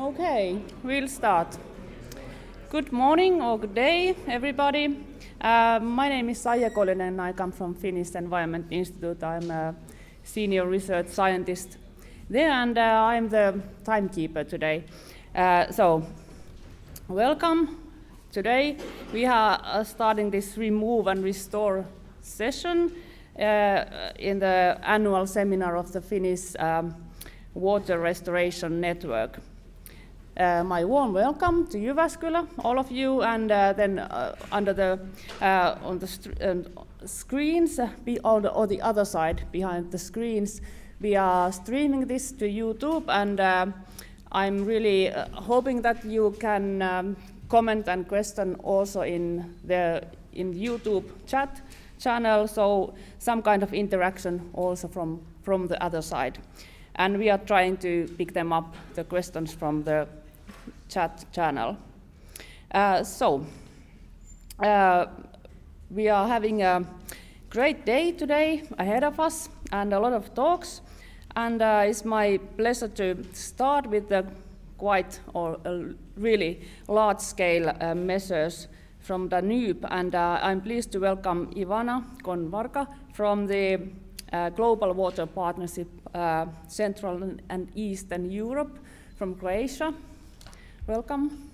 Okay, we'll start. Good morning or good day, everybody. My name is Saija Kolinen and I come from Finnish Environment Institute. I'm a senior research scientist there and I'm the timekeeper today. So, welcome. Today we are starting this Remove and Restore session in the annual seminar of the Finnish Water Restoration Network. My warm welcome to Jyväskylä, all of you, and then under the on the screens, or the other side behind the screens, we are streaming this to YouTube, and I'm really hoping that you can comment and question also in the YouTube chat channel, so some kind of interaction also from the other side. And we are trying to pick them up, the questions from the chat channel. We are having a great day today ahead of us and a lot of talks. And it's my pleasure to start with the really large-scale measures from Danube. And I'm pleased to welcome Ivana Konvarka from the Global Water Partnership Central and Eastern Europe from Croatia. Welcome.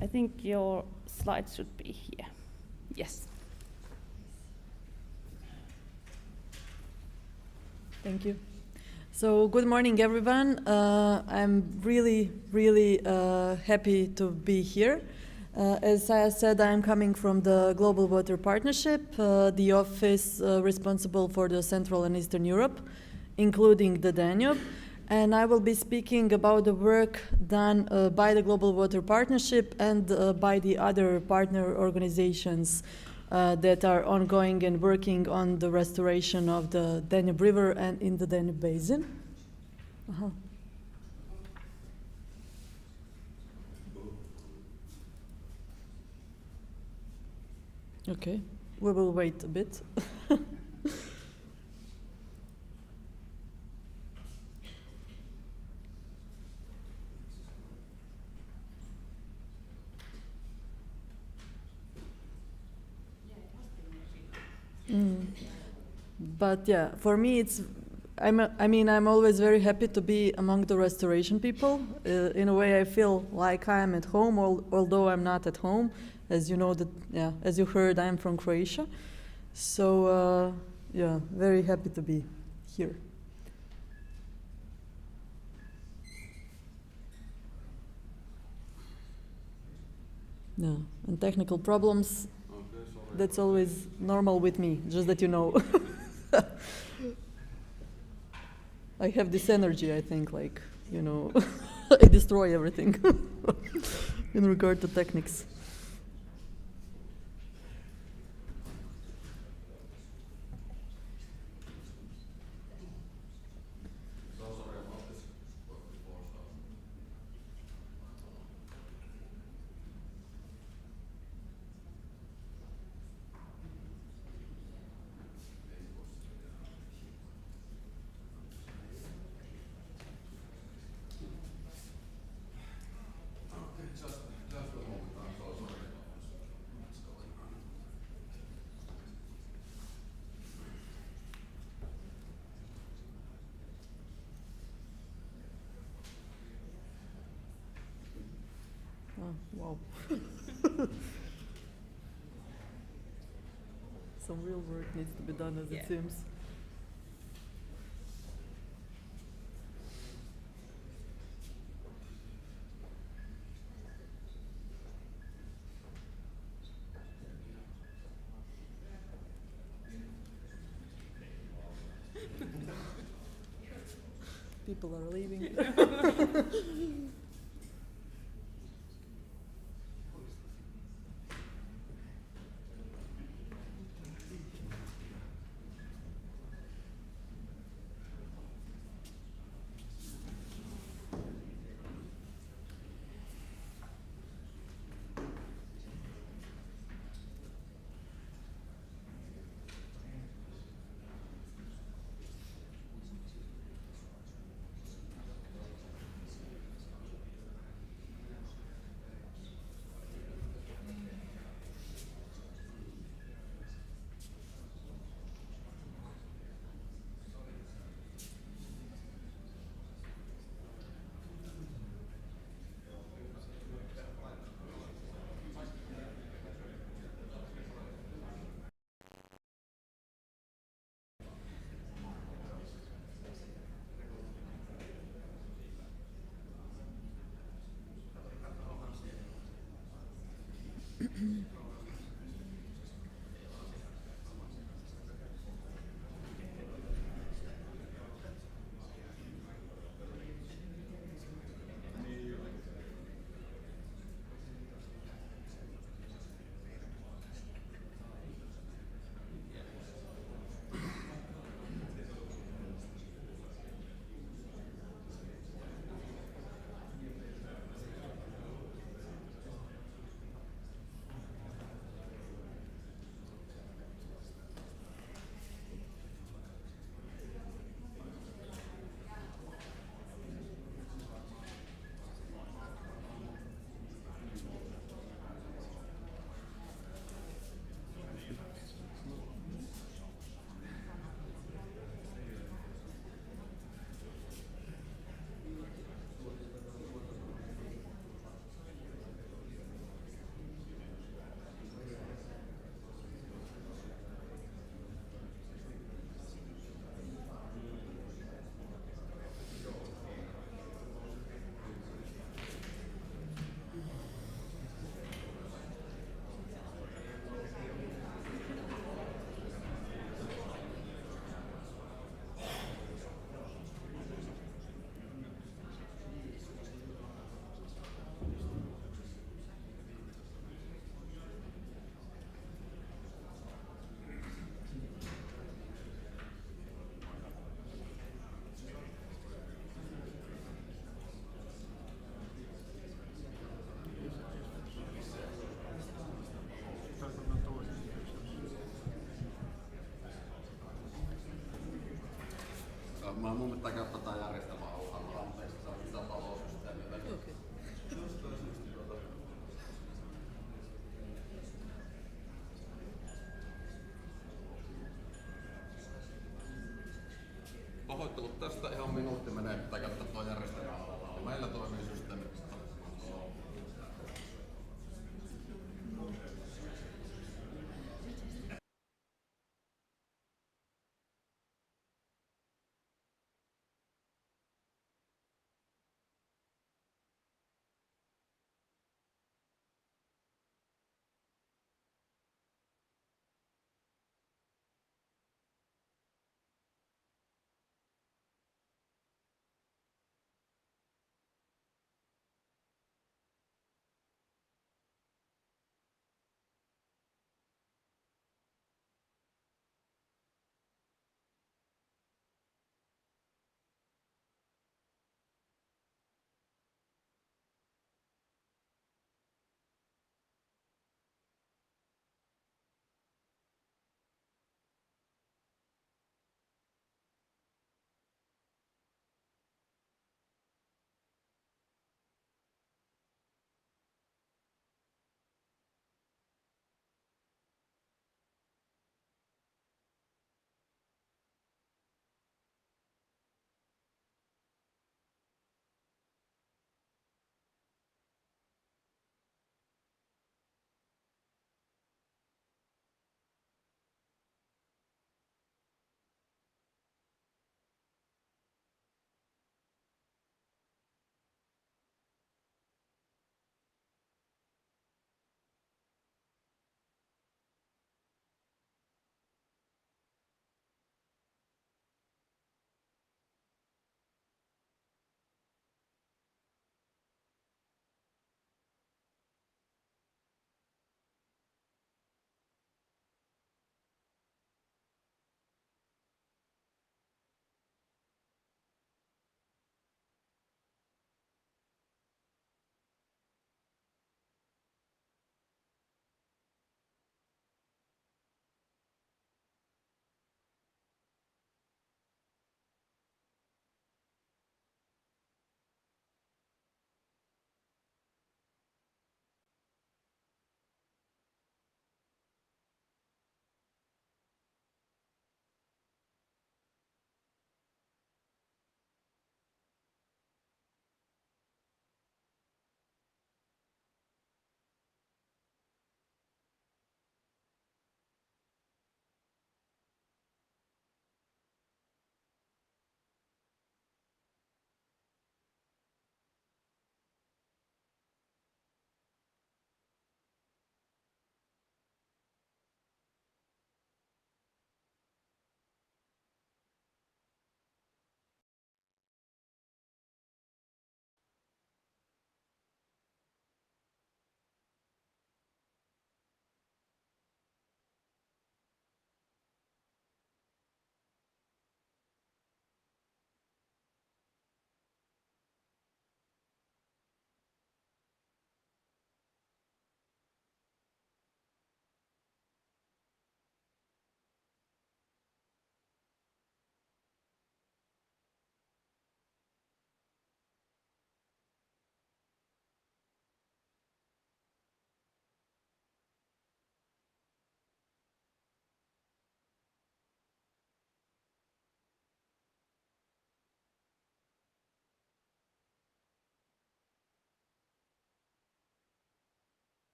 I think your slides should be here. Yes. Thank you. So good morning, everyone. I'm really happy to be here. As I said, I'm coming from the Global Water Partnership, the office responsible for the Central and Eastern Europe, including the Danube. And I will be speaking about the work done by the Global Water Partnership and by the other partner organizations that are ongoing and working on the restoration of the Danube River and in the Danube Basin. Okay, we will wait a bit. But yeah, for me, I'm always very happy to be among the restoration people. In a way, I feel like I am at home, although I'm not at home. As you know, as you heard, I'm from Croatia. So very happy to be here. Yeah, and technical problems. That's always normal with me, just that you know. I have this energy, I think, like, I destroy everything in regard to techniques. Wow. Some real work needs to be done, as it seems. People are leaving. Mun pitää käyttää tää järjestelmä alhaalla, anteeksi, se on sitä taloussysteemiä. Okay. Pahoittelut tästä, ihan minuutti menee, pitää käyttää tuo järjestelmä alhaalla. Meillä toimii systeemi.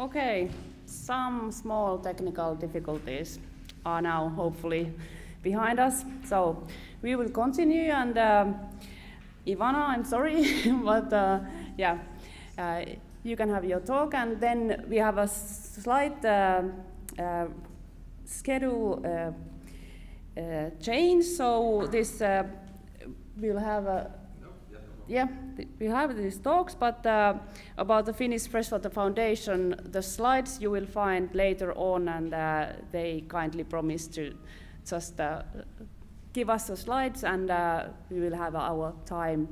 Okay, some small technical difficulties are now hopefully behind us. So we will continue, and Ivana, I'm sorry, but you can have your talk, and then we have a slight schedule change. So this we'll have we have these talks, but about the Finnish Freshwater Foundation, the slides you will find later on, and they kindly promised to just give us the slides, and we will have our time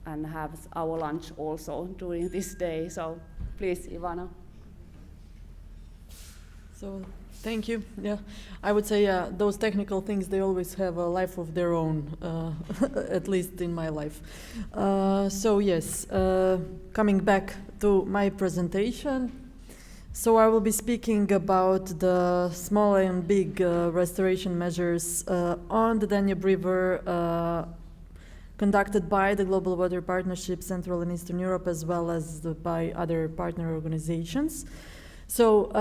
and have our lunch also during this day. So please, Ivana. So, thank you. Yeah, I would say those technical things, they always have a life of their own, at least in my life. So yes, coming back to my presentation. So I will be speaking about the small and big restoration measures on the Danube River conducted by the Global Water Partnership Central and Eastern Europe, as well as by other partner organizations. So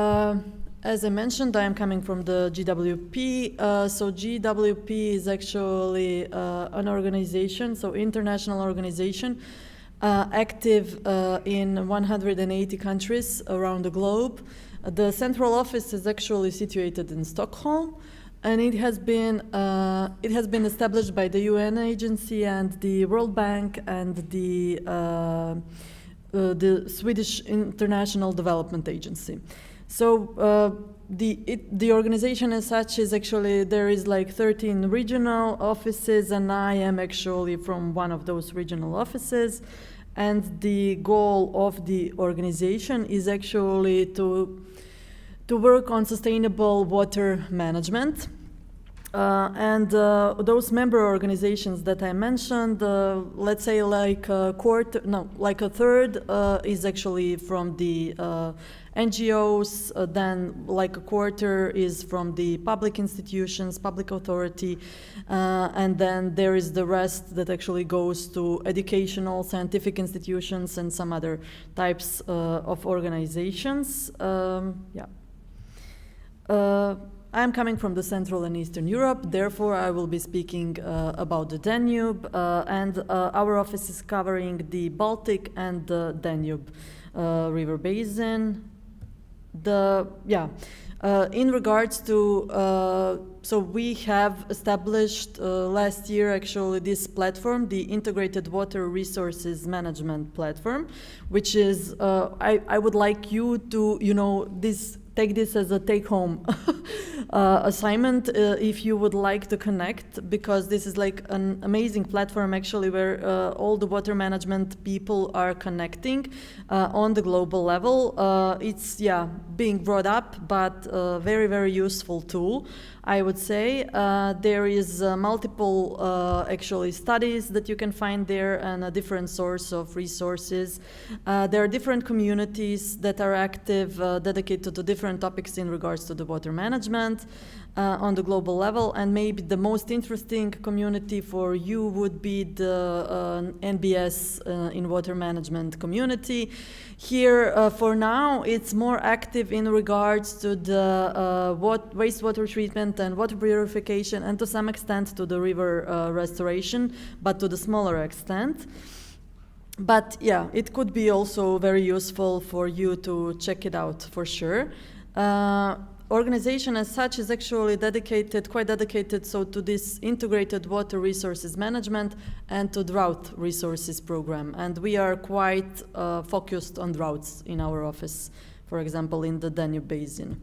as I mentioned, I am coming from the GWP. So GWP is actually an organization, so international organization, active in 180 countries around the globe. The central office is actually situated in Stockholm, and it has been established by the UN agency and the World Bank and the Swedish International Development Agency. So the organization as such is actually, there is like 13 regional offices, and I am actually from one of those regional offices. And the goal of the organization is actually to work on sustainable water management. And those member organizations that I mentioned, let's say like a third is actually from the NGOs, then like a quarter is from the public institutions, public authority, and then there is the rest that actually goes to educational, scientific institutions and some other types of organizations. I'm coming from the Central and Eastern Europe, therefore I will be speaking about the Danube, and our office is covering the Baltic and the Danube river basin. In regards to, so we have established last year actually this platform, the Integrated Water Resources Management Platform, which is, I would like you to, take this as a take-home assignment if you would like to connect, because this is like an amazing platform actually where all the water management people are connecting on the global level. It's being brought up, but a very, very useful tool, I would say. There is multiple actually studies that you can find there, and a different source of resources. There are different communities that are active, dedicated to different topics in regards to the water management on the global level, and maybe the most interesting community for you would be the NBS in water management community. Here, for now, it's more active in regards to the wastewater treatment and water purification, and to some extent to the river restoration, but to the smaller extent. But yeah, it could be also very useful for you to check it out for sure. Organization as such is actually quite dedicated so to this integrated water resources management and to drought resources program. And we are quite focused on droughts in our office, for example, in the Danube Basin.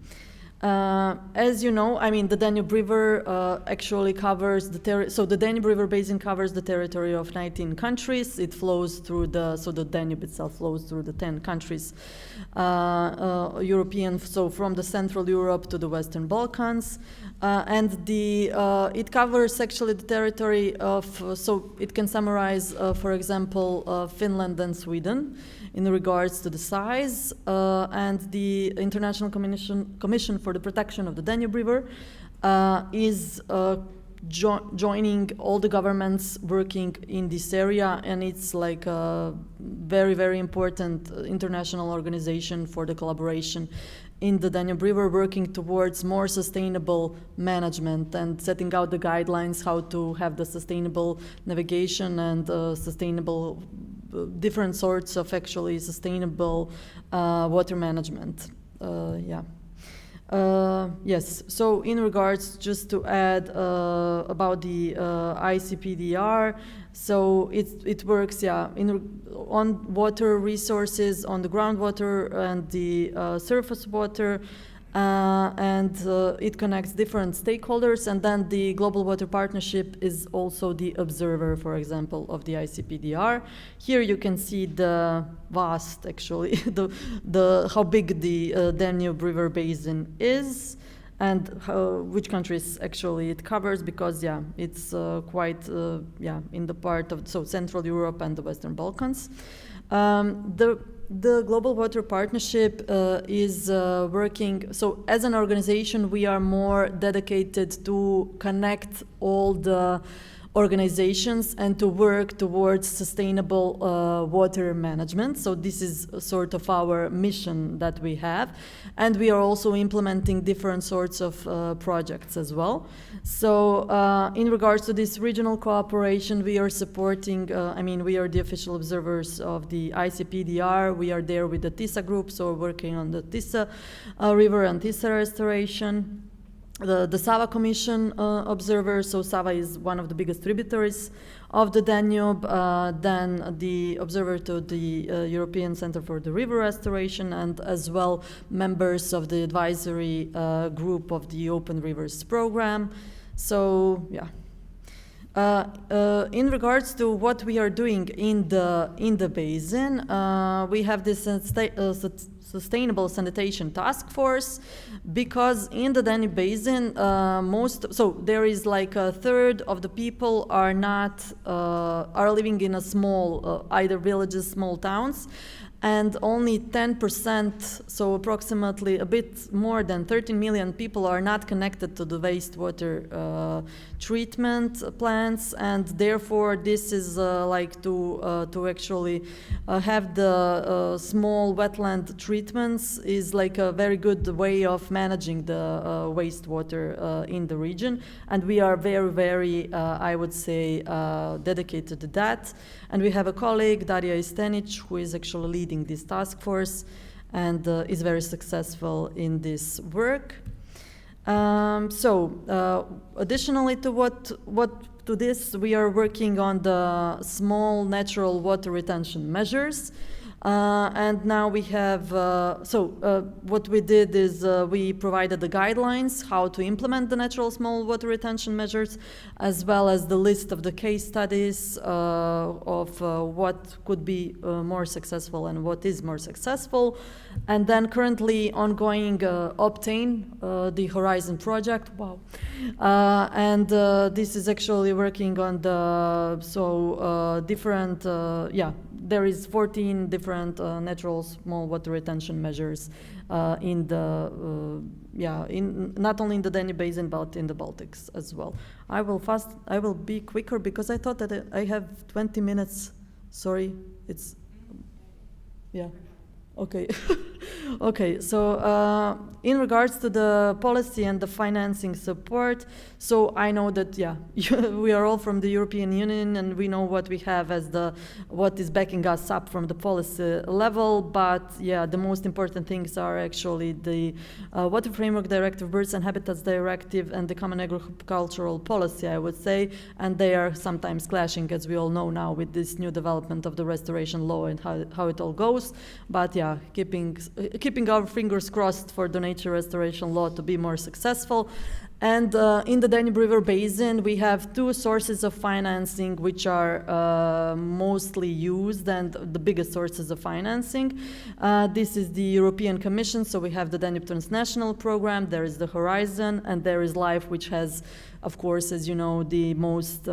As you know, I mean, the Danube River actually covers so the Danube River Basin covers the territory of 19 countries. It flows through so the Danube itself flows through the 10 countries, European, so from the Central Europe to the Western Balkans. And it covers actually the territory of, so it can summarize, for example, Finland and Sweden in regards to the size, and the International Commission for the Protection of the Danube River is joining all the governments working in this area, and it's like a very, very important international organization for the collaboration in the Danube River, working towards more sustainable management and setting out the guidelines how to have the sustainable navigation and sustainable different sorts of actually sustainable water management. Yes, so in regards, just to add about the ICPDR, so it works, on water resources, on the groundwater and the surface water, and it connects different stakeholders, and then the Global Water Partnership is also the observer, for example, of the ICPDR. Here you can see the vast, actually, the how big the Danube River Basin is, and which countries actually it covers, because it's quite in the part of Central Europe and the Western Balkans. The Global Water Partnership is working, so as an organization we are more dedicated to connect all the organizations and to work towards sustainable water management. So this is sort of our mission that we have, and we are also implementing different sorts of projects as well. So in regards to this regional cooperation, we are supporting, we are the official observers of the ICPDR. We are there with the TISA group, so we're working on the TISA river and TISA restoration. The Sava Commission observer, so Sava is one of the biggest tributaries of the Danube, then the observer to the European Center for the River Restoration, and as well members of the advisory group of the Open Rivers program. So in regards to what we are doing in the basin, we have this Sustainable Sanitation Task Force, because in the Danube Basin, there is like a third of the people are living in a small, either villages, small towns, and only 10%, so approximately a bit more than 13 million people are not connected to the wastewater treatment plants, and therefore this is to actually have the small wetland treatments is like a very good way of managing the wastewater in the region, and we are very, very, I would say, dedicated to that. And we have a colleague, Daria Istenic, who is actually leading this task force and is very successful in this work. Additionally to this, we are working on the small natural water retention measures. And now we have, what we did is we provided the guidelines how to implement the natural small water retention measures, as well as the list of the case studies of what could be more successful and what is more successful. And then currently ongoing Obtain, the Horizon project, wow. And this is actually working on the different, there is 14 different natural small water retention measures in the not only in the Danube Basin but in the Baltics as well. I will be quicker because I thought that I have 20 minutes. Sorry, it's okay. Okay, so in regards to the policy and the financing support, so I know that we are all from the European Union and we know what we have as what is backing us up from the policy level, but the most important things are actually the Water Framework Directive, Birds and Habitats Directive, and the Common Agricultural Policy, I would say, and they are sometimes clashing, as we all know now, with this new development of the restoration law and how it all goes, but keeping our fingers crossed for the nature restoration law to be more successful. And in the Danube River Basin, we have two sources of financing which are mostly used and the biggest sources of financing. This is the European Commission, so we have the Danube Transnational Program, there is the Horizon, and there is LIFE, which has, of course, as you know, the most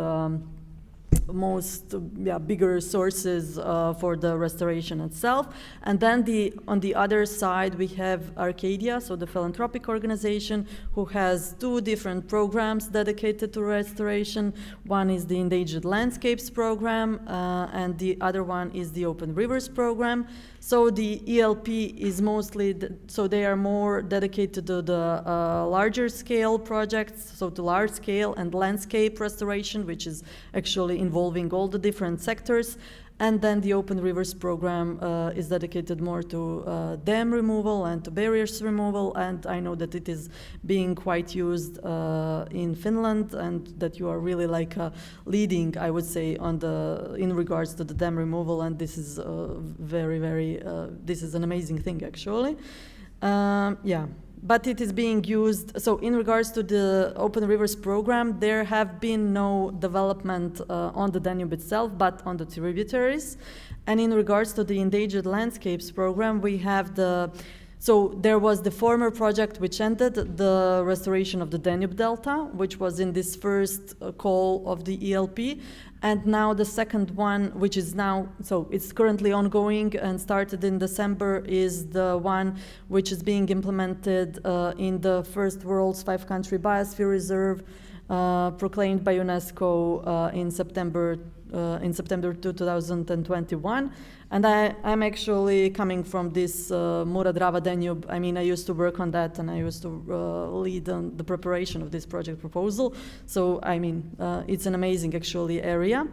bigger sources for the restoration itself. And then on the other side, we have Arcadia, so the philanthropic organization, who has 2 different programs dedicated to restoration. One is the Endangered Landscapes program, and the other one is the Open Rivers program. So the ELP is mostly, so they are more dedicated to the larger scale projects, so to large scale and landscape restoration, which is actually involving all the different sectors. And then the Open Rivers program is dedicated more to dam removal and to barriers removal. And I know that it is being quite used in Finland, and that you are really like leading, I would say, in regards to the dam removal. And this is this is an amazing thing, actually. But it is being used, so in regards to the Open Rivers program, there have been no development on the Danube itself, but on the tributaries. And in regards to the Endangered Landscapes program, we have so there was the former project which ended, the restoration of the Danube Delta, which was in this first call of the ELP. And now the second one, which is now, so it's currently ongoing and started in December, is the one which is being implemented in the first world's 5-country biosphere reserve, proclaimed by UNESCO in September 2021. And I'm actually coming from this Mura-Drava Danube. I mean, I used to work on that, and I used to lead on the preparation of this project proposal. So, I mean, it's an amazing, actually, area.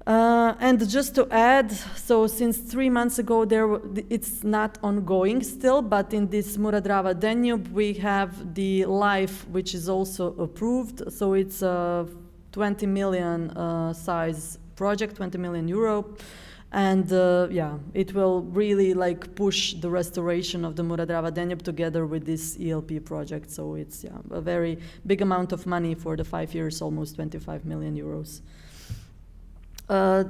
And just to add, so since 3 months ago, it's not ongoing still, but in this Mura-Drava Danube, we have the LIFE, which is also approved. So it's a 20 million size project, 20 million euro. And it will really like push the restoration of the Mura-Drava Danube together with this ELP project. So it's a very big amount of money for the 5 years, almost 25 million euros.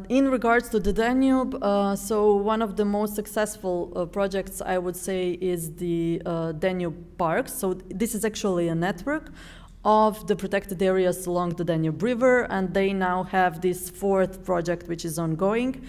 In regards to the Danube, so one of the most successful projects, I would say, is the Danube Parks. So this is actually a network of the protected areas along the Danube River, and they now have this 4th project which is ongoing,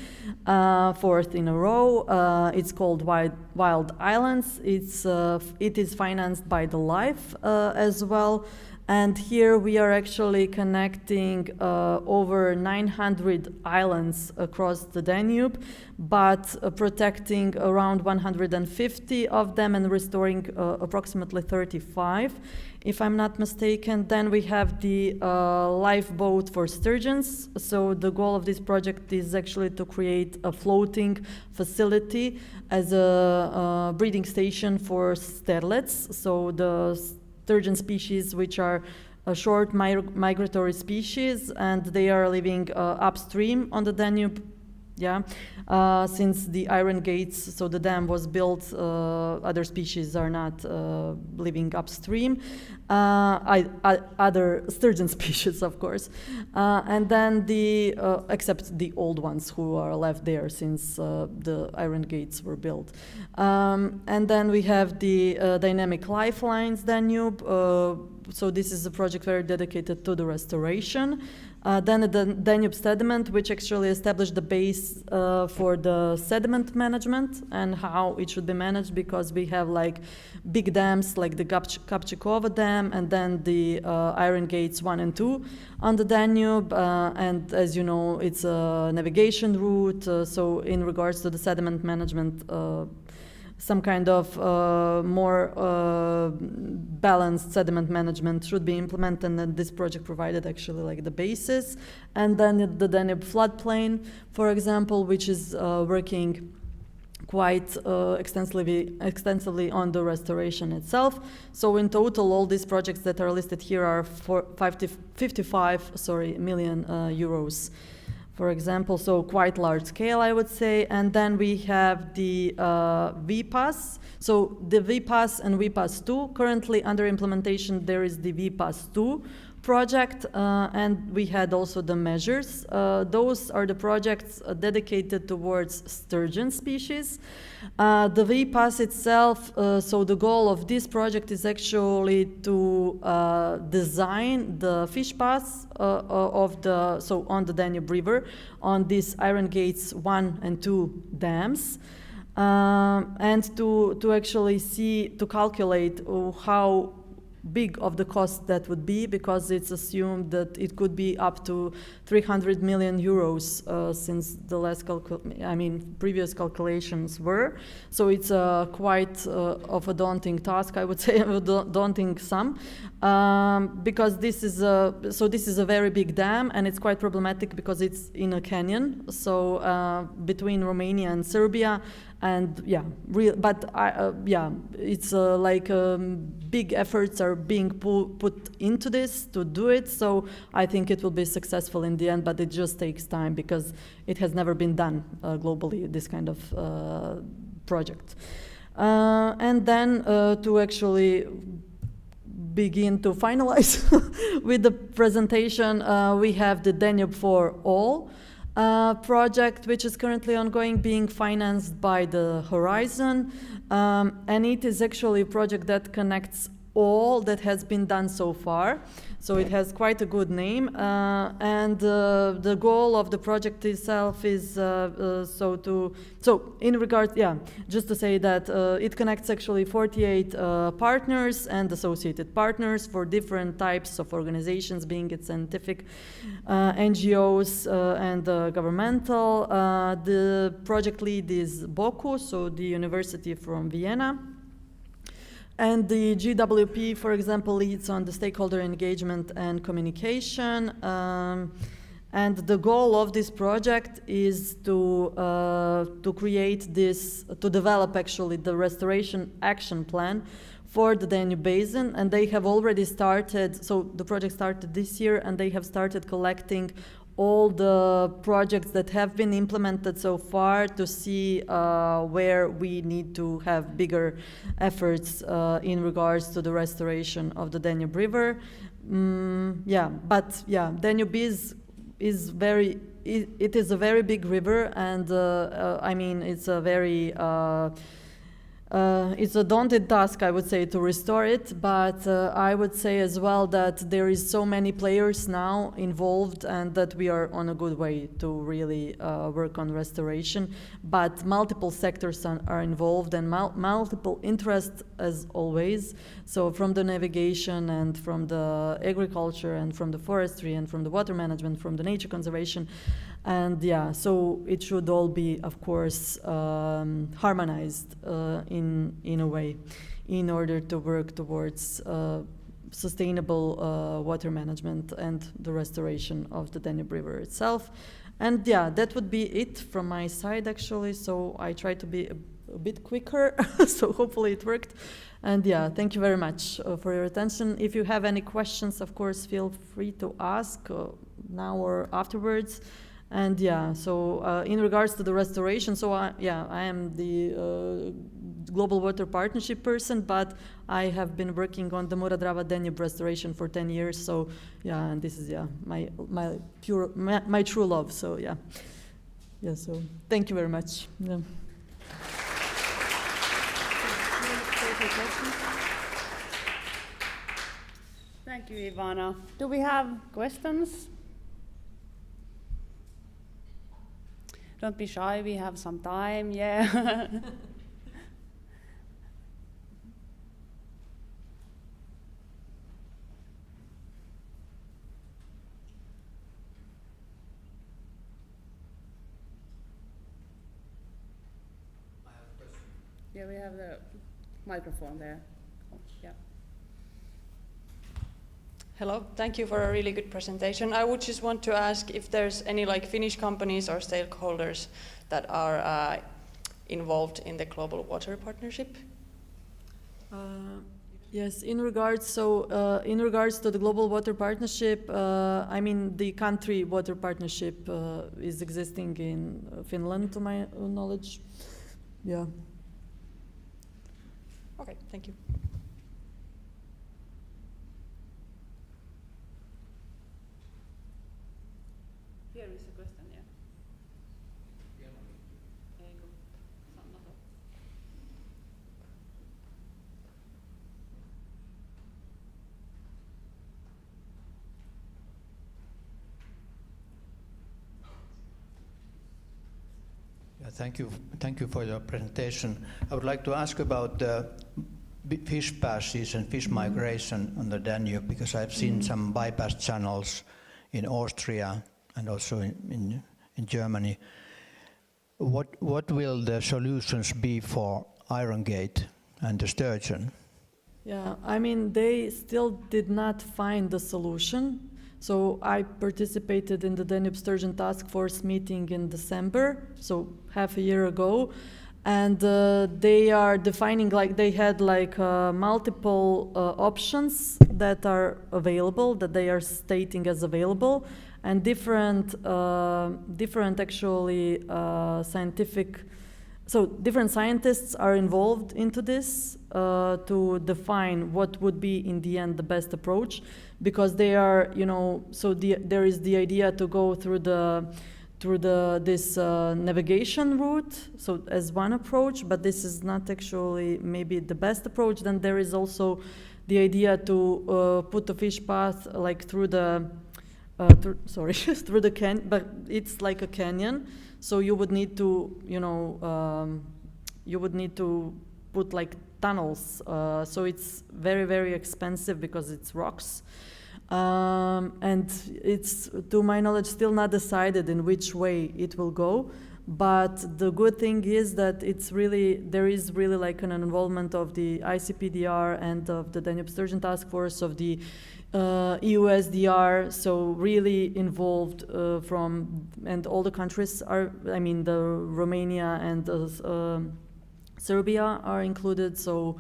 4th in a row. It's called Wild Islands. It is financed by the LIFE as well. And here we are actually connecting over 900 islands across the Danube, but protecting around 150 of them and restoring approximately 35, if I'm not mistaken. Then we have the lifeboat for sturgeons. So the goal of this project is actually to create a floating facility as a breeding station for sterlets. So the sturgeon species, which are a short migratory species, and they are living upstream on the Danube. Since the Iron Gates, so the dam was built, other species are not living upstream. Other sturgeon species, of course, and then except the old ones who are left there since the Iron Gates were built. And then we have the Dynamic Lifelines Danube. So this is a project very dedicated to the restoration. Then the Danube sediment, which actually established the base for the sediment management and how it should be managed, because we have like big dams like the Kapchikova Dam and then the Iron Gates 1 and 2 on the Danube. And as you know, it's a navigation route. So in regards to the sediment management, some kind of more balanced sediment management should be implemented, and this project provided actually like the basis. And then the Danube floodplain, for example, which is working quite extensively on the restoration itself. So in total, all these projects that are listed here are 55 million euros. For example, so quite large scale, I would say. And then we have the VPAS. So the VPAS and VPAS 2, currently under implementation, there is the VPAS 2, project, and we had also the measures. Those are the projects dedicated towards sturgeon species. The VPAS itself, so the goal of this project is actually to design the fish pass on the Danube River on these Iron Gates 1 and 2 dams. And to actually to calculate how big of the cost that would be, because it's assumed that it could be up to 300 million euros since the last previous calculations were. So it's quite of a daunting task, I would say, a daunting sum, because this is a very big dam, and it's quite problematic because it's in a canyon. So between Romania and Serbia. And it's big efforts are being put into this to do it. So I think it will be successful in the end, but it just takes time because it has never been done globally, this kind of project. And then to actually begin to finalize with the presentation, we have the Danube for All project, which is currently ongoing, being financed by the Horizon, and it is actually a project that connects all that has been done so far. So it has quite a good name, and the goal of the project itself is just to say that it connects actually 48 partners and associated partners for different types of organizations, being it scientific, NGOs, and governmental. The project lead is BOKU, so the University from Vienna. And the GWP, for example, leads on the stakeholder engagement and communication. And the goal of this project is to develop actually the restoration action plan for the Danube Basin. And they have already started, so the project started this year, and they have started collecting all the projects that have been implemented so far to see where we need to have bigger efforts in regards to the restoration of the Danube River. Danube is a very big river, and it's a very it's a daunting task, I would say, to restore it, but I would say as well that there is so many players now involved, and that we are on a good way to really work on restoration. But multiple sectors are involved, and multiple interests as always. So from the navigation, and from the agriculture, and from the forestry, and from the water management, from the nature conservation. And so it should all be, of course, harmonized in a way, in order to work towards sustainable water management and the restoration of the Danube River itself. And that would be it from my side, actually. So I tried to be a bit quicker, so hopefully it worked. And thank you very much for your attention. If you have any questions, of course, feel free to ask now or afterwards. And so in regards to the restoration, so I am the Global Water Partnership person, but I have been working on the Mura-Drava Danube restoration for 10 years. So and this is my true love. So so thank you very much. Thank you, Ivana. Do we have questions? Don't be shy, we have some time, Yeah, we have the microphone there. Hello, thank you for a really good presentation. I would just want to ask if there's any Finnish companies or stakeholders that are involved in the Global Water Partnership? Yes, in regards to the Global Water Partnership, the country water partnership is existing in Finland, to my knowledge. Okay, thank you. is a question, yeah. Thank you for your presentation. I would like to ask about the fish passes and fish migration on the Danube, because I've seen some bypass channels in Austria and also in Germany. What will the solutions be for Iron Gate and the sturgeon? Yeah, I mean, they still did not find the solution. So I participated in the Danube Sturgeon Task Force meeting in December, so half a year ago. And they are defining, like, they had like multiple options that are available, that they are stating as available, and different actually scientific. So different scientists are involved into this to define what would be in the end the best approach, because they are, you know, so there is the idea to go through this navigation route, so as one approach, but this is not actually maybe the best approach. Then there is also the idea to put a fish path like through the through the canyon, but it's like a canyon, so you would need to, you know, you would need to put like tunnels, so it's very, very expensive because it's rocks. And it's, to my knowledge, still not decided in which way it will go. But the good thing is that it's really, there is really like an involvement of the ICPDR and of the Danube Sturgeon Task Force, of the EUSDR, so really involved and all the countries are, I mean, the Romania and Serbia are included, so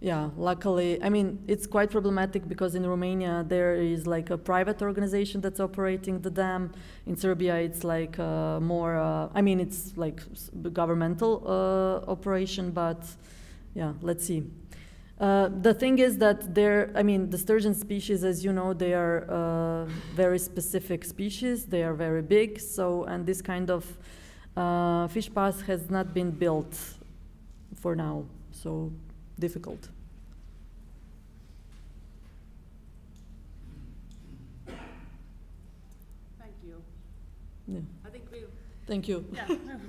yeah, luckily, I mean, it's quite problematic because in Romania there is like a private organization that's operating the dam. In Serbia it's like more, I mean, it's like governmental operation, but yeah, let's see. The thing is that I mean, the sturgeon species, as you know, they are very specific species. They are very big, so, and this kind of fish path has not been built for now, so difficult. Thank you. Yeah. I think we'll. Thank you. Yeah,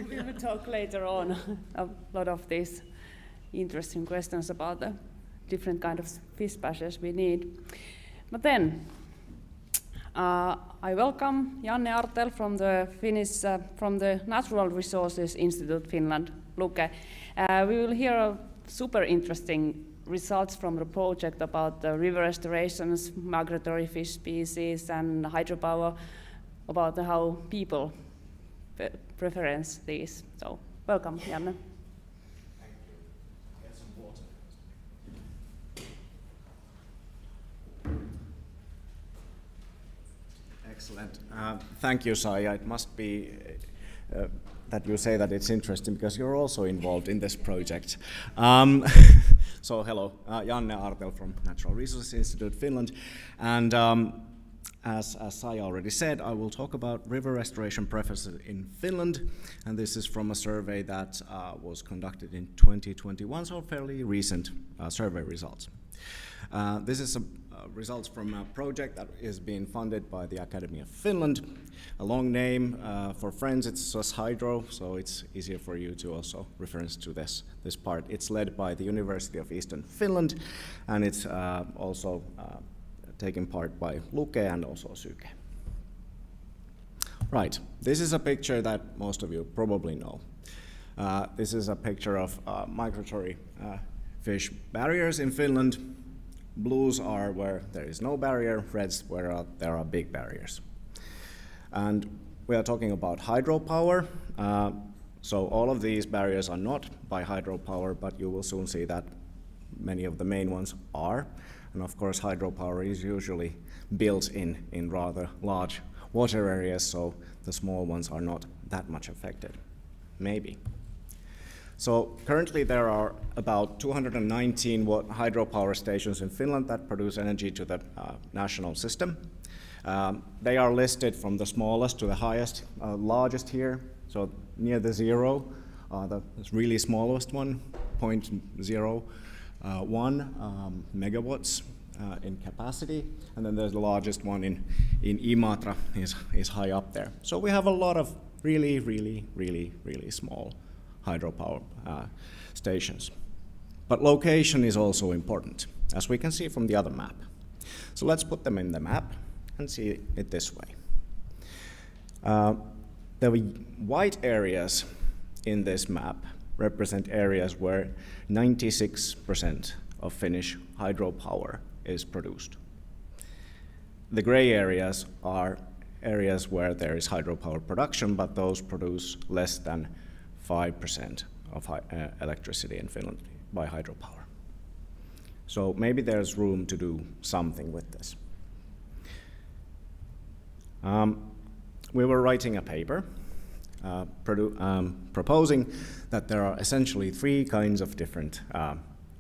we will talk later on a lot of these interesting questions about the different kind of fish passes we need. But then, I welcome Janne Artel from the Finnish, from the Natural Resources Institute Finland, Luke. We will hear super interesting results from the project about the river restorations, migratory fish species, and hydropower, about how people preference these. So, welcome, Janne. Excellent. Thank you, Saija. It must be that you say that it's interesting because you're also involved in this project. So hello, Janne Artel from Natural Resources Institute Finland. And as Saija already said, I will talk about river restoration preferences in Finland. And this is from a survey that was conducted in 2021, so fairly recent survey results. This is results from a project that is being funded by the Academy of Finland. A long name for friends, it's SOS-Hydro, so it's easier for you to also reference to this part. It's led by the University of Eastern Finland, and it's also taken part by Luke and also Syke. Right, this is a picture that most of you probably know. This is a picture of migratory fish barriers in Finland. Blues are where there is no barrier, reds where there are big barriers. And we are talking about hydropower. So all of these barriers are not by hydropower, but you will soon see that many of the main ones are. And of course, hydropower is usually built in rather large water areas, so the small ones are not that much affected, maybe. So currently there are about 219 hydropower stations in Finland that produce energy to the national system. They are listed from the smallest to the highest, largest here, so near the zero, the really smallest one, 0.01 megawatts in capacity, and then there's the largest one in Imatra is high up there. So we have a lot of really small hydropower stations. But location is also important, as we can see from the other map. So let's put them in the map and see it this way. The white areas in this map represent areas where 96% of Finnish hydropower is produced. The gray areas are areas where there is hydropower production, but those produce less than 5% of electricity in Finland by hydropower. So maybe there's room to do something with this. We were writing a paper proposing that there are essentially 3 kinds of different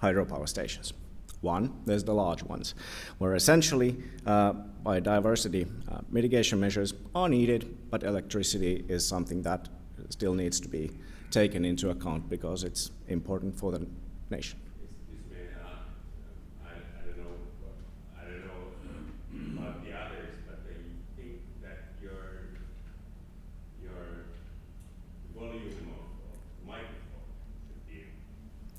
hydropower stations. One, there's the large ones, where essentially biodiversity mitigation measures are needed, but electricity is something that still needs to be taken into account because it's important for the nation. I don't know about the others, but I think that your volume of microphone should be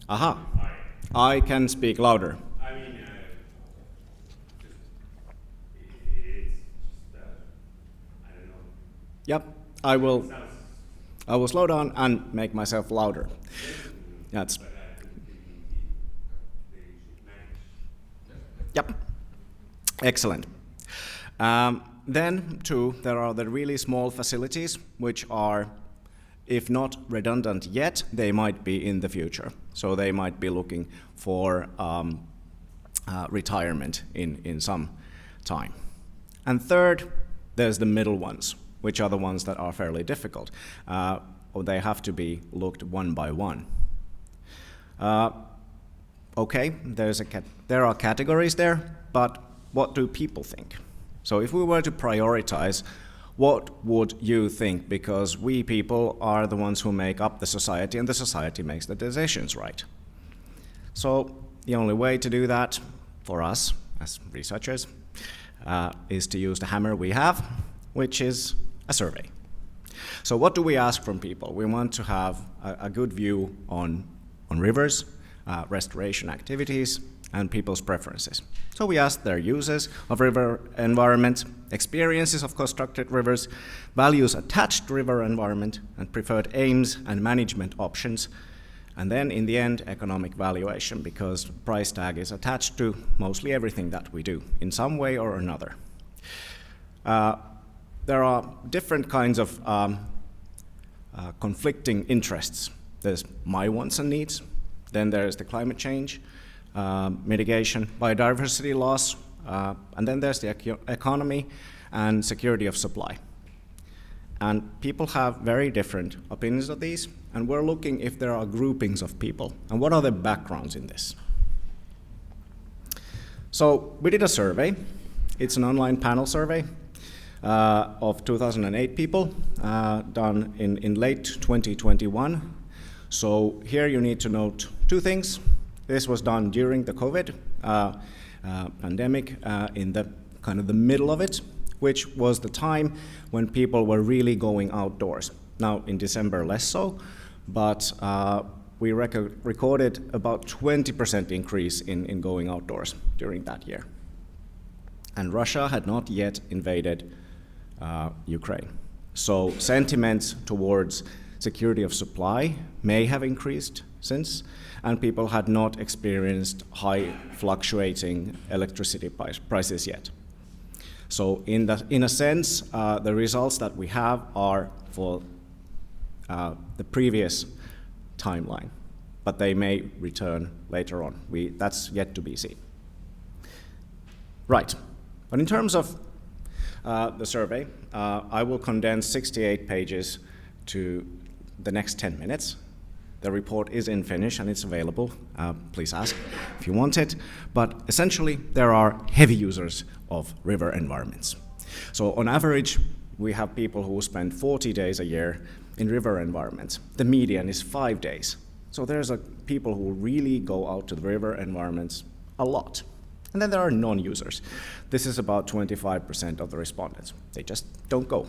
Aha, higher. I can speak louder. I mean, it's just, I don't know. Yep, I will Sounds, slow down and make myself louder. That's, but I think they should manage. yep, excellent. Then, too, there are the really small facilities, which are, if not redundant yet, they might be in the future. So they might be looking for retirement in some time. And third, there's the middle ones, which are the ones that are fairly difficult. They have to be looked one by one. Okay, there are categories there, but what do people think? So if we were to prioritize, what would you think? Because we people are the ones who make up the society, and the society makes the decisions, right? So the only way to do that for us as researchers is to use the hammer we have, which is a survey. So what do we ask from people? We want to have a good view on rivers, restoration activities, and people's preferences. So we asked their uses of river environment, experiences of constructed rivers, values attached to river environment, and preferred aims and management options. And then in the end, economic valuation, because price tag is attached to mostly everything that we do in some way or another. There are different kinds of conflicting interests. There's my wants and needs, then there's the climate change, mitigation, biodiversity loss, and then there's the economy and security of supply. And people have very different opinions of these, and we're looking if there are groupings of people, and what are the backgrounds in this. So we did a survey. It's an online panel survey of 2008 people, done in late 2021. So here you need to note 2 things. This was done during the COVID pandemic, in the kind of the middle of it, which was the time when people were really going outdoors. Now in December less so, but we recorded about 20% increase in going outdoors during that year. And Russia had not yet invaded Ukraine. So sentiments towards security of supply may have increased since, and people had not experienced high fluctuating electricity prices yet. So in a sense, the results that we have are for the previous timeline, but they may return later on. That's yet to be seen. Right, but in terms of the survey, I will condense 68 pages to the next 10 minutes. The report is in Finnish and it's available. Please ask if you want it. But essentially, there are heavy users of river environments. So on average, we have people who spend 40 days a year in river environments. The median is 5 days. So there's people who really go out to the river environments a lot. And then there are non-users. This is about 25% of the respondents. They just don't go.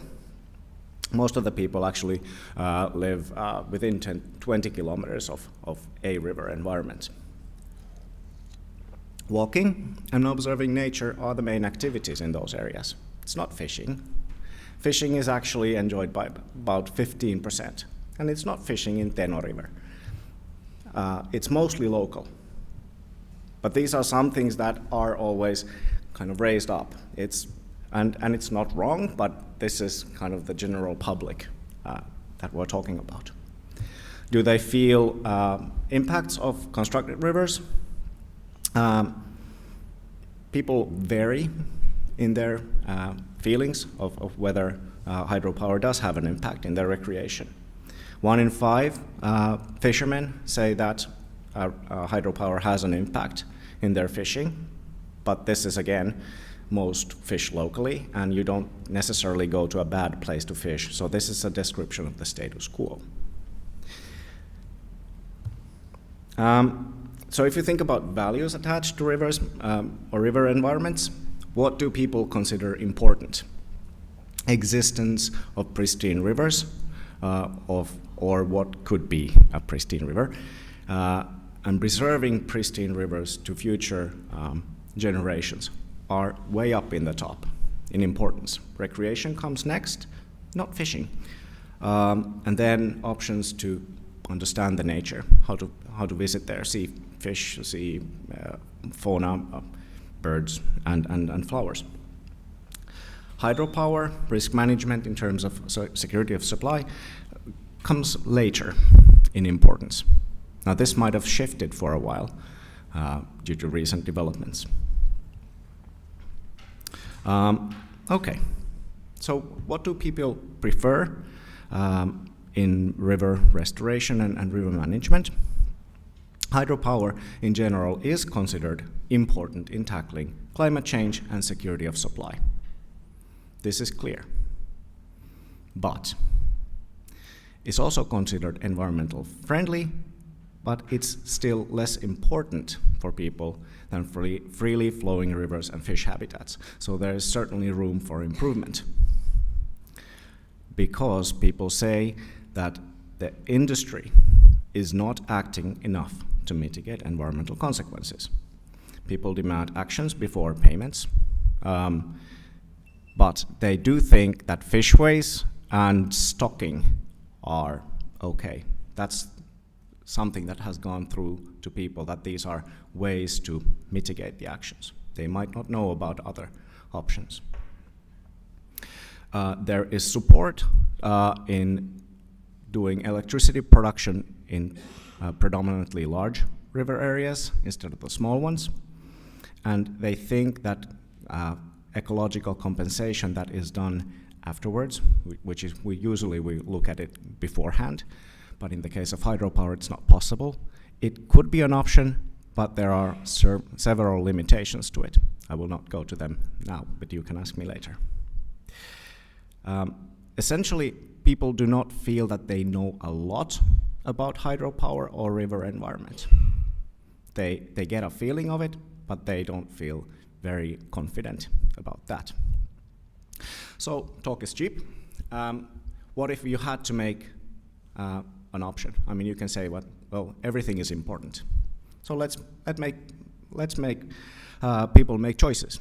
Most of the people actually live within 20 kilometers of a river environment. Walking and observing nature are the main activities in those areas. It's not fishing. Fishing is actually enjoyed by about 15%, and it's not fishing in Teno River. It's mostly local. But these are some things that are always kind of raised up. And it's not wrong, but this is kind of the general public that we're talking about. Do they feel impacts of constructed rivers? People vary in their feelings of whether hydropower does have an impact in their recreation. 1 in 5 fishermen say that hydropower has an impact in their fishing, but this is, again, most fish locally, and you don't necessarily go to a bad place to fish. So this is a description of the status quo. So if you think about values attached to rivers or river environments, what do people consider important? Existence of pristine rivers, or what could be a pristine river, and preserving pristine rivers to future generations are way up in the top in importance. Recreation comes next, not fishing. And then options to understand the nature, how to visit there, see fish, see fauna, birds, and flowers. Hydropower, risk management in terms of security of supply, comes later in importance. Now this might have shifted for a while due to recent developments. Okay, so what do people prefer in river restoration and river management? Hydropower in general is considered important in tackling climate change and security of supply. This is clear. But it's also considered environmental friendly, but it's still less important for people than freely flowing rivers and fish habitats. So there is certainly room for improvement, because people say that the industry is not acting enough to mitigate environmental consequences. People demand actions before payments, but they do think that fishways and stocking are okay. That's something that has gone through to people, that these are ways to mitigate the actions. They might not know about other options. There is support in doing electricity production in predominantly large river areas instead of the small ones. And they think that ecological compensation that is done afterwards, which is we usually look at it beforehand, but in the case of hydropower it's not possible. It could be an option, but there are several limitations to it. I will not go to them now, but you can ask me later. Essentially, people do not feel that they know a lot about hydropower or river environment. They get a feeling of it, but they don't feel very confident about that. So talk is cheap. What if you had to make an option? I mean, you can say, well, everything is important. So let's make people make choices.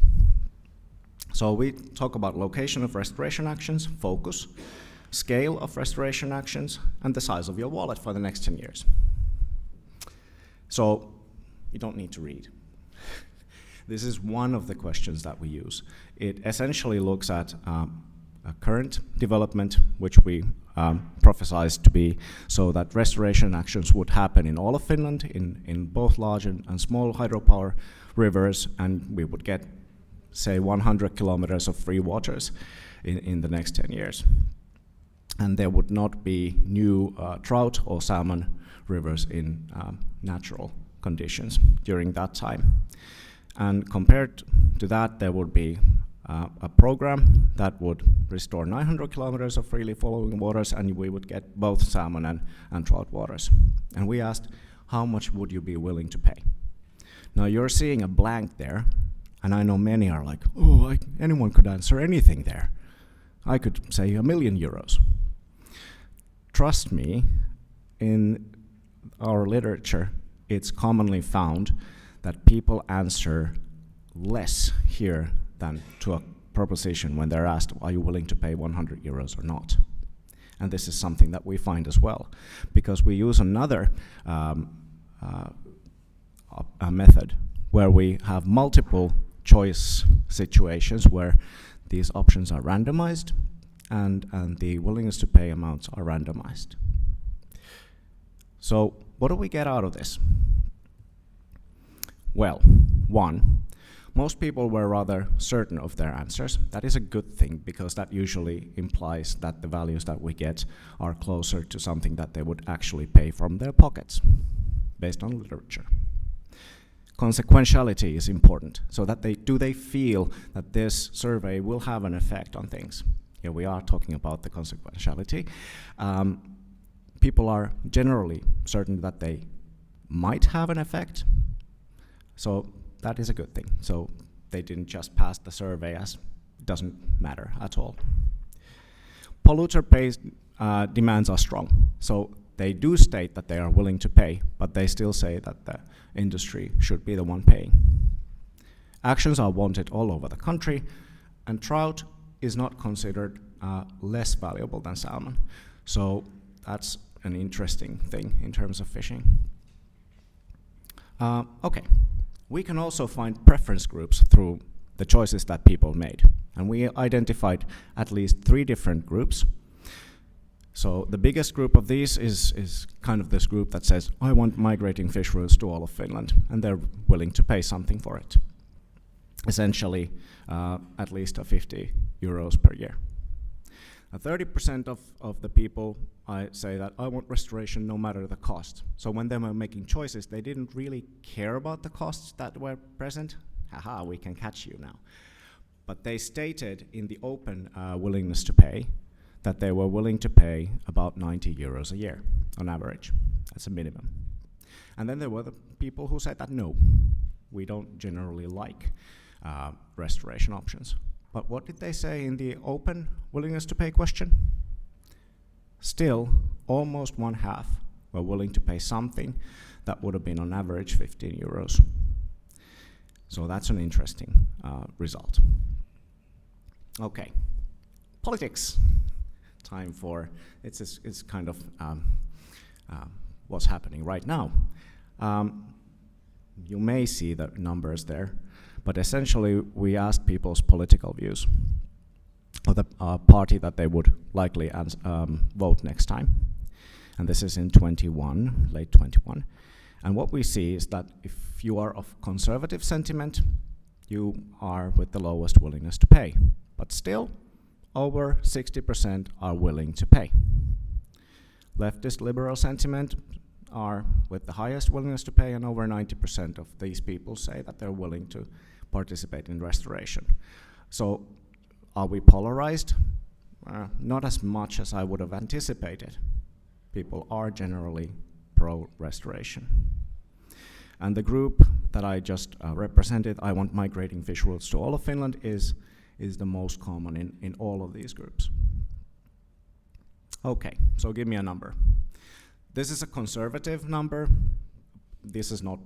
So we talk about location of restoration actions, focus, scale of restoration actions, and the size of your wallet for the next 10 years. So you don't need to read. This is one of the questions that we use. It essentially looks at a current development, which we prophesize to be so that restoration actions would happen in all of Finland, in both large and small hydropower rivers, and we would get, say, 100 kilometers of free waters in the next 10 years. And there would not be new trout or salmon rivers in natural conditions during that time. And compared to that, there would be a program that would restore 900 kilometers of freely flowing waters, and we would get both salmon and trout waters. And we asked, how much would you be willing to pay? Now you're seeing a blank there, and I know many are like, oh, anyone could answer anything there. I could say €1 million. Trust me, in our literature, it's commonly found that people answer less here than to a proposition when they're asked, are you willing to pay €100 or not? And this is something that we find as well, because we use another a method where we have multiple choice situations where these options are randomized and the willingness to pay amounts are randomized. So what do we get out of this? Well, one, most people were rather certain of their answers. That is a good thing, because that usually implies that the values that we get are closer to something that they would actually pay from their pockets, based on literature. Consequentiality is important, so that do they feel that this survey will have an effect on things? Here we are talking about the consequentiality. People are generally certain that they might have an effect, so that is a good thing. So they didn't just pass the survey as it doesn't matter at all. Polluter-based demands are strong, so they do state that they are willing to pay, but they still say that the industry should be the one paying. Actions are wanted all over the country, and trout is not considered less valuable than salmon. So that's an interesting thing in terms of fishing. Okay, we can also find preference groups through the choices that people made. And we identified at least 3 different groups. So the biggest group of these is kind of this group that says, I want migrating fish routes to all of Finland, and they're willing to pay something for it. Essentially, at least €50 per year. 30% of the people say that I want restoration no matter the cost. So when they were making choices, they didn't really care about the costs that were present. Haha, we can catch you now. But they stated in the open willingness to pay that they were willing to pay about €90 a year on average. That's a minimum. And then there were the people who said that no, we don't generally like restoration options. But what did they say in the open willingness to pay question? Still, almost 1/2 were willing to pay something that would have been on average €15. So that's an interesting result. Okay, politics. Time for, it's kind of what's happening right now. You may see the numbers there, but essentially we asked people's political views of the party that they would likely vote next time. And this is in late 21. And what we see is that if you are of conservative sentiment, you are with the lowest willingness to pay. But still, over 60% are willing to pay. Leftist liberal sentiment are with the highest willingness to pay, and over 90% of these people say that they're willing to participate in restoration. So are we polarized? Not as much as I would have anticipated. People are generally pro-restoration. And the group that I just represented, I want migrating fish routes to all of Finland, is the most common in all of these groups. Okay, so give me a number. This is a conservative number. This is not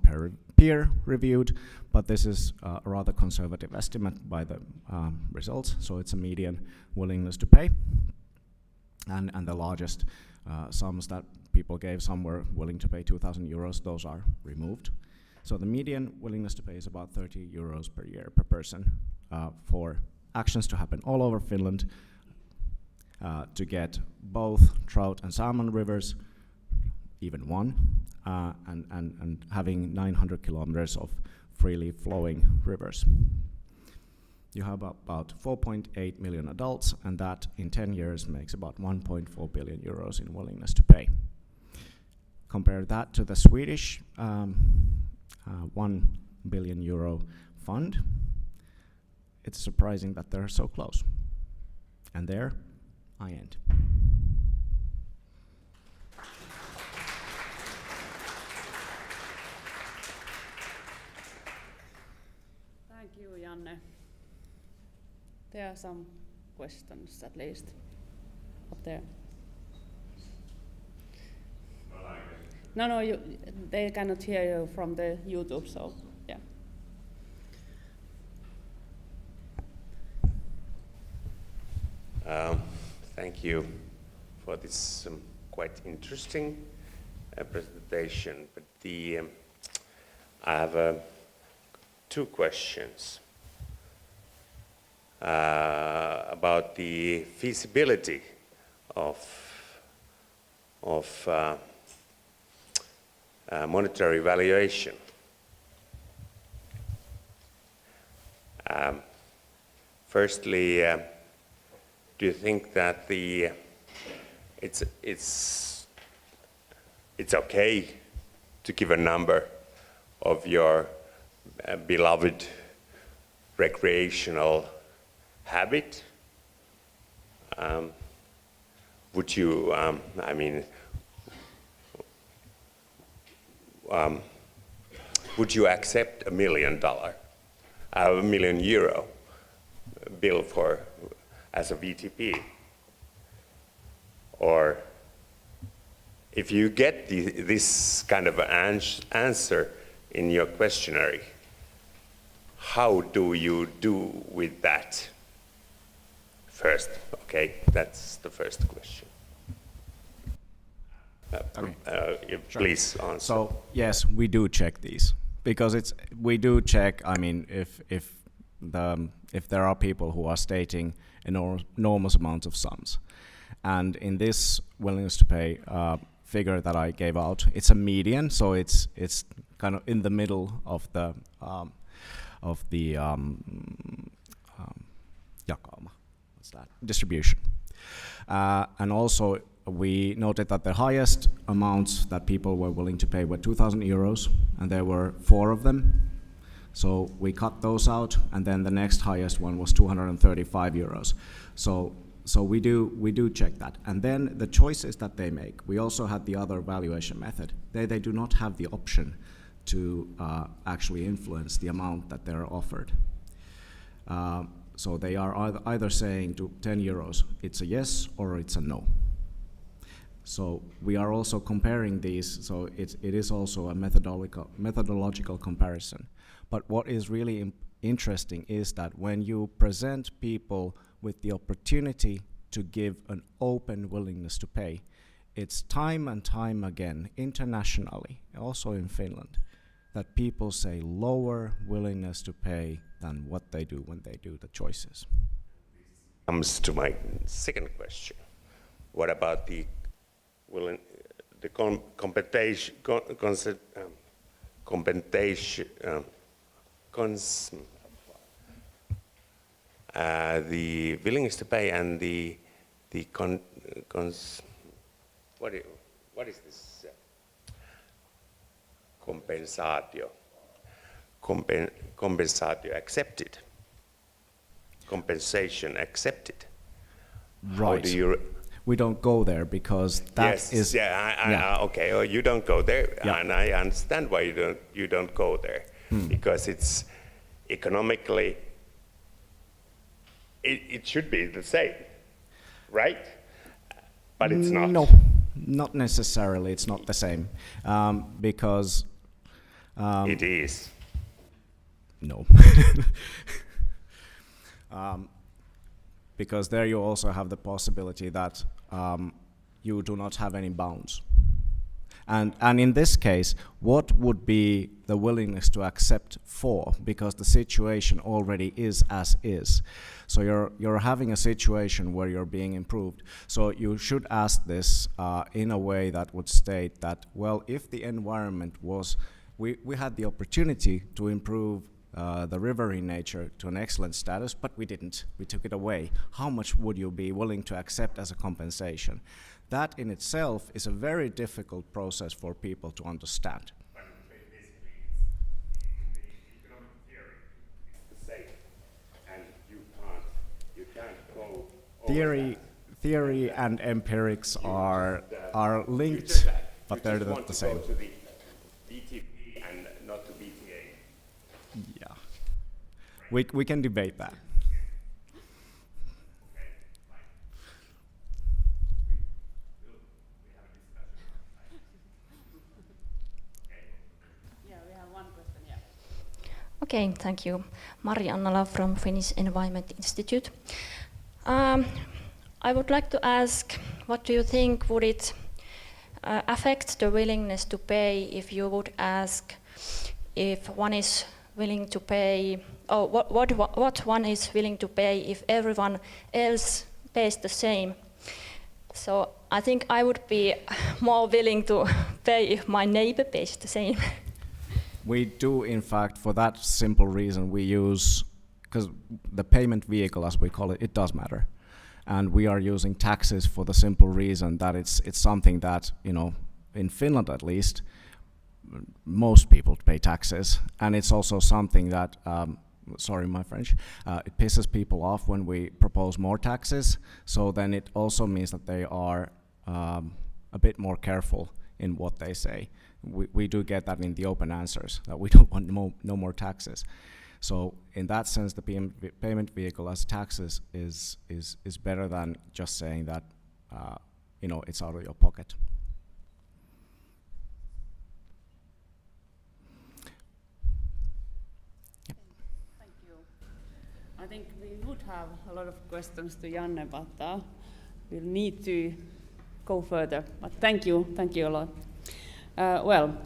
peer reviewed, but this is a rather conservative estimate by the results. So it's a median willingness to pay. And the largest sums that people gave, some were willing to pay €2,000, those are removed. So the median willingness to pay is about €30 per year per person for actions to happen all over Finland to get both trout and salmon rivers, even one, and having 900 kilometers of freely flowing rivers. You have about 4.8 million adults, and that in 10 years makes about €1.4 billion in willingness to pay. Compare that to the Swedish €1 billion fund. it's surprising that they're so close. And there I end. Thank you, Janne. There are some questions at least up there. No, they cannot hear you from the YouTube, so yeah. Thank you for this quite interesting presentation. But I have 2 questions about the feasibility of monetary valuation. Firstly, do you think that it's okay to give a number of your beloved recreational habit? Would you, would you accept $1 million bill as a VTP? Or if you get this kind of answer in your questionnaire, how do you do with that? First, okay, that's the first question. Please answer. So yes, we do check these because we do check. I mean, if there are people who are stating enormous amounts of sums, and in this willingness to pay figure that I gave out, it's a median, so it's kind of in the middle of the jakauma. What's that? Distribution. And also we noted that the highest amounts that people were willing to pay were 2,000 euros, and there were 4 of them. So we cut those out, and then the next highest one was 235 euros. So we do check that. And then the choices that they make, we also had the other valuation method. They do not have the option to actually influence the amount that they're offered. So they are either saying to 10 euros, it's a yes or it's a no. So we are also comparing these, so it is also a methodological comparison. But what is really interesting is that when you present people with the opportunity to give an open willingness to pay, it's time and time again, internationally, also in Finland, that people say lower willingness to pay than what they do when they do the choices. Comes to my second question. What about the compensation, the willingness to pay and what is this? Compensatio accepted. Compensation accepted. Right. How do you? We don't go there because that is. Yes. Yeah. Okay. Well, you don't go there, Yeah. and I understand why you don't go there, because it's economically. It should be the same, right? But it's not. No, not necessarily. It's not the same because. It is. No. Because there you also have the possibility that you do not have any bounds. And in this case, what would be the willingness to accept for? Because the situation already is as is. So you're having a situation where you're being improved. So you should ask this in a way that would state that, well, if the environment was, we had the opportunity to improve the riverine nature to an excellent status, but we didn't. We took it away. How much would you be willing to accept as a compensation? That in itself is a very difficult process for people to understand. But basically, in the economic theory, The same. And theory and empirics are linked, but they're not the same. To the VTP and not to VTA. Yeah, we can debate that. Okay, thank you. Mari Annala from Finnish Environment Institute. I would like to ask, what do you think would it affect the willingness to pay if you would ask if one is willing to pay, or what one is willing to pay if everyone else pays the same? So I think I would be more willing to pay if my neighbor pays the same. We do, in fact, for that simple reason, we use, because the payment vehicle, as we call it, it does matter. And we are using taxes for the simple reason that it's something that, you know, in Finland at least, most people pay taxes. And it's also something that, sorry my French, it pisses people off when we propose more taxes. So then it also means that they are a bit more careful in what they say. We do get that in the open answers, that we don't want no more taxes. So in that sense, the payment vehicle as taxes is better than just saying that you know, it's out of your pocket. Yep. Thank you. I think we would have a lot of questions to Janne, but we'll need to go further. But thank you a lot. Well,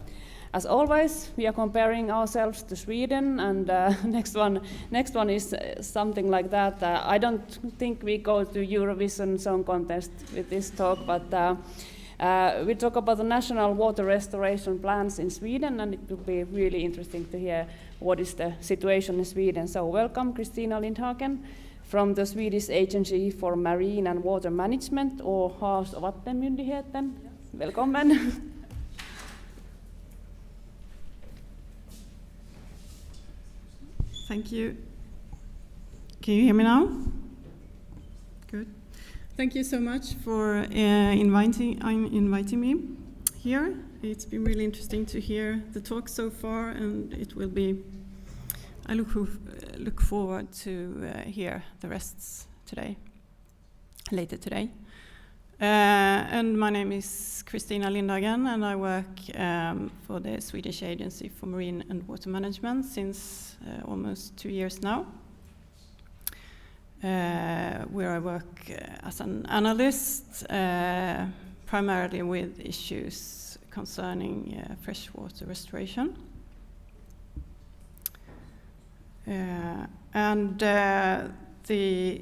as always, we are comparing ourselves to Sweden, and next one is something like that. I don't think we go to Eurovision Song Contest with this talk, but we talk about the national water restoration plans in Sweden, and it will be really interesting to hear what is the situation in Sweden. So welcome, Kristina Lindhagen from the Swedish Agency for Marine and Water Management, or Havs- och vattenmyndigheten. Välkommen. Thank you. Can you hear me now? Good. Thank you so much for inviting me here. It's been really interesting to hear the talk so far, and it will be. I look forward to hear the rest later today. And my name is Kristina Lindhagen, and I work for the Swedish Agency for Marine and Water Management since almost 2 years now, where I work as an analyst, primarily with issues concerning freshwater restoration. And the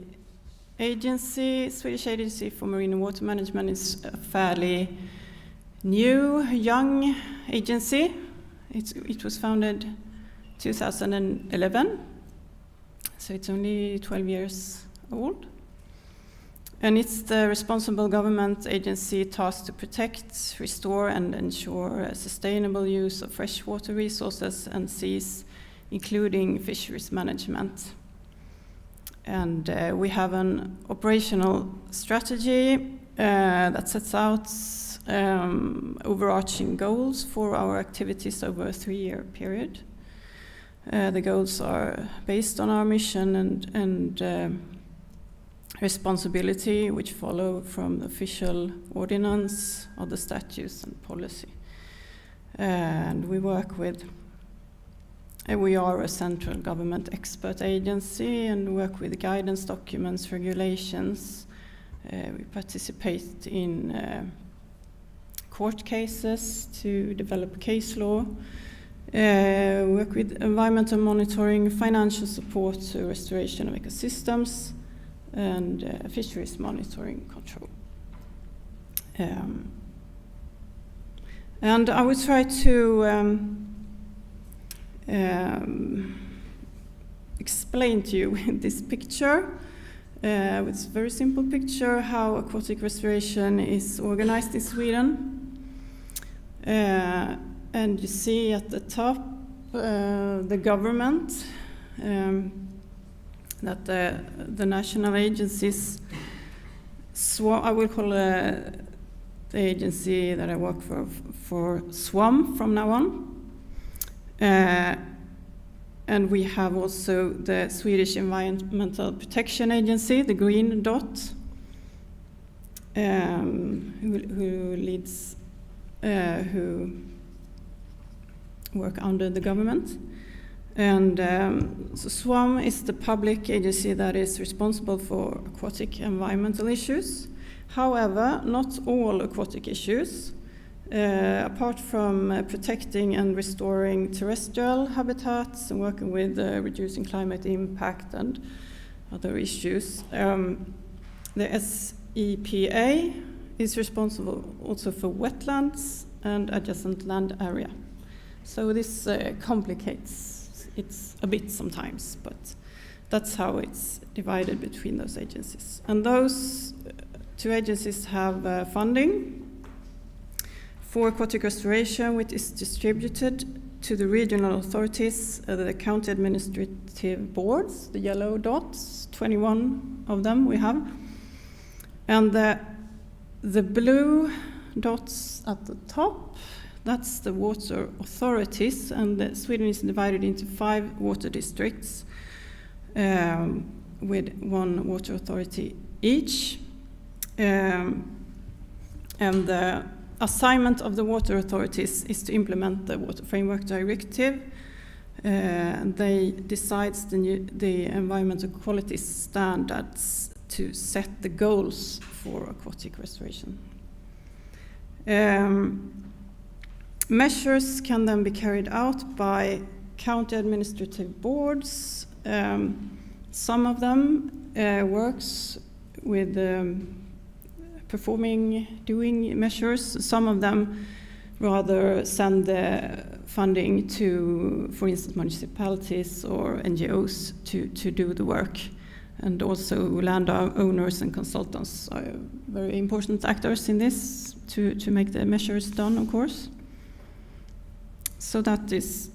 Swedish Agency for Marine and Water Management is a fairly new, young agency. It was founded 2011, so it's only 12 years old. And it's the responsible government agency tasked to protect, restore, and ensure a sustainable use of freshwater resources and seas, including fisheries management. And we have an operational strategy that sets out overarching goals for our activities over a 3-year period. The goals are based on our mission and responsibility, which follow from the official ordinance of the statutes and policy. And we work with. We are a central government expert agency and work with guidance documents, regulations. We participate in court cases to develop case law. Work with environmental monitoring, financial support to restoration of ecosystems, and fisheries monitoring control. And I will try to explain to you with this picture, with this very simple picture, how aquatic restoration is organized in Sweden. And you see at the top the government, that the national agencies SWAM, I will call the agency that I work for SWAM from now on. And we have also the Swedish Environmental Protection Agency, the green dot, who leads, who work under the government. And so SWAM is the public agency that is responsible for aquatic environmental issues. However, not all aquatic issues. Apart from protecting and restoring terrestrial habitats and working with reducing climate impact and other issues, the SEPA is responsible also for wetlands and adjacent land area. So this complicates it a bit sometimes, but that's how it's divided between those agencies. And those two agencies have funding for aquatic restoration, which is distributed to the regional authorities, the county administrative boards, the yellow dots, 21 of them we have. And the blue dots at the top, that's the water authorities, and Sweden is divided into 5 water districts with 1 water authority each. And the assignment of the water authorities is to implement the Water Framework Directive. They decide the environmental quality standards to set the goals for aquatic restoration. Measures can then be carried out by county administrative boards. Some of them works with doing measures. Some of them rather send the funding to, for instance, municipalities or NGOs to do the work. And also land owners and consultants are very important actors in this to make the measures done, of course. So that is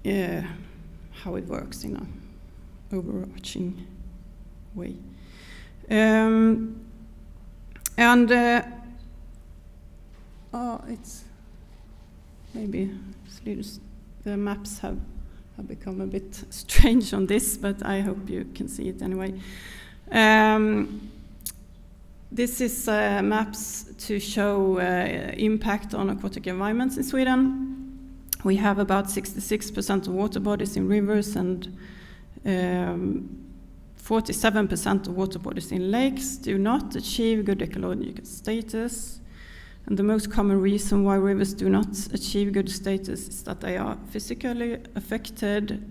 how it works in an overarching way. It's maybe the maps have become a bit strange on this, but I hope you can see it anyway. This is maps to show impact on aquatic environments in Sweden. We have about 66% of water bodies in rivers and 47% of water bodies in lakes do not achieve good ecological status. And the most common reason why rivers do not achieve good status is that they are physically affected.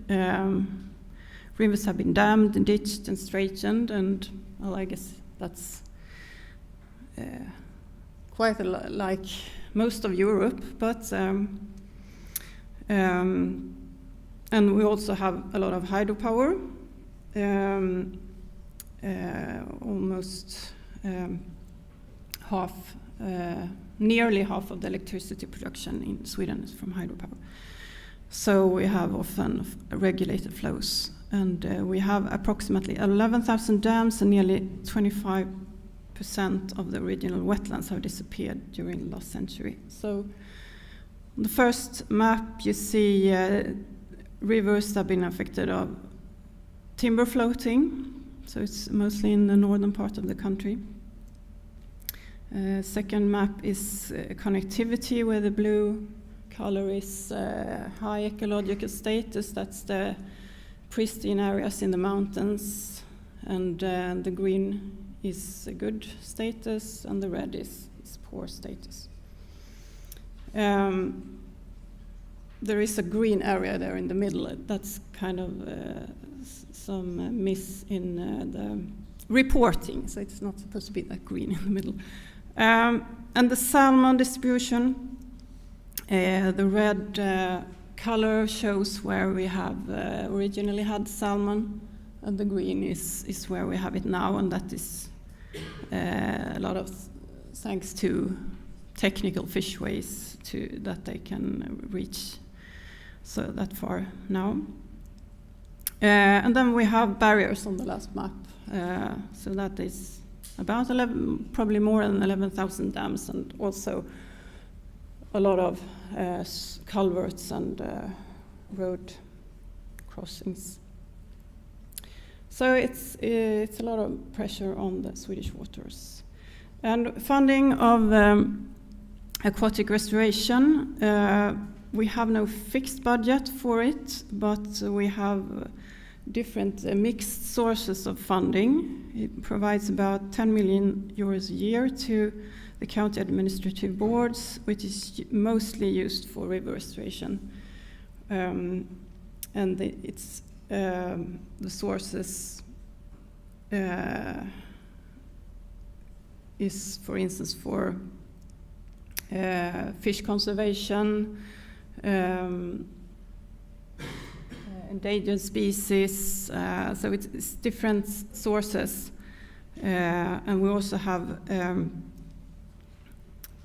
Rivers have been dammed and ditched and straightened, and well, I guess that's quite like most of Europe, but and we also have a lot of hydropower. Almost nearly half of the electricity production in Sweden is from hydropower. So we have often regulated flows, and we have approximately 11,000 dams, and nearly 25% of the original wetlands have disappeared during the last century. So on the first map you see rivers that have been affected of timber floating, so it's mostly in the northern part of the country. Second map is connectivity, where the blue color is high ecological status. That's the pristine areas in the mountains, and the green is a good status, and the red is poor status. There is a green area there in the middle. That's kind of some miss in the reporting, so it's not supposed to be that green in the middle. And the salmon distribution, the red color shows where we have originally had salmon, and the green is where we have it now, and that is a lot of thanks to technical fishways that they can reach so that far now. And then we have barriers on the last map, so that is about probably more than 11,000 dams, and also a lot of culverts and road crossings. So it's a lot of pressure on the Swedish waters. And funding of aquatic restoration, we have no fixed budget for it, but we have different mixed sources of funding. It provides about 10 million euros a year to the county administrative boards, which is mostly used for river restoration. And the sources is, for instance, for fish conservation, endangered species, so it's different sources. And we also have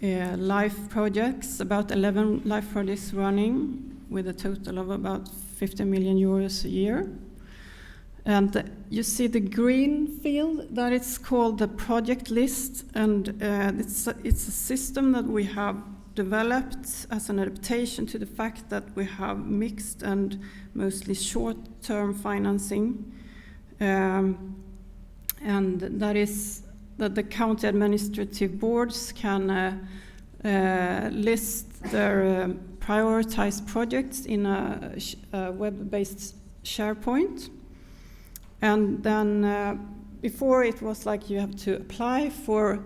life projects, about 11 life projects running, with a total of about 50 million euros a year. And you see the green field, that it's called the project list, and it's a system that we have developed as an adaptation to the fact that we have mixed and mostly short-term financing, and that is that the county administrative boards can list their prioritized projects in a web-based SharePoint. And then before it was like you have to apply for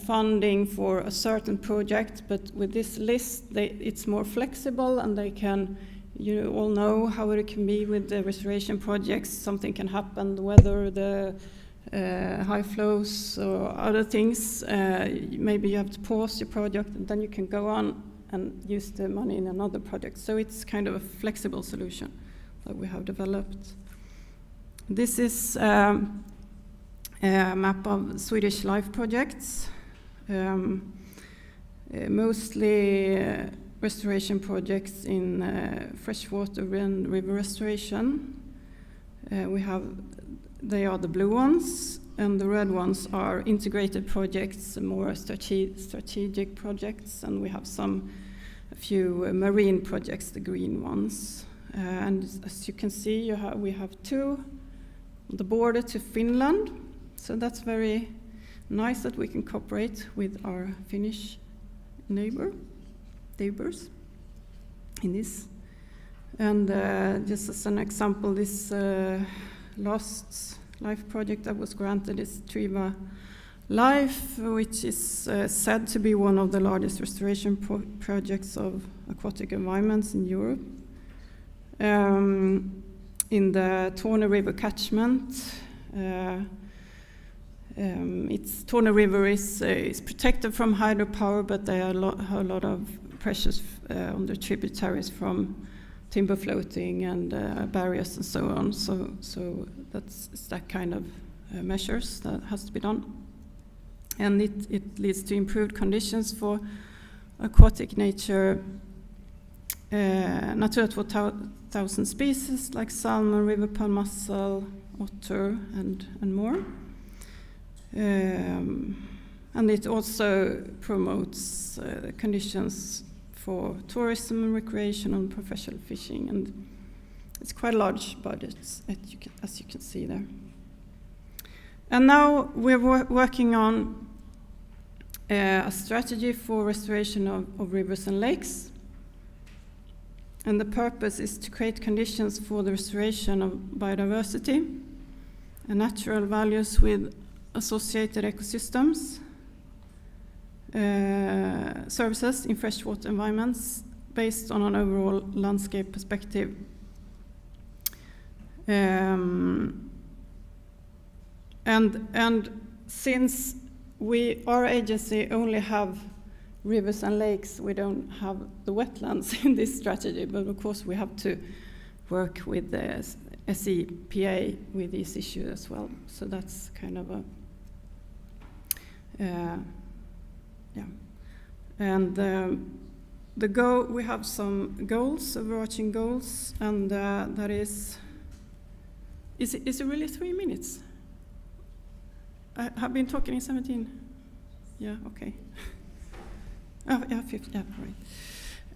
funding for a certain project, but with this list it's more flexible, and they can, you all know how it can be with the restoration projects. Something can happen, the weather, the high flows or other things. Maybe you have to pause your project, and then you can go on and use the money in another project. So it's kind of a flexible solution that we have developed. This is a map of Swedish life projects, mostly restoration projects in freshwater and river restoration. They are the blue ones, and the red ones are integrated projects, more strategic projects, and we have a few marine projects, the green ones. And as you can see, we have two on the border to Finland, so that's very nice that we can cooperate with our Finnish neighbors in this. And just as an example, this last life project that was granted is Triva Life, which is said to be one of the largest restoration projects of aquatic environments in Europe. In the Torne River catchment, Torne River is protected from hydropower, but there are a lot of pressures on the tributaries from timber floating and barriers and so on. So that's that kind of measures that has to be done. And it leads to improved conditions for aquatic nature, Natura 2000 species like salmon, river pearl mussel, otter, and more. And it also promotes conditions for tourism and recreation and professional fishing, and it's quite large budgets, as you can see there. And now we're working on a strategy for restoration of rivers and lakes. And the purpose is to create conditions for the restoration of biodiversity and natural values with associated ecosystems, services in freshwater environments based on an overall landscape perspective. And since our agency only have rivers and lakes, we don't have the wetlands in this strategy, but of course we have to work with the SEPA with this issue as well. So that's kind of a, And we have some goals, overarching goals, and that is it really 3 minutes? I have been talking in 17. Yeah, okay. Oh, yeah, 50, yeah,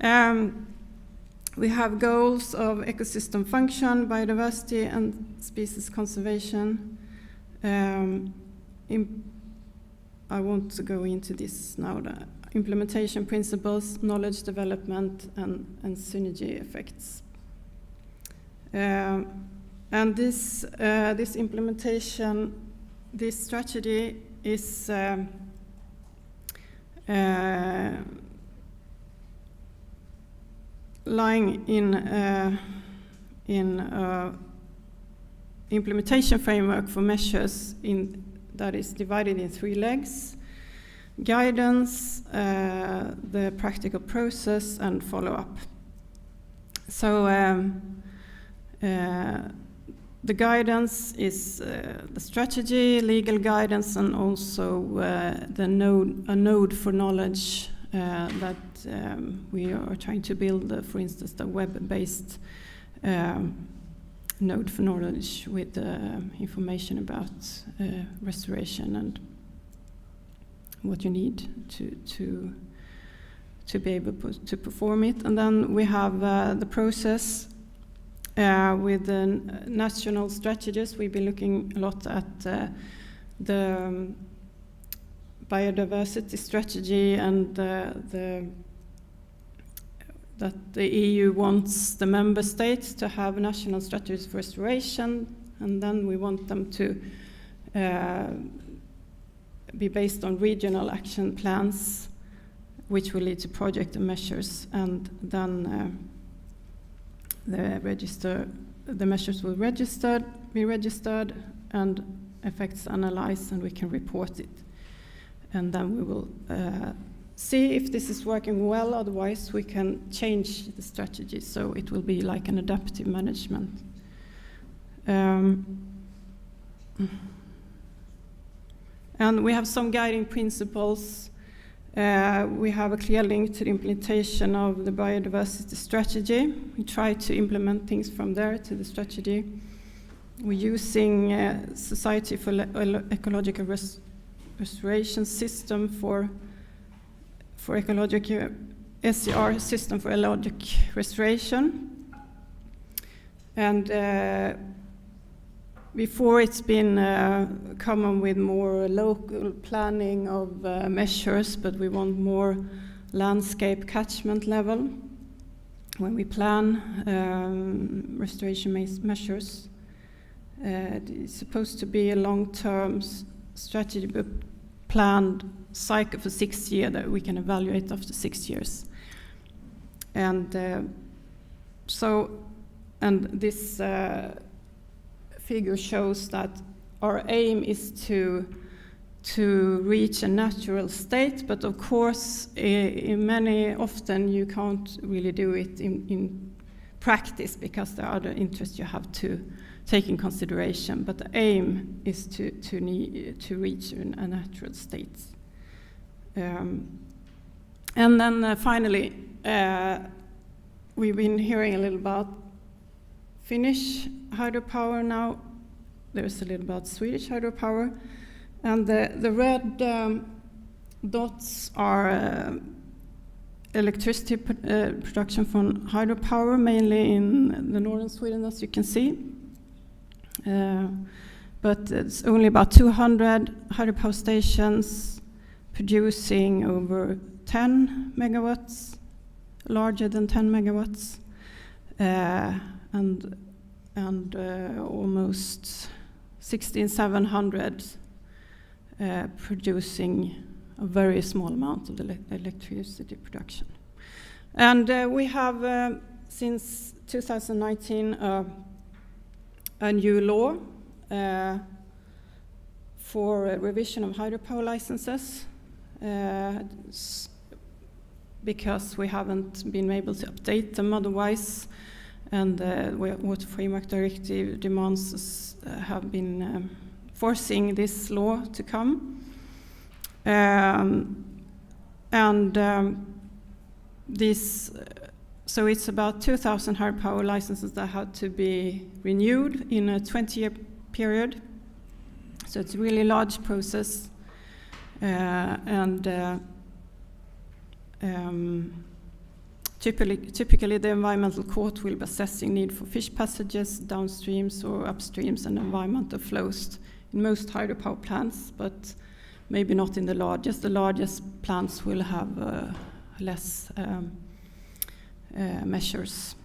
right. We have goals of ecosystem function, biodiversity, and species conservation. I won't go into this now. The implementation principles, knowledge development, and synergy effects. And this implementation, this strategy is lying in implementation framework for measures that is divided in 3 legs: guidance, the practical process, and follow-up. So the guidance is the strategy, legal guidance, and also a node for knowledge that we are trying to build, for instance, the web-based node for knowledge with information about restoration and what you need to be able to perform it. And then we have the process with the national strategies. We've been looking a lot at the biodiversity strategy and that the EU wants the member states to have national strategies for restoration, and then we want them to be based on regional action plans, which will lead to project and measures, and then the measures will be registered, and effects analyzed, and we can report it. And then we will see if this is working well, otherwise we can change the strategy, so it will be like an adaptive management. And we have some guiding principles. We have a clear link to the implementation of the biodiversity strategy. We try to implement things from there to the strategy. We're using Society for Ecological Restoration system for ecological SCR system for ecologic restoration. And before it's been common with more local planning of measures, but we want more landscape catchment level when we plan restoration measures. It's supposed to be a long-term strategy, but planned cycle for 6 years that we can evaluate after 6 years. And this figure shows that our aim is to reach a natural state, but of course, often you can't really do it in practice because there are other interests you have to take in consideration. But the aim is to reach a natural state. And then finally, we've been hearing a little about Finnish hydropower now. There's a little about Swedish hydropower. And the red dots are electricity production from hydropower, mainly in the northern Sweden, as you can see. But it's only about 200 hydropower stations producing over 10 megawatts, larger than 10 megawatts, and almost 1,700 producing a very small amount of the electricity production. And we have, since 2019, a new law for revision of hydropower licenses, because we haven't been able to update them otherwise, and the Water Framework Directive demands have been forcing this law to come. So it's about 2,000 hydropower licenses that had to be renewed in a 20-year period. So it's a really large process, typically the environmental court will be assessing need for fish passages downstreams or upstreams and environmental flows in most hydropower plants, but maybe not in the largest. The largest plants will have less measures.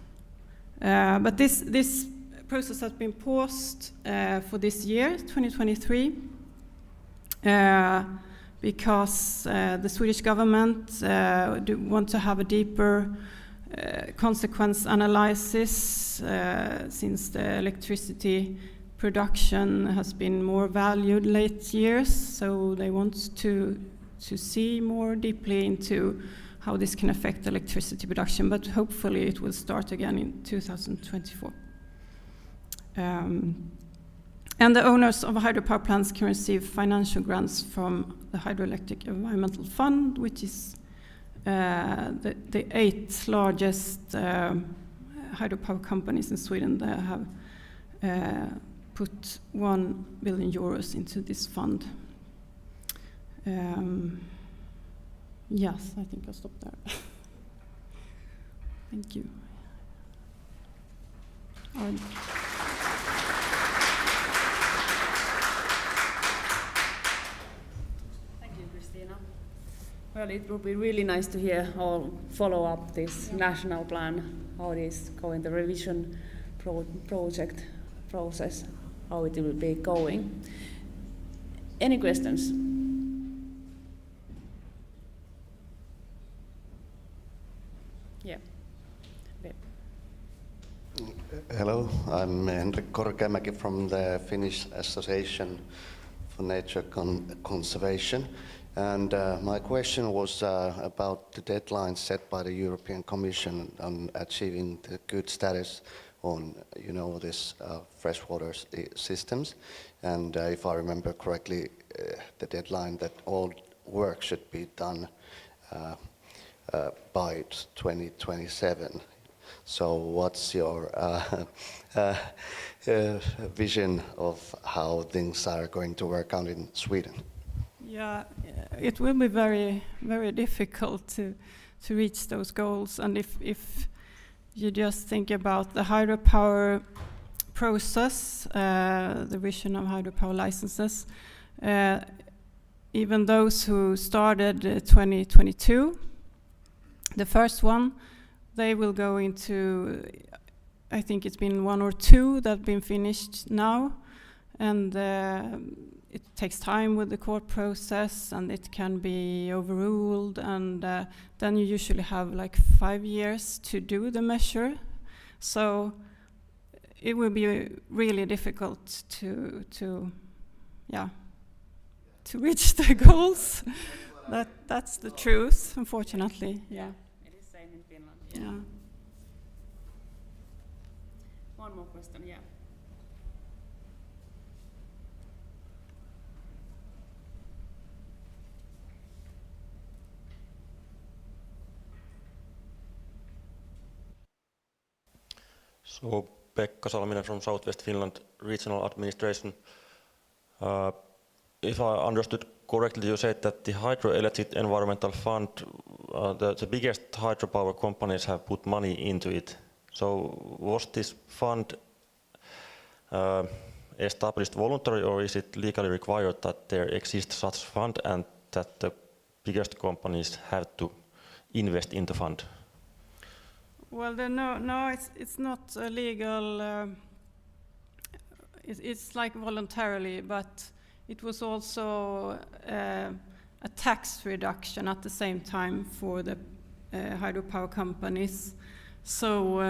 But this process has been paused for this year, 2023, because the Swedish government want to have a deeper consequence analysis since the electricity production has been more valued late years, so they want to see more deeply into how this can affect electricity production, but hopefully it will start again in 2024. And the owners of hydropower plants can receive financial grants from the Hydroelectric Environmental Fund, which is the 8th largest hydropower companies in Sweden that have put 1 billion euros into this fund. Yes, I think I'll stop there. Thank you. Well, it would be really nice to hear or follow up this national plan, how it is going, the revision project process, how it will be going. Any questions? Yeah. Hello, I'm Henrik Korkeamäki from the Finnish Association for Nature Conservation. And my question was about the deadline set by the European Commission on achieving the good status on, this freshwater systems. And if I remember correctly, the deadline that all work should be done by 2027. So what's your vision of how things are going to work out in Sweden? Yeah, it will be very, very difficult to reach those goals. And if you just think about the hydropower process, the vision of hydropower licenses, even those who started 2022, the first one, they will go into, I think it's been 1 or 2 that have been finished now. And it takes time with the court process, and it can be overruled, and then you usually have like 5 years to do the measure. So it will be really difficult to reach the goals. That's the truth, unfortunately. Yeah. It is same in Finland. Yeah. One more question. Yeah. So, Pekka Salminen from Southwest Finland Regional Administration. If I understood correctly, you said that the Hydroelectric Environmental Fund, the biggest hydropower companies have put money into it. So was this fund established voluntary, or is it legally required that there exists such fund and that the biggest companies have to invest in the fund? Well, no, it's not legal. It's like voluntarily, but it was also a tax reduction at the same time for the hydropower companies. So,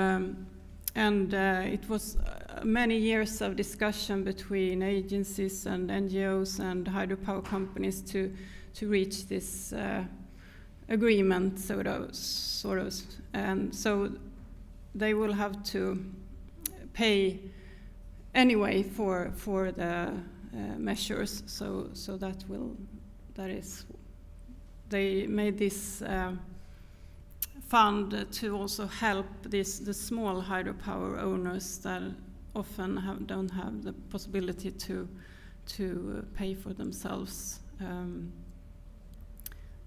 it was many years of discussion between agencies and NGOs and hydropower companies to reach this agreement, sort of, and so they will have to pay anyway for the measures. So they made this fund to also help the small hydropower owners that often don't have the possibility to pay for themselves.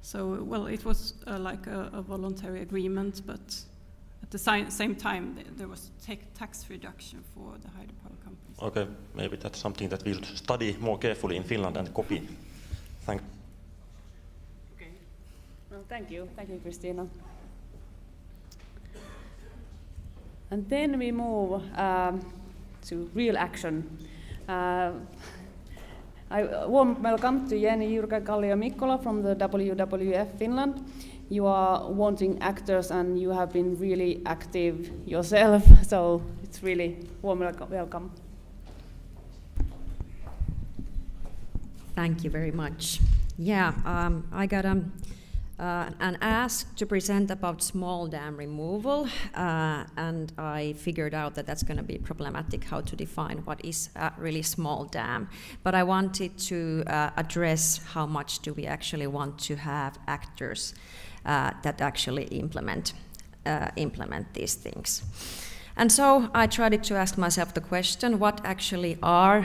So, well, it was like a voluntary agreement, but at the same time, there was tax reduction for the hydropower companies. Okay, maybe that's something that we'll study more carefully in Finland and copy. Thank. Okay. Well, thank you, Christina. And then we move to real action. I warm welcome to Jenny Jyrkä Kallio-Mikkola from the WWF Finland. You are wanting actors and you have been really active yourself, so it's really warm welcome. Thank you very much. Yeah, I got an ask to present about small dam removal, and I figured out that that's going to be problematic how to define what is a really small dam. But I wanted to address how much do we actually want to have actors that actually implement these things. And so I tried to ask myself the question, what actually are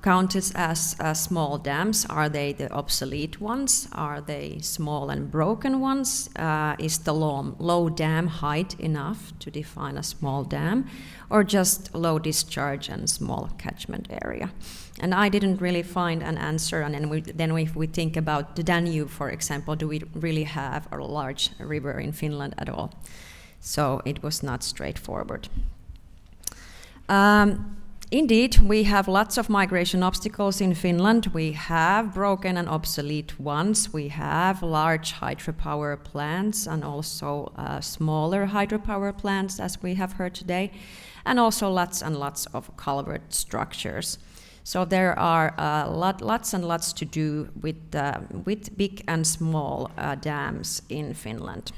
counted as small dams? Are they the obsolete ones? Are they small and broken ones? Is the low dam height enough to define a small dam? Or just low discharge and small catchment area? And I didn't really find an answer. And then if we think about the Danube, for example, do we really have a large river in Finland at all? So it was not straightforward. Indeed, we have lots of migration obstacles in Finland. We have broken and obsolete ones. We have large hydropower plants and also smaller hydropower plants, as we have heard today, and also lots and lots of culvert structures. So there are lots and lots to do with big and small dams in Finland.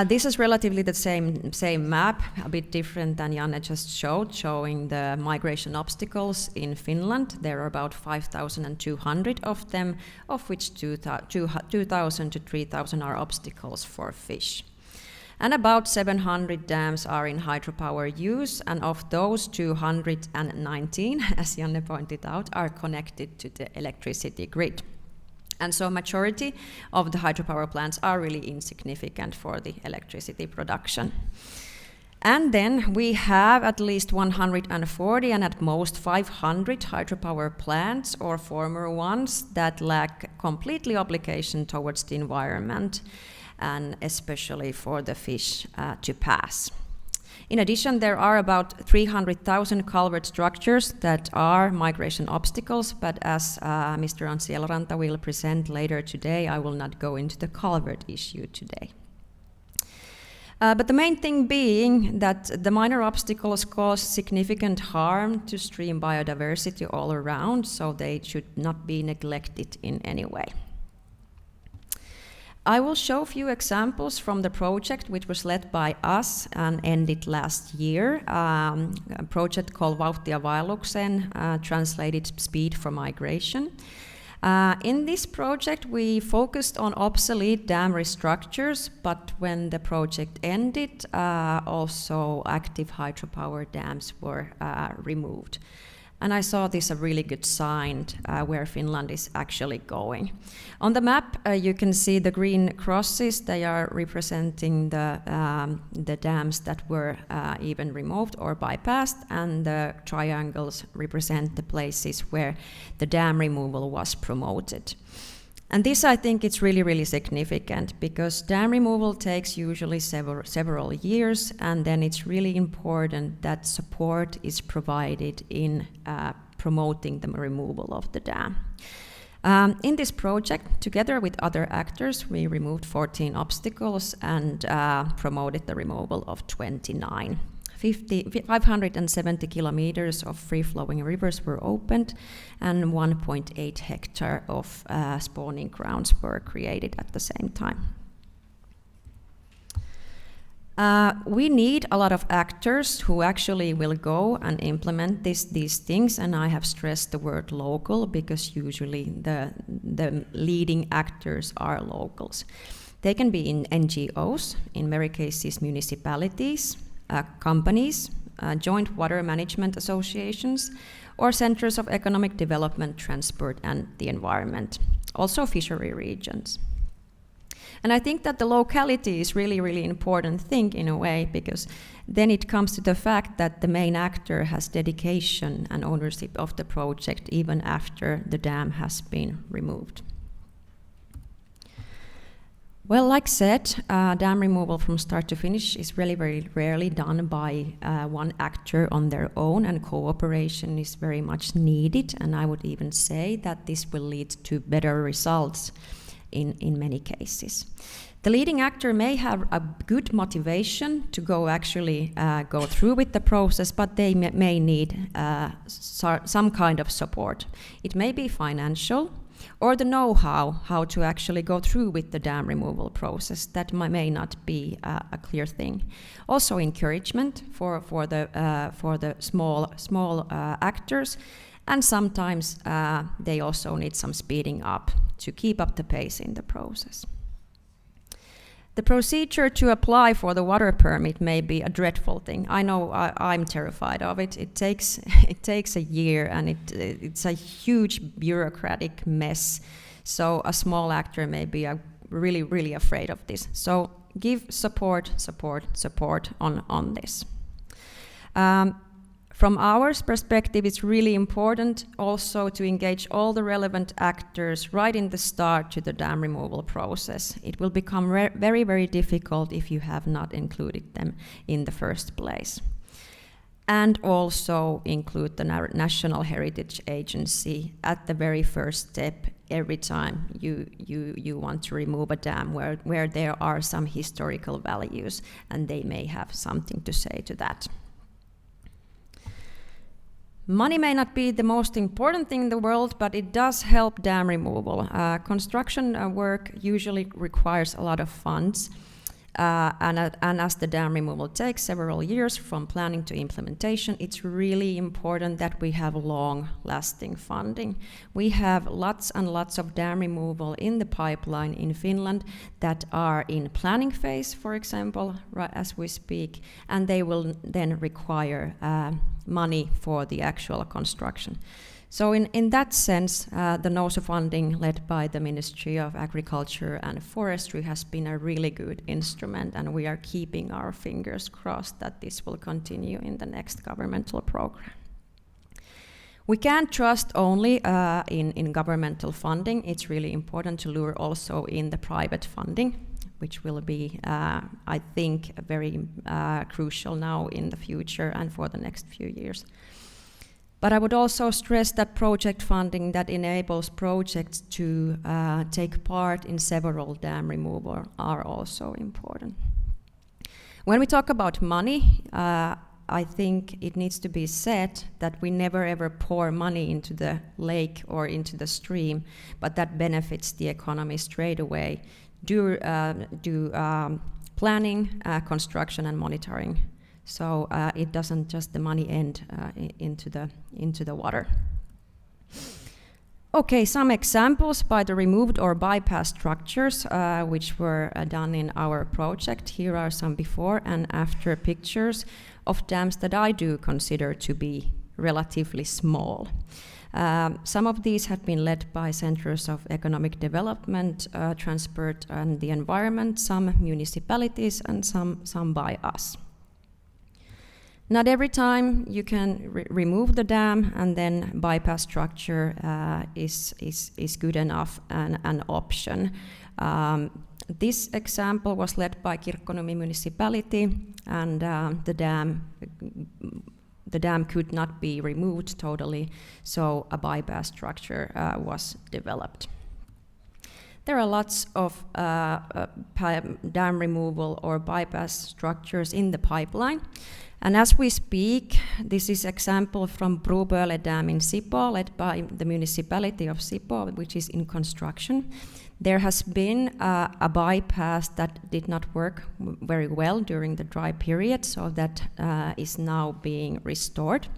This is relatively the same map, a bit different than Janne just showed, showing the migration obstacles in Finland. There are about 5,200 of them, of which 2,000 to 3,000 are obstacles for fish. And about 700 dams are in hydropower use, and of those 219, as Janne pointed out, are connected to the electricity grid. And so majority of the hydropower plants are really insignificant for the electricity production. And then we have at least 140 and at most 500 hydropower plants or former ones that lack completely obligation towards the environment and especially for the fish to pass. In addition, there are about 300,000 culvert structures that are migration obstacles, but as Mr. Anssi Eloranta will present later today, I will not go into the culvert issue today. But the main thing being that the minor obstacles cause significant harm to stream biodiversity all around, so they should not be neglected in any way. I will show a few examples from the project which was led by us and ended last year, a project called Vauhtia vaellukseen, translated Speed for Migration. In this project we focused on obsolete dam restructures, but when the project ended, also active hydropower dams were removed. And I saw this a really good sign where Finland is actually going. On the map, you can see the green crosses. They are representing the dams that were even removed or bypassed, and the triangles represent the places where the dam removal was promoted. And this, I think, it's really, really significant because dam removal takes usually several years, and then it's really important that support is provided in promoting the removal of the dam. In this project, together with other actors, we removed 14 obstacles and promoted the removal of 29. 570 kilometers of free-flowing rivers were opened, and 1.8 hectare of spawning grounds were created at the same time. We need a lot of actors who actually will go and implement these things, and I have stressed the word local because usually the leading actors are locals. They can be in NGOs, in many cases municipalities, companies, joint water management associations, or centers of economic development, transport, and the environment, also fishery regions. And I think that the locality is really, really important thing in a way, because then it comes to the fact that the main actor has dedication and ownership of the project even after the dam has been removed. Well, like said, dam removal from start to finish is really very rarely done by one actor on their own, and cooperation is very much needed, and I would even say that this will lead to better results in many cases. The leading actor may have a good motivation to go through with the process, but they may need some kind of support. It may be financial, or the know-how how to actually go through with the dam removal process. That may not be a clear thing. Also encouragement for the small actors, and sometimes they also need some speeding up to keep up the pace in the process. The procedure to apply for the water permit may be a dreadful thing. I know I'm terrified of it. It takes a year, and it's a huge bureaucratic mess. So a small actor may be really, really afraid of this. So give support on this. From our perspective, it's really important also to engage all the relevant actors right in the start to the dam removal process. It will become very, very difficult if you have not included them in the first place. And also include the National Heritage Agency at the very first step every time you want to remove a dam where there are some historical values, and they may have something to say to that. Money may not be the most important thing in the world, but it does help dam removal. Construction work usually requires a lot of funds, and as the dam removal takes several years from planning to implementation, it's really important that we have long-lasting funding. We have lots and lots of dam removal in the pipeline in Finland that are in planning phase, for example, right as we speak, and they will then require money for the actual construction. So in that sense, the NOSO funding led by the Ministry of Agriculture and Forestry has been a really good instrument, and we are keeping our fingers crossed that this will continue in the next governmental program. We can't trust only in governmental funding. It's really important to lure also in the private funding, which will be, I think, very crucial now in the future and for the next few years. But I would also stress that project funding that enables projects to take part in several dam removal are also important. When we talk about money, I think it needs to be said that we never ever pour money into the lake or into the stream, but that benefits the economy straight away. Do planning, construction, and monitoring. So it doesn't just the money end into the water. Okay, some examples by the removed or bypassed structures which were done in our project. Here are some before and after pictures of dams that I do consider to be relatively small. Some of these have been led by centers of economic development, transport, and the environment, some municipalities, and some by us. Not every time you can remove the dam and then bypass structure is good enough and an option. This example was led by Kirkkonummi municipality, and the dam could not be removed totally, so a bypass structure was developed. There are lots of dam removal or bypass structures in the pipeline. And as we speak, this is example from Broböle Dam in Sipoo, led by the municipality of Sipoo, which is in construction. There has been a bypass that did not work very well during the dry period, so that is now being restored.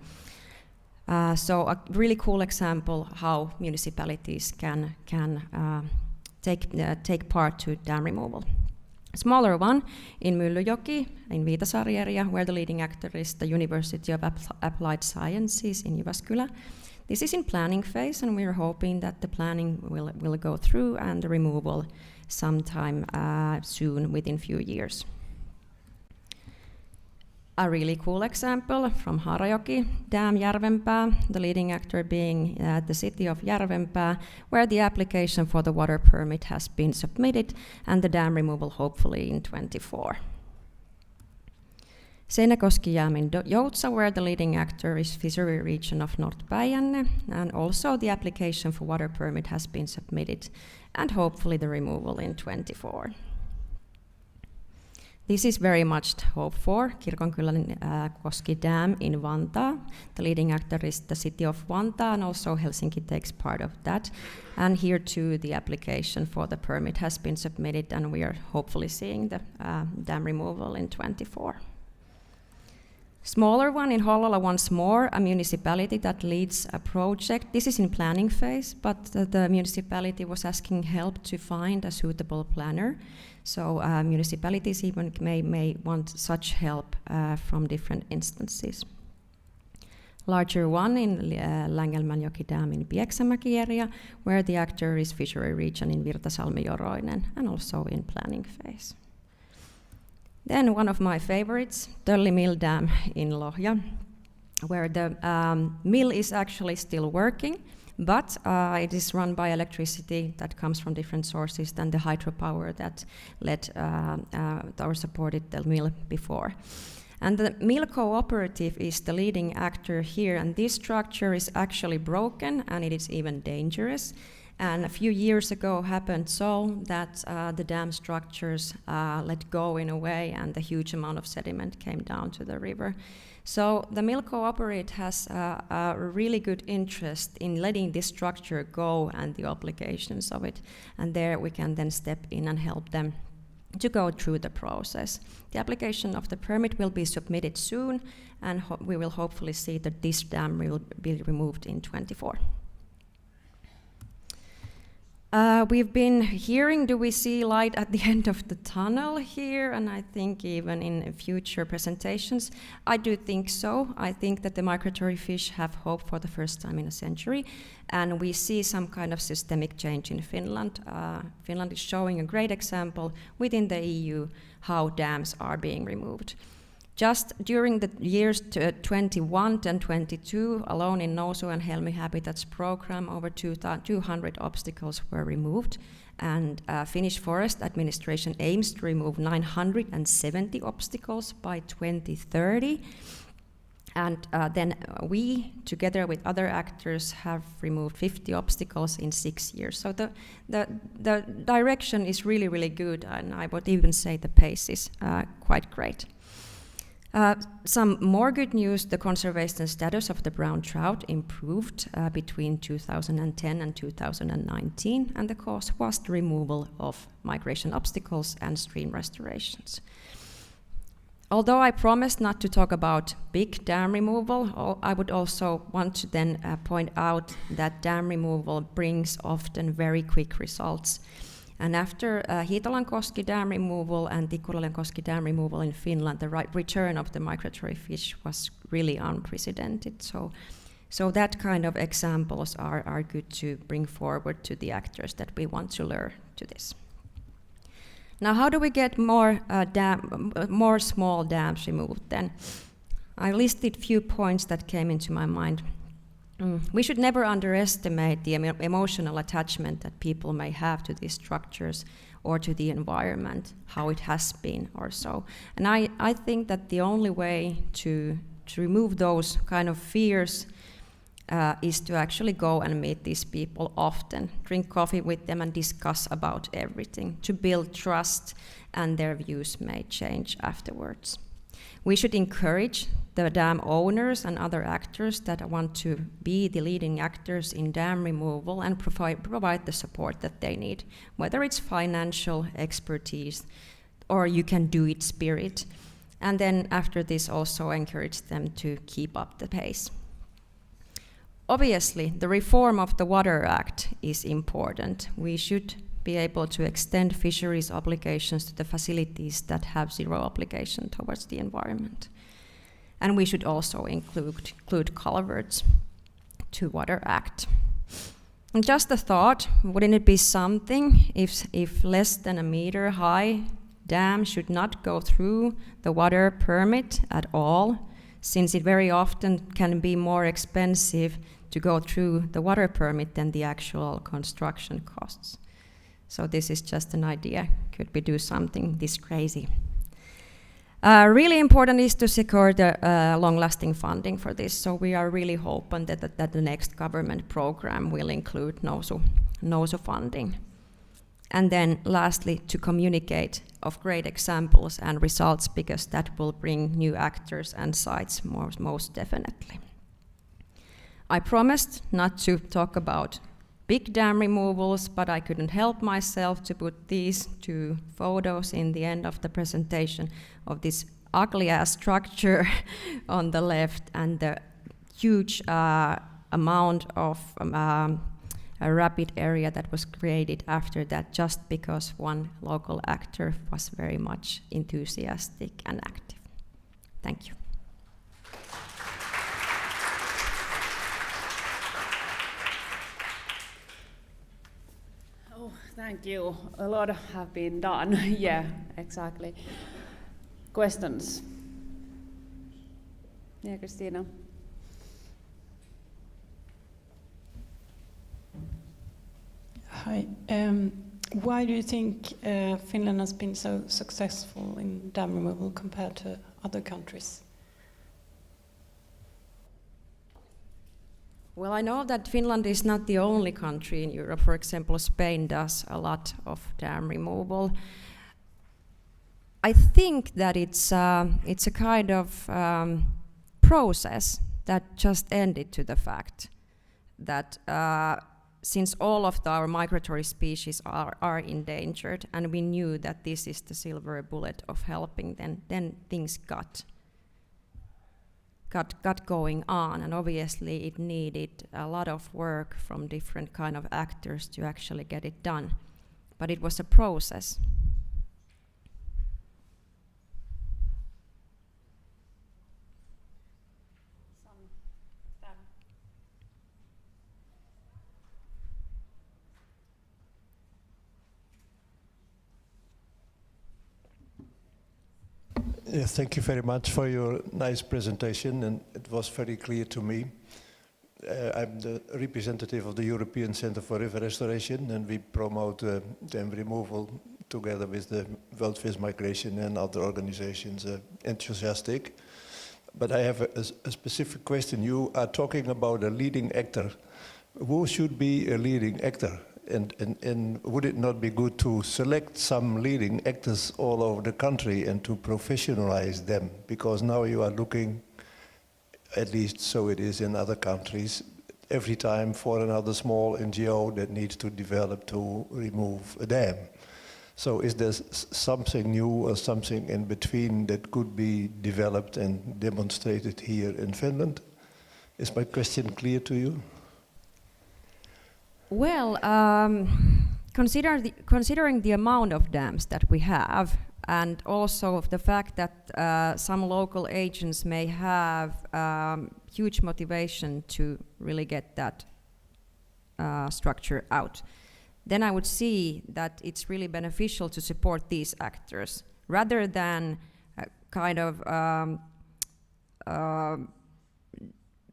So a really cool example how municipalities can take part to dam removal. Smaller one in Myllyjoki, in Viitasaari area, where the leading actor is the University of Applied Sciences in Jyväskylä. This is in planning phase, and we're hoping that the planning will go through and the removal sometime soon, within few years. A really cool example from Harajoki Dam Järvenpää, the leading actor being the city of Järvenpää, where the application for the water permit has been submitted and the dam removal hopefully in 2024. Seinäkoski-Jääm in Joutsa, where the leading actor is fishery region of North Päijänne, and also the application for water permit has been submitted and hopefully the removal in 2024. This is very much hoped for. Kirkonkylän Koski Dam in Vantaa. The leading actor is the city of Vantaa, and also Helsinki takes part of that. And here too, the application for the permit has been submitted, and we are hopefully seeing the dam removal in 2024. Smaller one in Hollola once more, a municipality that leads a project. This is in planning phase, but the municipality was asking help to find a suitable planner. So municipalities even may want such help from different instances. Larger one in Längelmänjoki Dam in Pieksämäki area, where the actor is fishery region in Virtasalmi-Joroinen, and also in planning phase. Then one of my favorites, Tölli Mill Dam in Lohja, where the mill is actually still working, but it is run by electricity that comes from different sources than the hydropower that led or supported the mill before. And the mill cooperative is the leading actor here, and this structure is actually broken and it is even dangerous. And a few years ago happened so that the dam structures let go in a way, and a huge amount of sediment came down to the river. So the mill cooperative has a really good interest in letting this structure go and the obligations of it. And there we can then step in and help them to go through the process. The application of the permit will be submitted soon, and we will hopefully see that this dam will be removed in 2024. We've been hearing, do we see light at the end of the tunnel here? And I think even in future presentations, I do think so. I think that the migratory fish have hope for the first time in a century, and we see some kind of systemic change in Finland. Finland is showing a great example within the EU how dams are being removed. Just during the years 21 and 22, alone in Nousu and Helmi Habitats program, over 200 obstacles were removed, and Finnish Forest Administration aims to remove 970 obstacles by 2030. And then we, together with other actors, have removed 50 obstacles in 6 years. So the direction is really, really good, and I would even say the pace is quite great. Some more good news, the conservation status of the brown trout improved between 2010 and 2019, and the cause was the removal of migration obstacles and stream restorations. Although I promised not to talk about big dam removal, I would also want to then point out that dam removal brings often very quick results. And after Hiitolankoski Dam removal and Tikkurilankoski Dam removal in Finland, the return of the migratory fish was really unprecedented. So that kind of examples are good to bring forward to the actors that we want to learn to this. Now, how do we get more small dams removed then? I listed few points that came into my mind. We should never underestimate the emotional attachment that people may have to these structures or to the environment, how it has been or so. And I think that the only way to remove those kind of fears is to actually go and meet these people often, drink coffee with them and discuss about everything, to build trust, and their views may change afterwards. We should encourage the dam owners and other actors that want to be the leading actors in dam removal and provide the support that they need, whether it's financial expertise or you can do it spirit. And then after this also encourage them to keep up the pace. Obviously, the reform of the Water Act is important. We should be able to extend fisheries obligations to the facilities that have zero obligation towards the environment. And we should also include culverts to Water Act. And just a thought, wouldn't it be something if less than a meter high dam should not go through the water permit at all, since it very often can be more expensive to go through the water permit than the actual construction costs. So this is just an idea. Could we do something this crazy? Really important is to secure the long-lasting funding for this. So we are really hoping that the next government program will include NOSO funding. And then lastly, to communicate of great examples and results, because that will bring new actors and sites most definitely. I promised not to talk about big dam removals, but I couldn't help myself to put these two photos in the end of the presentation of this ugly-ass structure on the left and the huge amount of a rapid area that was created after that, just because one local actor was very much enthusiastic and active. Thank you. Oh, thank you. A lot have been done. Yeah, exactly. Questions? Yeah, Christina. Hi. Why do you think Finland has been so successful in dam removal compared to other countries? Well, I know that Finland is not the only country in Europe. For example, Spain does a lot of dam removal. I think that it's a kind of process that just ended to the fact that since all of our migratory species are endangered, and we knew that this is the silver bullet of helping, then things got going on, and obviously it needed a lot of work from different kind of actors to actually get it done. But it was a process. Yes, thank you very much for your nice presentation, and it was very clear to me. I'm the representative of the European Centre for River Restoration, and we promote dam removal together with the World Fish Migration and other organizations enthusiastic. But I have a specific question. You are talking about a leading actor. Who should be a leading actor? And would it not be good to select some leading actors all over the country and to professionalize them? Because now you are looking, at least so it is in other countries, every time for another small NGO that needs to develop to remove a dam. So is there something new or something in between that could be developed and demonstrated here in Finland? Is my question clear to you? Well, considering the amount of dams that we have, and also the fact that some local agents may have huge motivation to really get that structure out, then I would see that it's really beneficial to support these actors rather than kind of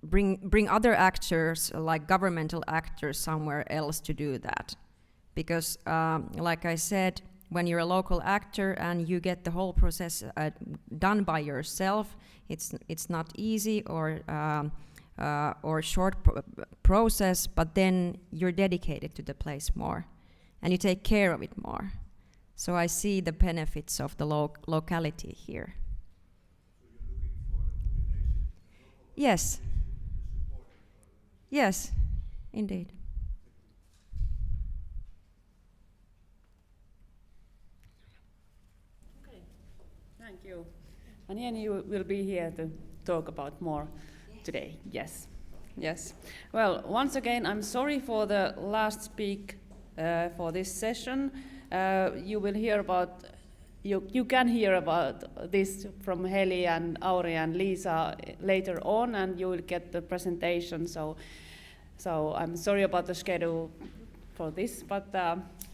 bring other actors, like governmental actors, somewhere else to do that. Because, like I said, when you're a local actor and you get the whole process done by yourself, it's not easy or short process, but then you're dedicated to the place more, and you take care of it more. So I see the benefits of the locality here. So you're looking for a combination? Yes. Yes, indeed. Okay, thank you. And Ian, you will be here to talk about more today. Yes, yes. Well, once again, I'm sorry for the last for this session. You will hear about, you can hear about this from Heli and Auri and Lisa later on, and you will get the presentation. So I'm sorry about the schedule for this, but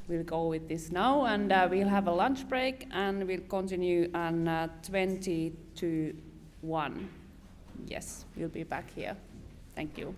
we'll go with this now, and we'll have a lunch break, and we'll continue on 20 to 1. Yes, we'll be back here. Thank you.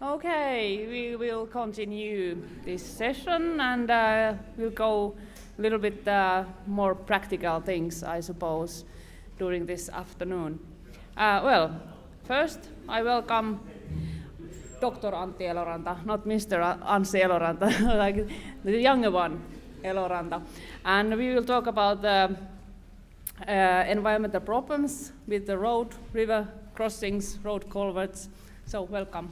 Okay, we will continue this session and we'll go a little bit more practical things, I suppose, during this afternoon. Well, first I welcome Dr. Antti Eloranta, not Mr. Anssi Eloranta, like the younger one, Eloranta. And we will talk about environmental problems with the road, river crossings, road culverts. So welcome.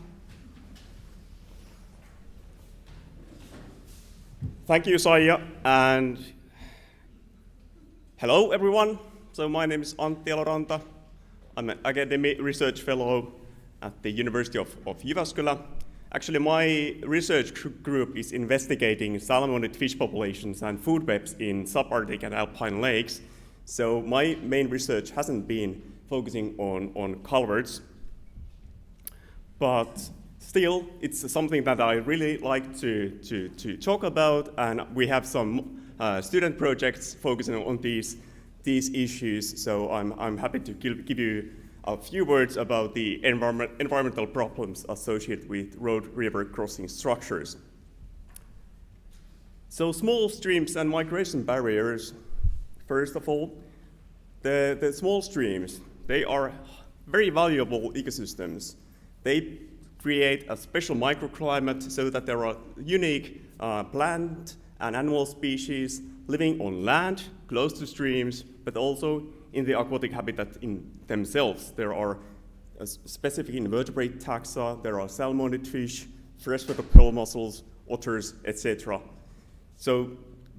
Thank you, Saija, and hello, everyone. So my name is Antti Eloranta. I'm an academic research fellow at the University of Jyväskylä. Actually, my research group is investigating salmonid fish populations and food webs in subarctic and alpine lakes. So my main research hasn't been focusing on culverts, but still, it's something that I really like to talk about, and we have some student projects focusing on these issues. So I'm happy to give you a few words about the environmental problems associated with road river crossing structures. So small streams and migration barriers. First of all, the small streams, they are very valuable ecosystems. They create a special microclimate so that there are unique plant and animal species living on land, close to streams, but also in the aquatic habitat in themselves. There are specific invertebrate taxa, there are salmonid fish, freshwater pearl mussels, otters, etc. So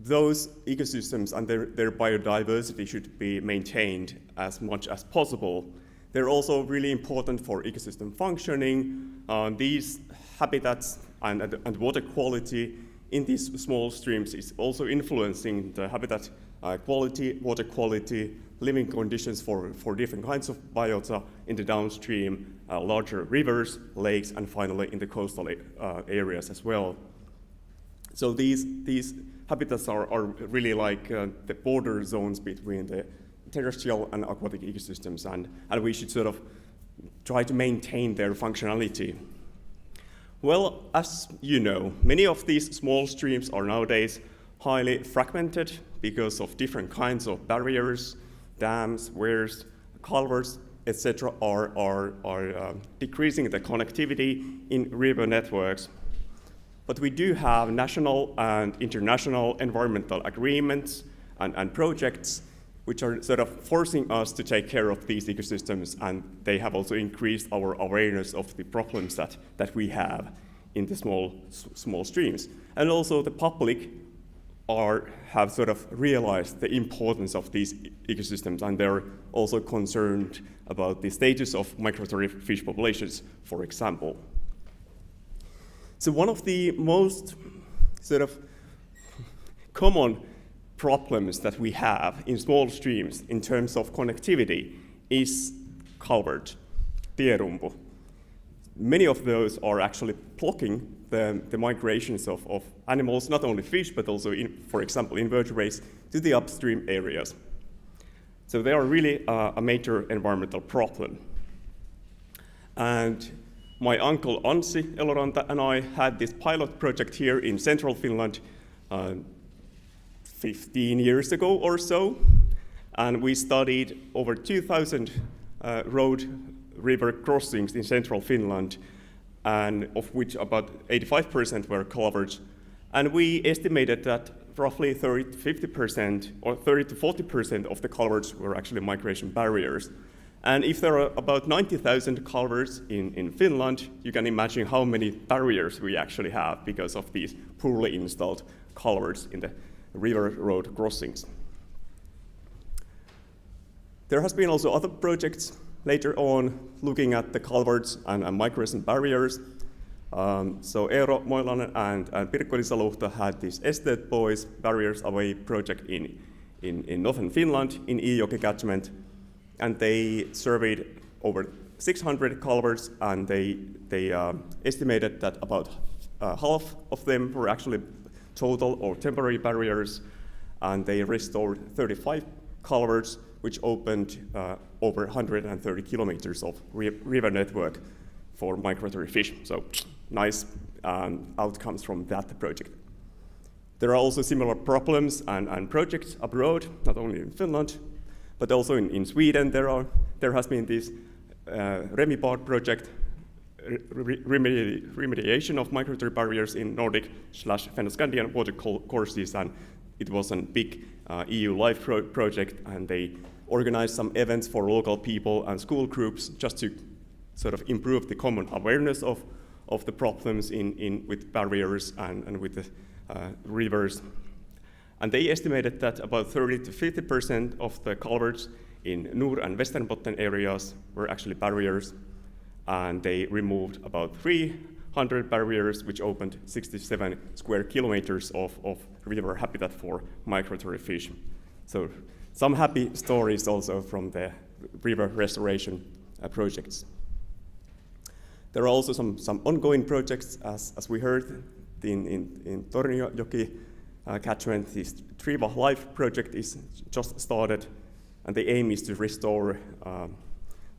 those ecosystems and their biodiversity should be maintained as much as possible. They're also really important for ecosystem functioning. These habitats and water quality in these small streams is also influencing the habitat quality, water quality, living conditions for different kinds of biota in the downstream, larger rivers, lakes, and finally in the coastal areas as well. So these habitats are really like the border zones between the terrestrial and aquatic ecosystems, and we should sort of try to maintain their functionality. Well, as you know, many of these small streams are nowadays highly fragmented because of different kinds of barriers, dams, weirs, culverts, etc. are decreasing the connectivity in river networks. But we do have national and international environmental agreements and projects which are sort of forcing us to take care of these ecosystems, and they have also increased our awareness of the problems that we have in the small streams. And also the public have sort of realized the importance of these ecosystems, and they're also concerned about the status of migratory fish populations, for example. So one of the most sort of common problems that we have in small streams in terms of connectivity is culvert, tierumpu. Many of those are actually blocking the migrations of animals, not only fish, but also, for example, invertebrates, to the upstream areas. So they are really a major environmental problem. And my uncle Anssi Eloranta and I had this pilot project here in central Finland 15 years ago or so, and we studied over 2,000 road river crossings in central Finland, and of which about 85% were culverts. And we estimated that roughly 30 to 50% or 30 to 40% of the culverts were actually migration barriers. And if there are about 90,000 culverts in Finland, you can imagine how many barriers we actually have because of these poorly installed culverts in the river road crossings. There has been also other projects later on looking at the culverts and migration barriers. So Eero Moilanen and Pirkko Lisaluhta had this Esteet Boys Barriers Away project in northern Finland, in Iijoki catchment, and they surveyed over 600 culverts, and they estimated that about half of them were actually total or temporary barriers, and they restored 35 culverts, which opened over 130 kilometers of river network for migratory fish. So nice outcomes from that project. There are also similar problems and projects abroad, not only in Finland, but also in Sweden. There has been this Remipar project, remediation of migratory barriers in Nordic/Fennoscandian water courses, and it was a big EU LIFE project, and they organized some events for local people and school groups just to sort of improve the common awareness of the problems with barriers and with the rivers. And they estimated that about 30 to 50% of the culverts in Nor and Västerbotten areas were actually barriers, and they removed about 300 barriers, which opened 67 square kilometers of river habitat for migratory fish. So some happy stories also from the river restoration projects. There are also some ongoing projects, as we heard, in Torniojoki catchment. This Triva Life project is just started, and the aim is to restore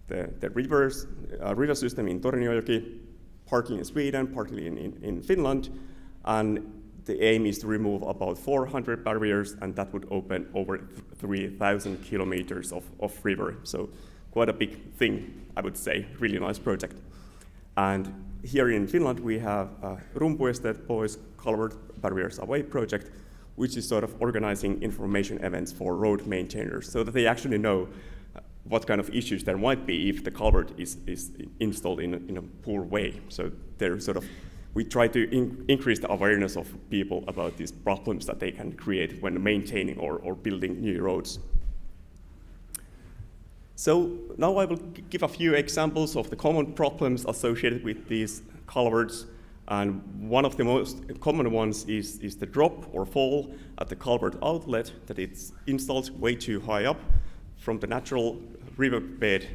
the river system in Torniojoki, partly in Sweden, partly in Finland, and the aim is to remove about 400 barriers, and that would open over 3,000 kilometers of river. So quite a big thing, I would say. Really nice project. And here in Finland, we have Rumpuesteet Pois Culvert Barriers Away project, which is sort of organizing information events for road maintainers so that they actually know what kind of issues there might be if the culvert is installed in a poor way. So they're sort of, we try to increase the awareness of people about these problems that they can create when maintaining or building new roads. So now I will give a few examples of the common problems associated with these culverts. And one of the most common ones is the drop or fall at the culvert outlet, that it's installed way too high up from the natural riverbed,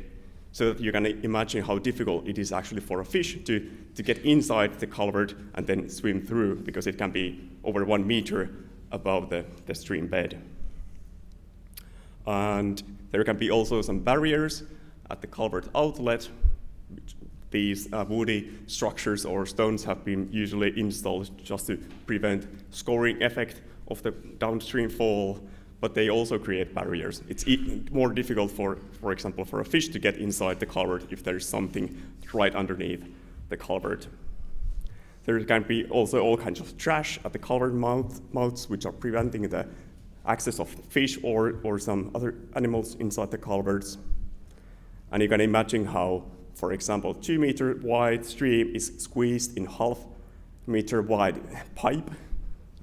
so that you can imagine how difficult it is actually for a fish to get inside the culvert and then swim through, because it can be over 1 meter above the stream bed. And there can be also some barriers at the culvert outlet. These woody structures or stones have been usually installed just to prevent scoring effect of the downstream fall, but they also create barriers. It's more difficult, for example, for a fish to get inside the culvert if there is something right underneath the culvert. There can be also all kinds of trash at the culvert mouths, which are preventing the access of fish or some other animals inside the culverts. And you can imagine how, for example, 2 meter wide stream is squeezed in half meter wide pipe,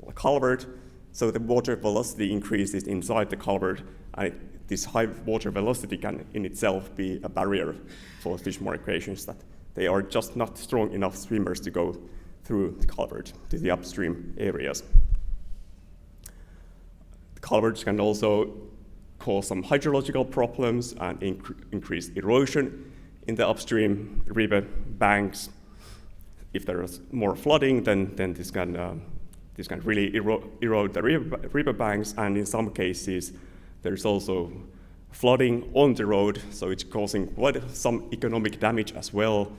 or culvert, so the water velocity increases inside the culvert, and this high water velocity can in itself be a barrier for fish migrations, that they are just not strong enough swimmers to go through the culvert to the upstream areas. The culverts can also cause some hydrological problems and increase erosion in the upstream river banks. If there is more flooding, then this can really erode the river banks, and in some cases there's also flooding on the road, so it's causing quite some economic damage as well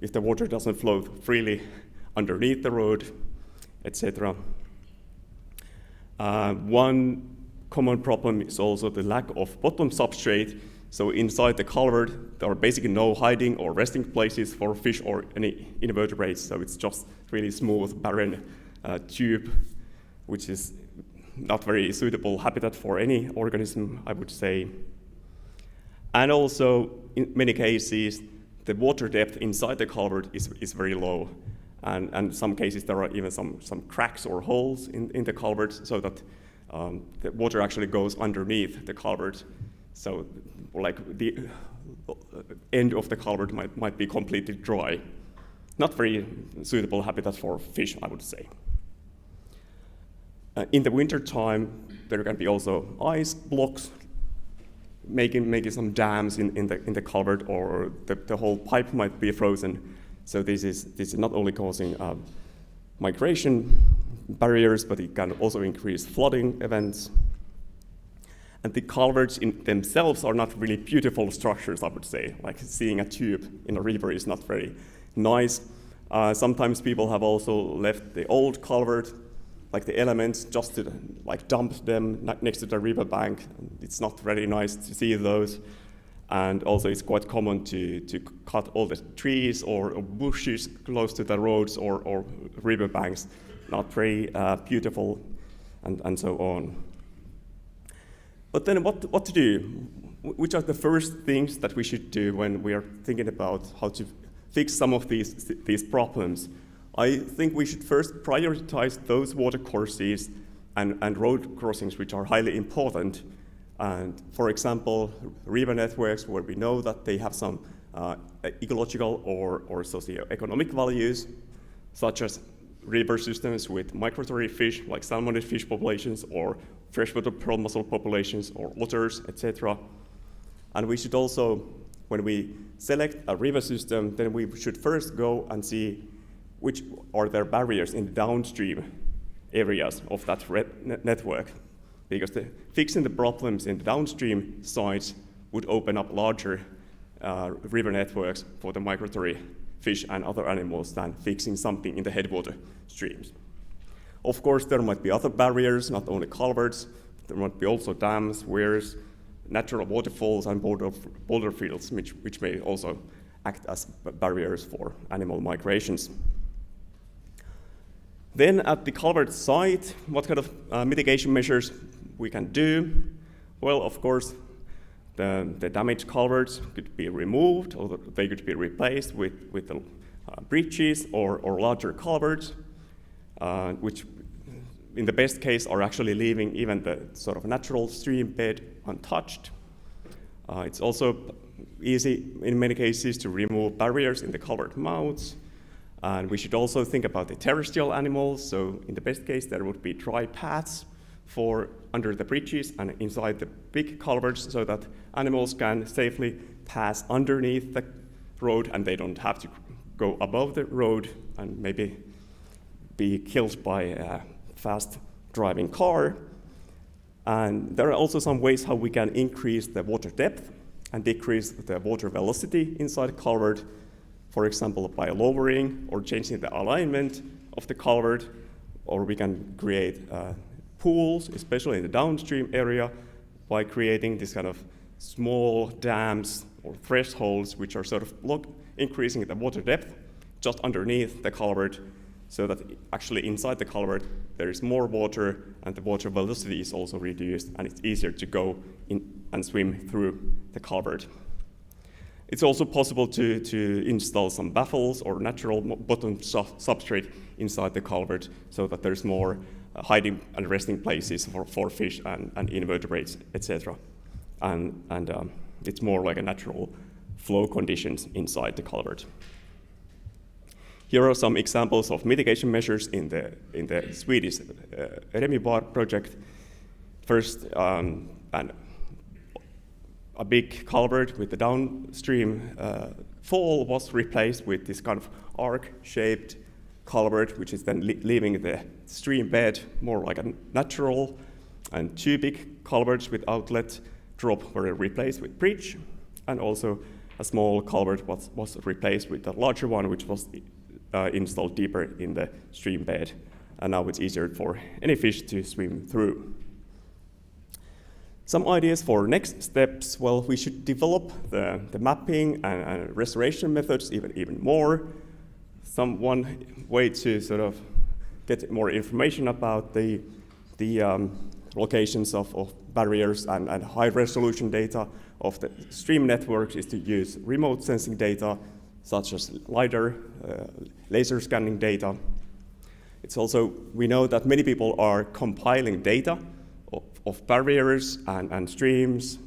if the water doesn't flow freely underneath the road, etc. One common problem is also the lack of bottom substrate. So inside the culvert, there are basically no hiding or resting places for fish or any invertebrates, so it's just really smooth, barren tube, which is not very suitable habitat for any organism, I would say. And also, in many cases, the water depth inside the culvert is very low. And in some cases, there are even some cracks or holes in the culvert, so that the water actually goes underneath the culvert. So like the end of the culvert might be completely dry. Not very suitable habitat for fish, I would say. In the winter time, there can be also ice blocks, making some dams in the culvert, or the whole pipe might be frozen. So this is not only causing migration barriers, but it can also increase flooding events. And the culverts in themselves are not really beautiful structures, I would say. Like seeing a tube in a river is not very nice. Sometimes people have also left the old culvert, like the elements, just to like dump them next to the riverbank. It's not very nice to see those. And also it's quite common to cut all the trees or bushes close to the roads or riverbanks. Not very beautiful and so on. But then what to do? Which are the first things that we should do when we are thinking about how to fix some of these problems? I think we should first prioritize those water courses and road crossings which are highly important. And for example, river networks where we know that they have some ecological or socio-economic values, such as river systems with migratory fish like salmonid fish populations or freshwater pearl mussel populations or otters, etc. And we should also, when we select a river system, then we should first go and see which are their barriers in the downstream areas of that network. Because fixing the problems in the downstream sites would open up larger river networks for the migratory fish and other animals than fixing something in the headwater streams. Of course, there might be other barriers, not only culverts. There might be also dams, weirs, natural waterfalls, and boulder fields, which may also act as barriers for animal migrations. Then at the culvert site, what kind of mitigation measures we can do? Well, of course, the damaged culverts could be removed, or they could be replaced with the bridges or larger culverts, which in the best case are actually leaving even the sort of natural stream bed untouched. It's also easy in many cases to remove barriers in the culvert mouths. And we should also think about the terrestrial animals. So in the best case, there would be dry paths for under the bridges and inside the big culverts so that animals can safely pass underneath the road and they don't have to go above the road and maybe be killed by a fast driving car. And there are also some ways how we can increase the water depth and decrease the water velocity inside the culvert. For example, by lowering or changing the alignment of the culvert, or we can create pools, especially in the downstream area, by creating this kind of small dams or thresholds, which are sort of increasing the water depth just underneath the culvert, so that actually inside the culvert there is more water and the water velocity is also reduced and it's easier to go in and swim through the culvert. It's also possible to install some baffles or natural bottom substrate inside the culvert so that there's more hiding and resting places for fish and invertebrates, etc. And it's more like a natural flow conditions inside the culvert. Here are some examples of mitigation measures in the Swedish Remivar project. First, a big culvert with the downstream fall was replaced with this kind of arc-shaped culvert, which is then leaving the stream bed more like a natural, and two big culverts with outlet drop were replaced with bridge, and also a small culvert was replaced with a larger one, which was installed deeper in the stream bed, and now it's easier for any fish to swim through. Some ideas for next steps. Well, we should develop the mapping and restoration methods even more. One way to sort of get more information about the locations of barriers and high resolution data of the stream networks is to use remote sensing data, such as LiDAR, laser scanning data. It's also, we know that many people are compiling data of barriers and streams,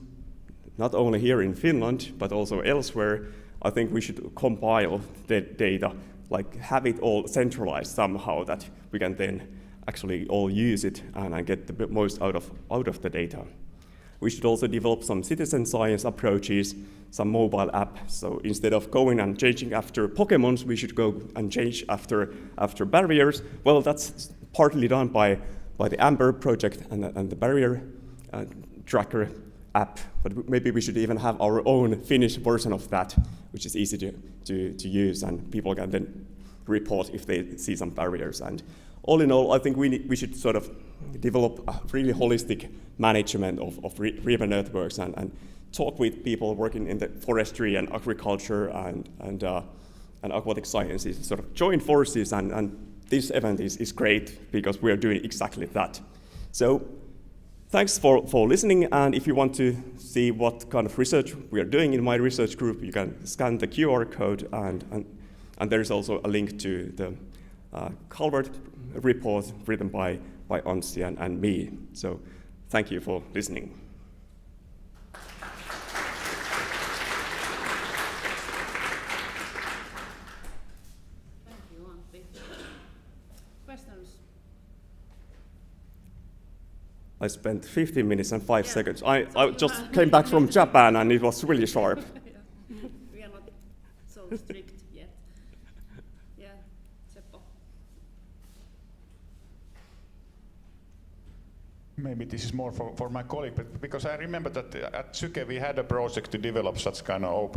not only here in Finland, but also elsewhere. I think we should compile the data, like have it all centralized somehow that we can then actually all use it and get the most out of the data. We should also develop some citizen science approaches, some mobile app. So instead of going and changing after Pokemons, we should go and change after barriers. Well, that's partly done by the Amber project and the barrier tracker app, but maybe we should even have our own Finnish version of that, which is easy to use, and people can then report if they see some barriers. And all in all, I think we should sort of develop a really holistic management of river networks and talk with people working in the forestry and agriculture and aquatic sciences, sort of join forces, and this event is great because we are doing exactly that. So thanks for listening, and if you want to see what kind of research we are doing in my research group, you can scan the QR code, and there's also a link to the culvert report written by Anssi and me. So thank you for listening. I spent 15 minutes and 5 seconds. I just came back from Japan and it was really sharp. We are not so strict yet. Yeah, Seppo. Maybe this is more for my colleague, but because I remember that at Syke we had a project to develop such kind of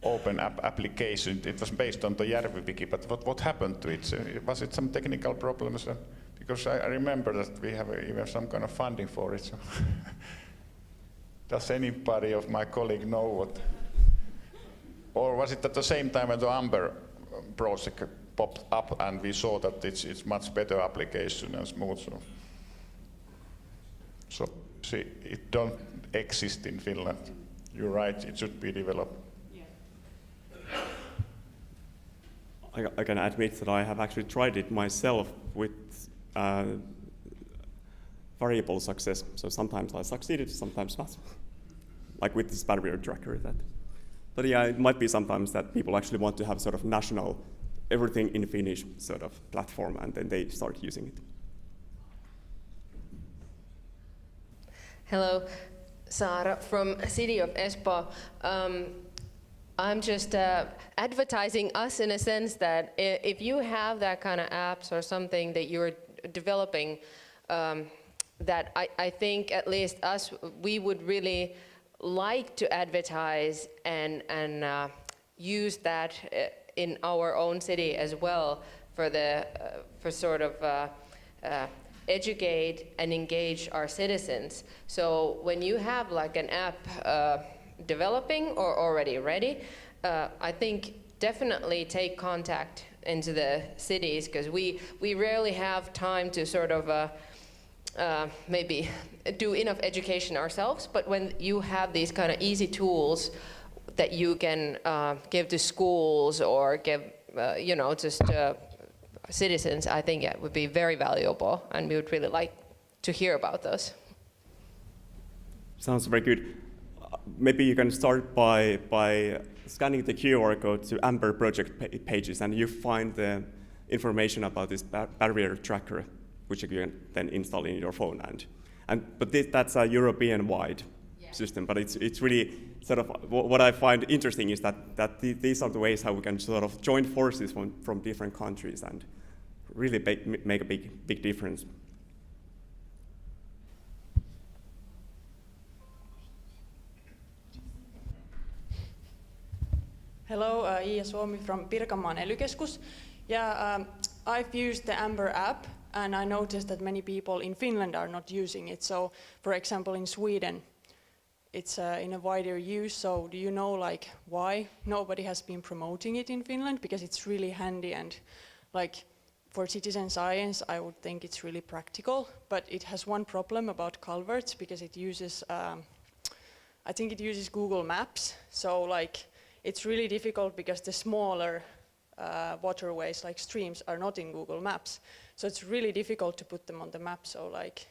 open application. It was based on the Järvi-wiki, but what happened to it? Was it some technical problems? Because I remember that we have even some kind of funding for it. So does anybody of my colleague know what? Or was it at the same time when the Amber project popped up and we saw that it's much better application and smooth? So see, it don't exist in Finland. You're right, it should be developed. I can admit that I have actually tried it myself with variable success. So sometimes I succeeded, sometimes not. Like with this barrier tracker. But yeah, it might be sometimes that people actually want to have sort of national, everything in Finnish sort of platform, and then they start using it. Hello, Saara from City of Espoo. I'm just advertising us in a sense that if you have that kind of apps or something that you're developing, that I think at least us, we would really like to advertise and use that in our own city as well for sort of educate and engage our citizens. So when you have like an app developing or already ready, I think definitely take contact into the cities, because we rarely have time to sort of maybe do enough education ourselves, but when you have these kind of easy tools that you can give to schools or give, just citizens, I think it would be very valuable, and we would really like to hear about those. Sounds very good. Maybe you can start by scanning the QR code to Amber project pages, and you find the information about this barrier tracker, which you can then install in your phone. But that's a European-wide system. But it's really sort of what I find interesting is that these are the ways how we can sort of join forces from different countries and really make a big difference. Hello, Iia Suomi from Pirkanmaan ely-keskus. Yeah, I've used the Amber app, and I noticed that many people in Finland are not using it. So, for example, in Sweden, it's in a wider use. So, do you know like why nobody has been promoting it in Finland? Because it's really handy, and like for citizen science, I would think it's really practical. But it has one problem about culverts, because it uses, I think it uses Google Maps. So like, it's really difficult because the smaller waterways like streams are not in Google Maps. So it's really difficult to put them on the map. So like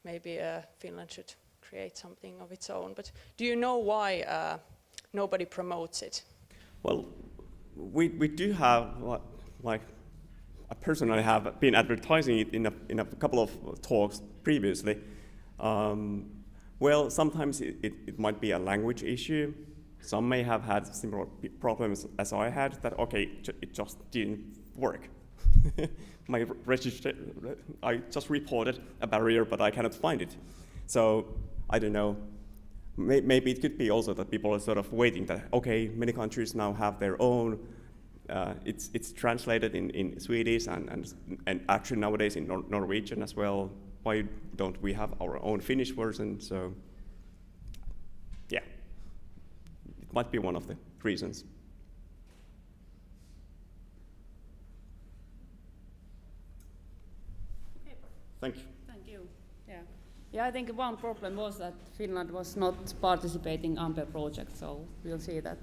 maybe Finland should create something of its own. But do you know why nobody promotes it? Well, we do have, like I personally have been advertising it in a couple of talks previously. Well, sometimes it might be a language issue. Some may have had similar problems as I had, that okay, it just didn't work. I just reported a barrier, but I cannot find it. So I don't know. Maybe it could be also that people are sort of waiting that, okay, many countries now have their own, it's translated in Swedish and actually nowadays in Norwegian as well. Why don't we have our own Finnish version? So, yeah, it might be one of the reasons. Thank you. Thank you. Yeah. Yeah, I think one problem was that Finland was not participating in AMPE project, so we'll see that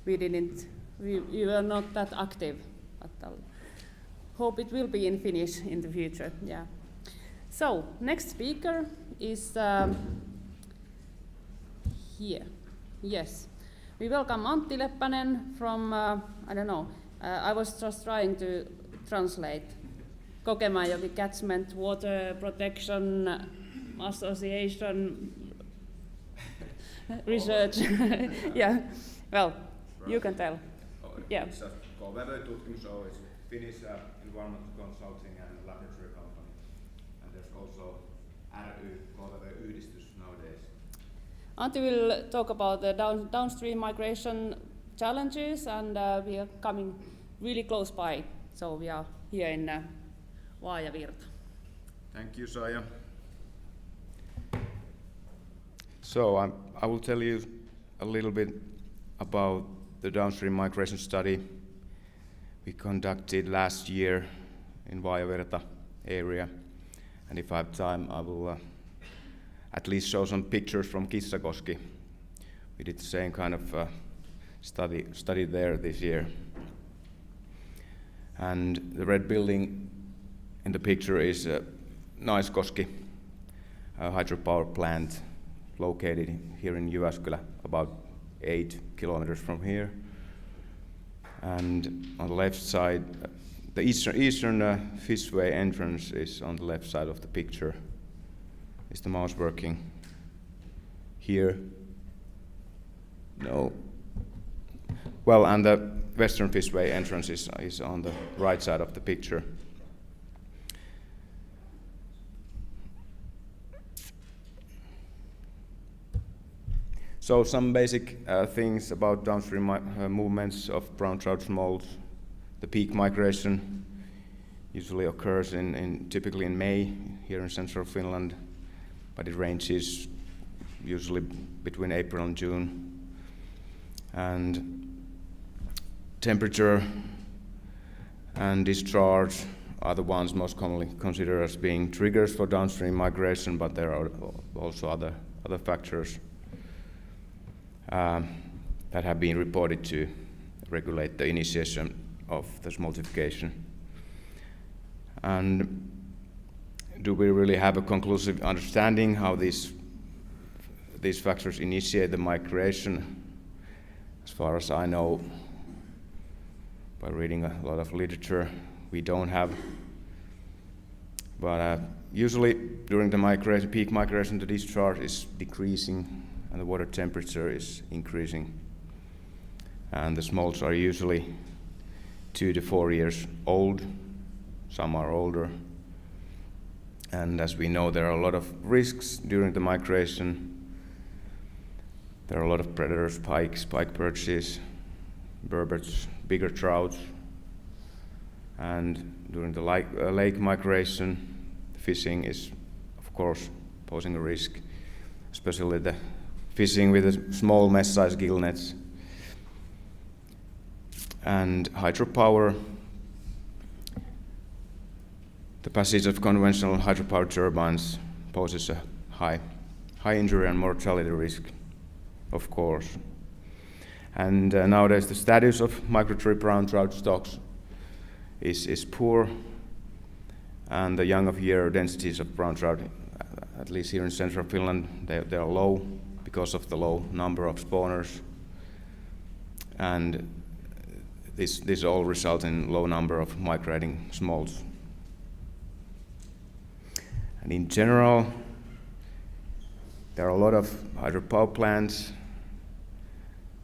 we were not that active. But I'll hope it will be in Finnish in the future. Yeah. So next speaker is here. Yes. We welcome Antti Leppänen from I don't know. I was just trying to translate. Kokemäenjoki Catchment Water Protection Association Research. Yeah, well, you can tell. Yeah. KVV-tutkimus is Finnish environmental consulting and laboratory company, and there's also KVV-yhdistys nowadays. Antti will talk about the downstream migration challenges, and we are coming really close by, so we are here in Vaajavirta. Thank you, Saija. So I will tell you a little bit about the downstream migration study we conducted last year in Vaajavirta area. And if I have time, I will at least show some pictures from Kissakoski. We did the same kind of study there this year. And the red building in the picture is Naiskoski hydropower plant located here in Jyväskylä, about 8 kilometers from here. And on the left side, the eastern fishway entrance is on the left side of the picture. Is the mouse working? Here? No. Well, and the western fishway entrance is on the right side of the picture. So some basic things about downstream movements of brown trout smolts. The peak migration usually occurs typically in May here in central Finland, but it ranges usually between April and June. And temperature and discharge are the ones most commonly considered as being triggers for downstream migration, but there are also other factors that have been reported to regulate the initiation of the smoltification. And do we really have a conclusive understanding how these factors initiate the migration? As far as I know, by reading a lot of literature, we don't have. But usually during the peak migration, the discharge is decreasing and the water temperature is increasing. And the smolts are usually 2 to 4 years old. Some are older. And as we know, there are a lot of risks during the migration. There are a lot of predators, pike perches, burbot, bigger trouts. And during the lake migration, fishing is, of course, posing a risk, especially the fishing with the small mesh-sized gill nets. And hydropower, the passage of conventional hydropower turbines poses a high injury and mortality risk, of course. And nowadays the status of migratory brown trout stocks is poor, and the young of year densities of brown trout, at least here in central Finland, they are low because of the low number of spawners. And this all results in low number of migrating smolts. And in general, there are a lot of hydropower plants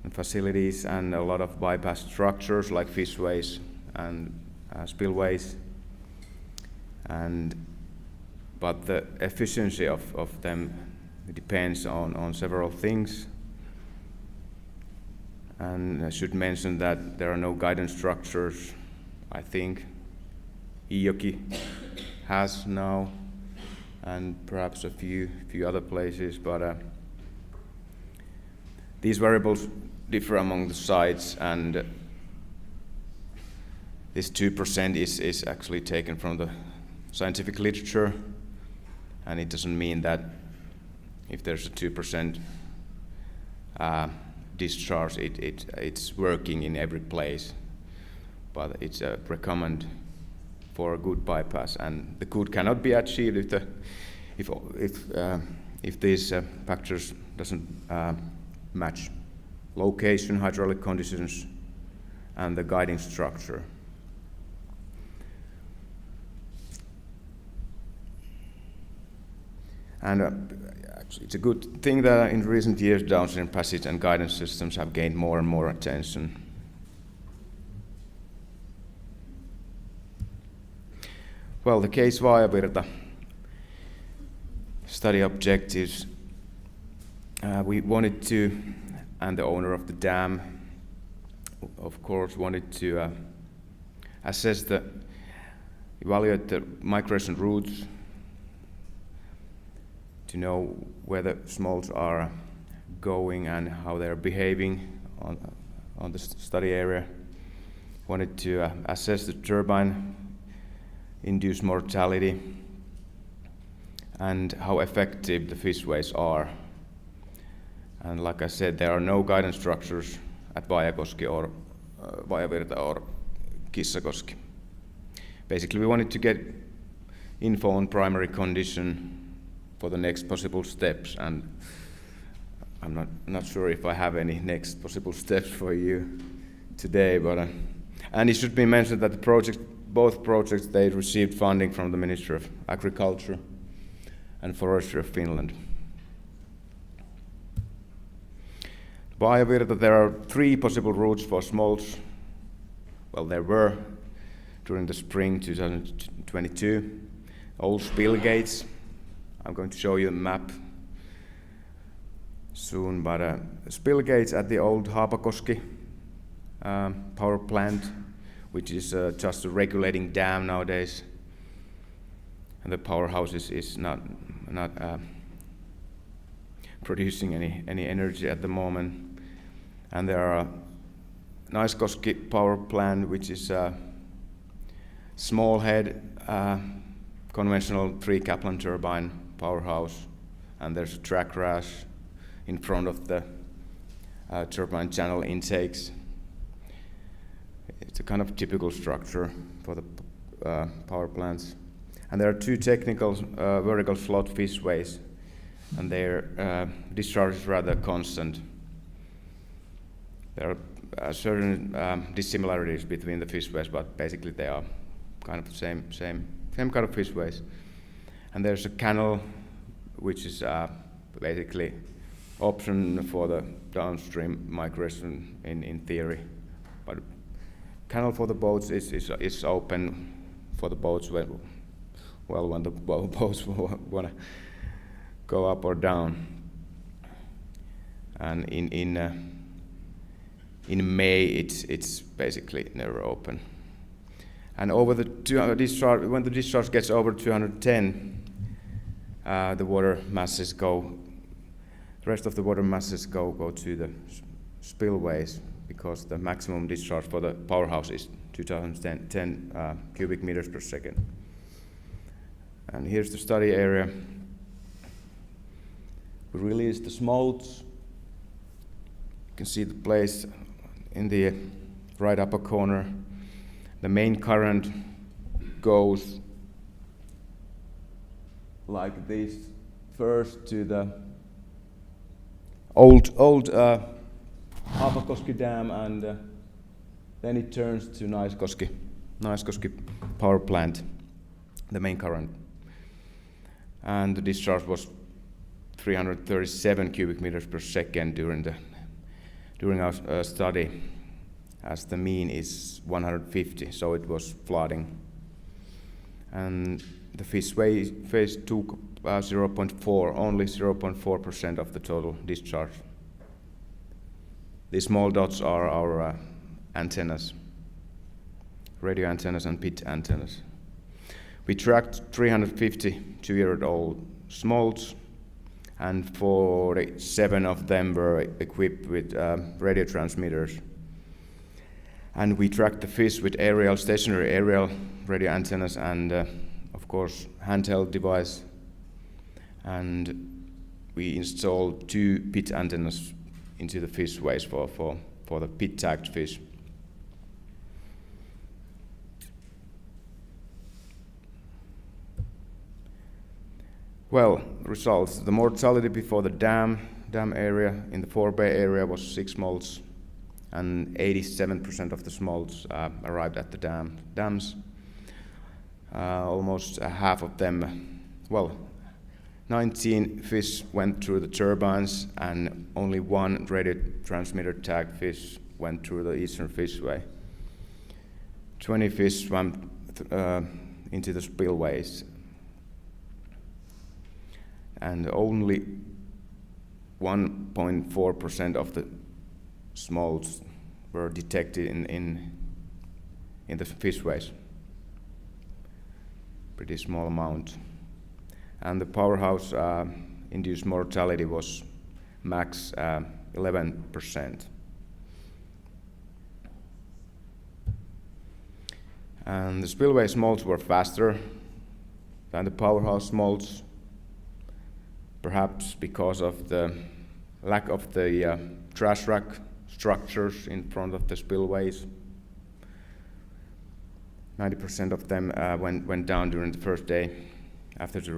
and facilities and a lot of bypass structures like fishways and spillways. But the efficiency of them It depends on several things. And I should mention that there are no guidance structures. I think Iijoki has now, and perhaps a few other places, but these variables differ among the sites, and this 2% is actually taken from the scientific literature, and it doesn't mean that if there's a 2% discharge, it's working in every place, but it's recommended for a good bypass, and the good cannot be achieved if these factors doesn't match location, hydraulic conditions, and the guiding structure. And actually, it's a good thing that in recent years downstream passage and guidance systems have gained more and more attention. Well, the case Vaajavirta study objectives, we wanted to, and the owner of the dam, of course, wanted to evaluate the migration routes, to know where the smolts are going and how they're behaving on the study area. Wanted to assess the turbine-induced mortality and how effective the fishways are. And like I said, there are no guidance structures at Vaajakoski or Vaajavirta or Kissakoski. Basically, we wanted to get info on primary condition for the next possible steps, and I'm not sure if I have any next possible steps for you today, but and it should be mentioned that both projects, they received funding from the Ministry of Agriculture and Forestry of Finland. Vaajavirta, there are 3 possible routes for smolts. Well, there were during the spring 2022. Old spill gates. I'm going to show you a map soon, but spill gates at the old Haapakoski power plant, which is just a regulating dam nowadays, and the powerhouse is not producing any energy at the moment. And there are Naiskoski power plant, which is a small head conventional 3 Kaplan turbine powerhouse, and there's a track rash in front of the turbine channel intakes. It's a kind of typical structure for the power plants. And there are 2 technical vertical slot fishways, and their discharge is rather constant. There are certain dissimilarities between the fishways, but basically they are kind of the same kind of fishways. And there's a canal, which is basically option for the downstream migration in theory. But canal for the boats is open for the boats when the boats want to go up or down. And in May, it's basically never open. And over the discharge, when the discharge gets over 210, the water masses the rest of the water masses go to the spillways, because the maximum discharge for the powerhouse is 2010 cubic meters per second. And here's the study area. We released the smolts. You can see the place in the right upper corner. The main current goes like this, first to the old Haapakoski dam, and then it turns to Naiskoski power plant, the main current. And the discharge was 337 cubic meters per second during our study, as the mean is 150, so it was flooding. And the fish phase took only 0.4% of the total discharge. These small dots are our antennas, radio antennas and pit antennas. We tracked 350 two-year-old smolts, and 47 of them were equipped with radio transmitters. And we tracked the fish with stationary aerial radio antennas and, of course, handheld device. And we installed 2 pit antennas into the fish waste for the pit tagged fish. Well, results. The mortality before the dam area in the forebay area was 6 smolts, and 87% of the smolts arrived at the dams. Almost half of them, 19 fish went through the turbines, and only 1 radio transmitter tagged fish went through the eastern fishway. 20 fish swam into the spillways, and only 1.4% of the smolts were detected in the fishways. Pretty small amount. And the powerhouse induced mortality was max 11%. And the spillway smolts were faster than the powerhouse smolts, perhaps because of the lack of the trash rack structures in front of the spillways. 90% of them went down during the first day after the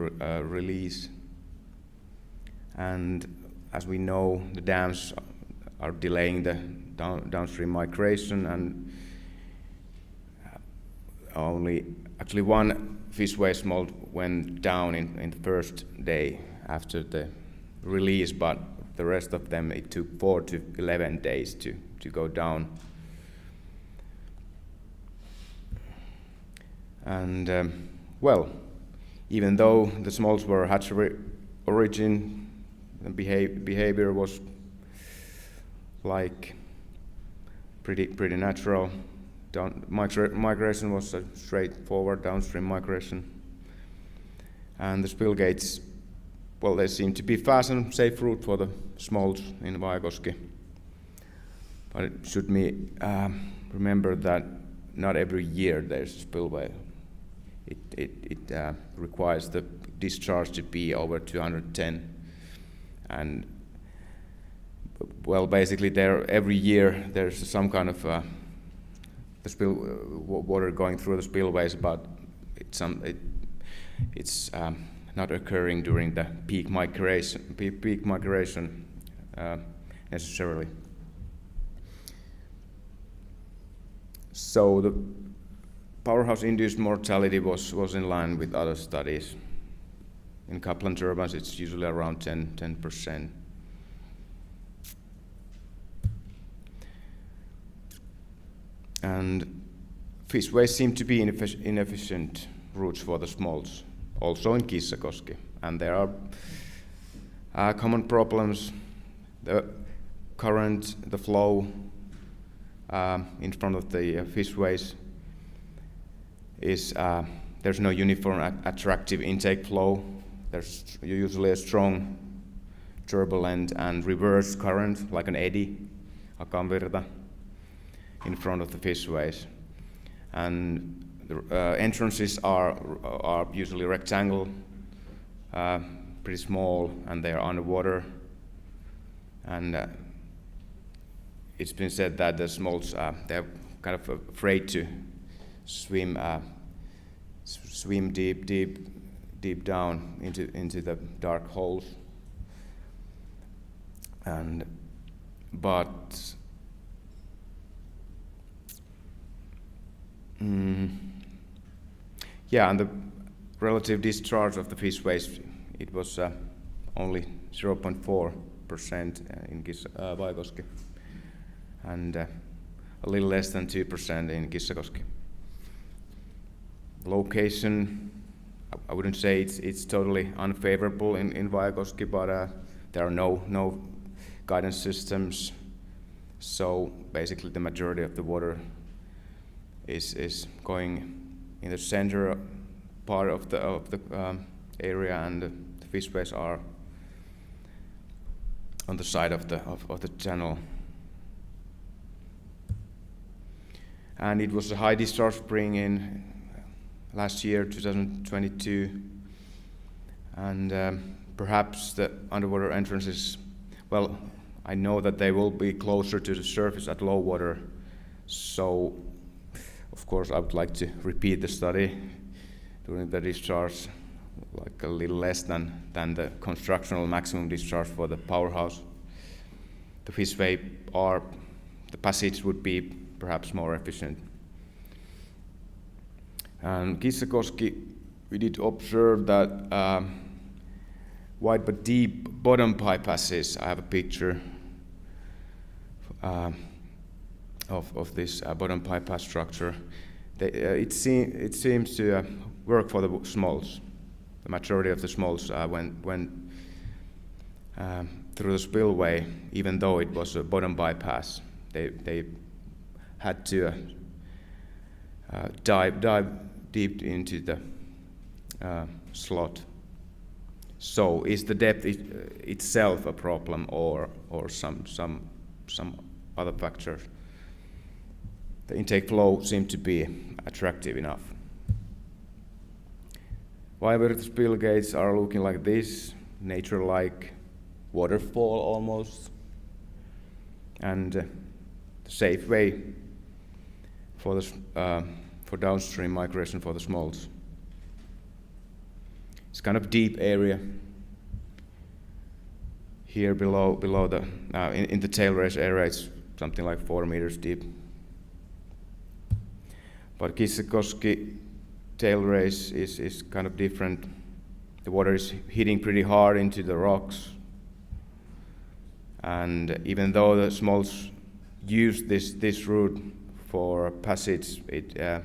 release. And as we know, the dams are delaying the downstream migration, and actually 1 fishway smolt went down in the first day after the release, but the rest of them, it took 4 to 11 days to go down. And even though the smolts were hatchery origin, the behavior was like pretty natural. Migration was a straightforward downstream migration, and the spill gates, they seem to be fast and safe route for the smolts in Vaikoski. But it should remember that not every year there's a spillway. It requires the discharge to be over 210, and basically every year there's some kind of the water going through the spillways, but it's not occurring during the peak migration necessarily. So the powerhouse-induced mortality was in line with other studies. In Kaplan turbines, it's usually around 10%. And fishways seem to be inefficient routes for the smolts, also in Kissakoski. And there are common problems. The current, the flow in front of the fishways is there's no uniform attractive intake flow. There's usually a strong turbulent and reverse current, like an eddy, a kanvirta, in front of the fishways. And the entrances are usually rectangle, pretty small, and they are underwater. And it's been said that the smolts, they're kind of afraid to swim deep down into the dark holes. But and the relative discharge of the fish waste, it was only 0.4% in Vaikoski, and a little less than 2% in Kissakoski. Location I wouldn't say it's totally unfavorable in Valtakunnalle, but there are no guidance systems. So basically, the majority of the water is going in the center part of the area, and the fishways are on the side of the channel. And it was a high discharge spring in last year, 2022, and perhaps the underwater entrances, well, I know that they will be closer to the surface at low water, so of course I would like to repeat the study during the discharge, like a little less than the constructional maximum discharge for the powerhouse. The fishway or the passage would be perhaps more efficient. And Kissakoski, we did observe that wide but deep bottom bypasses. I have a picture of this bottom bypass structure. It seems to work for the smolts. The majority of the smolts went through the spillway, even though it was a bottom bypass. They had to dive deep into the slot. So is the depth itself a problem, or some other factors? The intake flow seemed to be attractive enough. Violet spill gates are looking like this, nature-like waterfall almost, and the safe way for downstream migration for the smolts. It's kind of deep area here below the in the tail race area. It's something like 4 meters deep. But Kissakoski tail race is kind of different. The water is hitting pretty hard into the rocks, and even though the smolts use this route for passage, it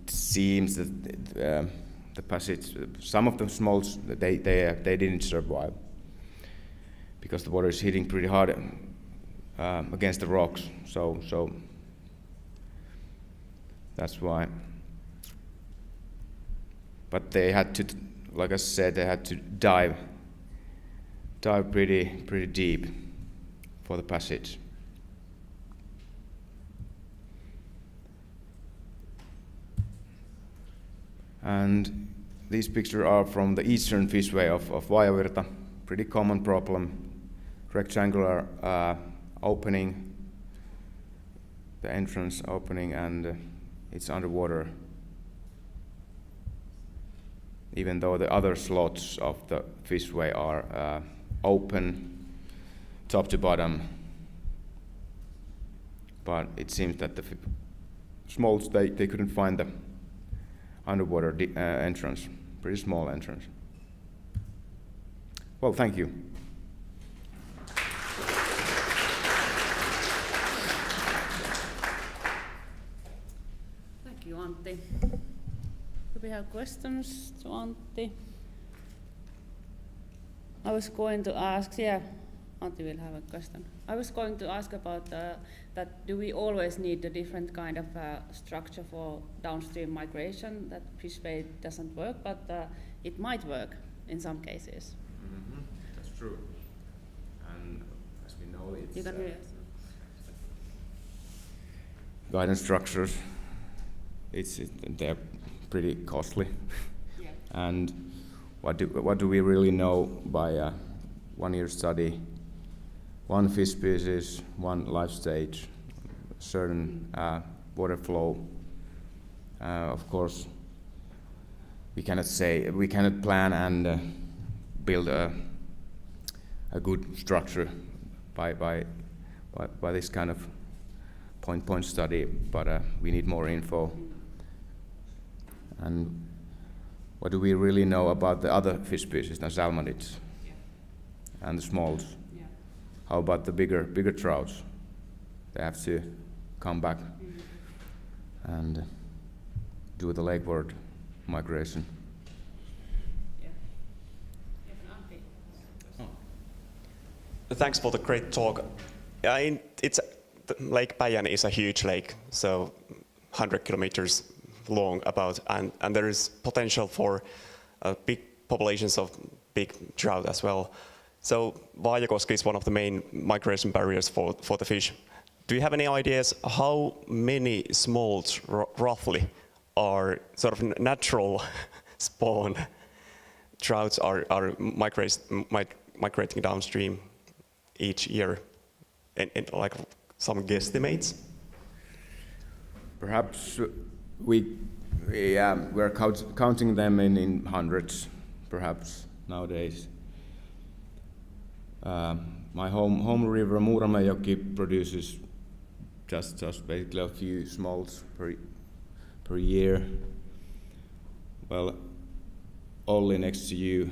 seems that the passage, some of the smolts, they didn't survive because the water is hitting pretty hard against the rocks. So that's why. But they had to, like I said, they had to dive pretty deep for the passage. And these pictures are from the eastern fishway of Vajavirta. Pretty common problem. Rectangular opening, the entrance opening, and it's underwater. Even though the other slots of the fishway are open top to bottom. But it seems that the smolts, they couldn't find the underwater entrance, pretty small entrance. Well, thank you. Thank you, Antti. Do we have questions to Antti? I was going to ask, Antti will have a question. I was going to ask about that do we always need a different kind of structure for downstream migration, that fishway doesn't work, but it might work in some cases. Mm-hmm. That's true. And as we know, it's you can hear us. Guidance structures, they're pretty costly. Yeah. And what do we really know by a 1-year study? One fish species, one life stage, certain water flow. Of course, we cannot plan and build a good structure by this kind of point study, but we need more info. And what do we really know about the other fish species, the salmonids and the smolts? How about the bigger trouts? They have to come back and do the legwork. migration. Thanks for the great talk. Lake Päijänne is a huge lake, so 100 kilometers long about, and there is potential for big populations of big trout as well. So Vaajakoski is one of the main migration barriers for the fish. Do you have any ideas how many smolts roughly are sort of natural spawn trouts are migrating downstream each year, and like some guesstimates? Perhaps we're counting them in hundreds, perhaps nowadays. My home river Muuramäjoki produces just basically a few smolts per year. Well, Olli next to you,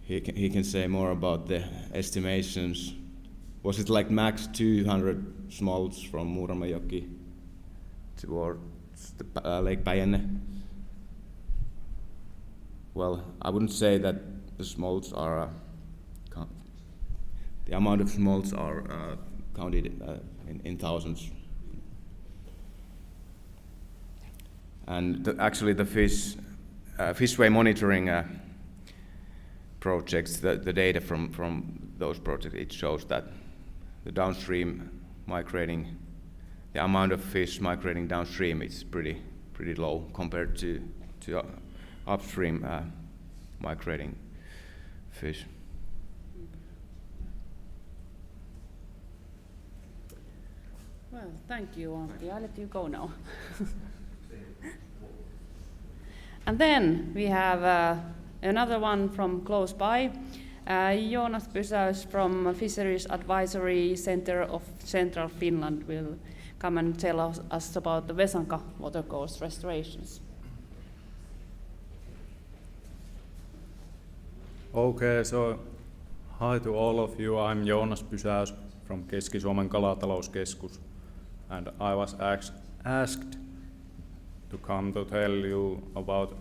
he can say more about the estimations. Was it like max 200 smolts from Muuramäjoki towards the Lake Päijänne? Well, I wouldn't say that the smolts are the amount of smolts are counted in thousands. And actually the fishway monitoring projects, the data from those projects, it shows that the downstream migrating, the amount of fish migrating downstream is pretty low compared to upstream migrating fish. Well, thank you, Antti. I'll let you go now. And then we have another one from close by. Joonas Pysäys from Fisheries Advisory Center of Central Finland will come and tell us about the Vesanka watercourse restorations. Okay, so hi to all of you. I'm Joonas Pysäys from Keski-Suomen Kalatalouskeskus, and I was asked to come to tell you about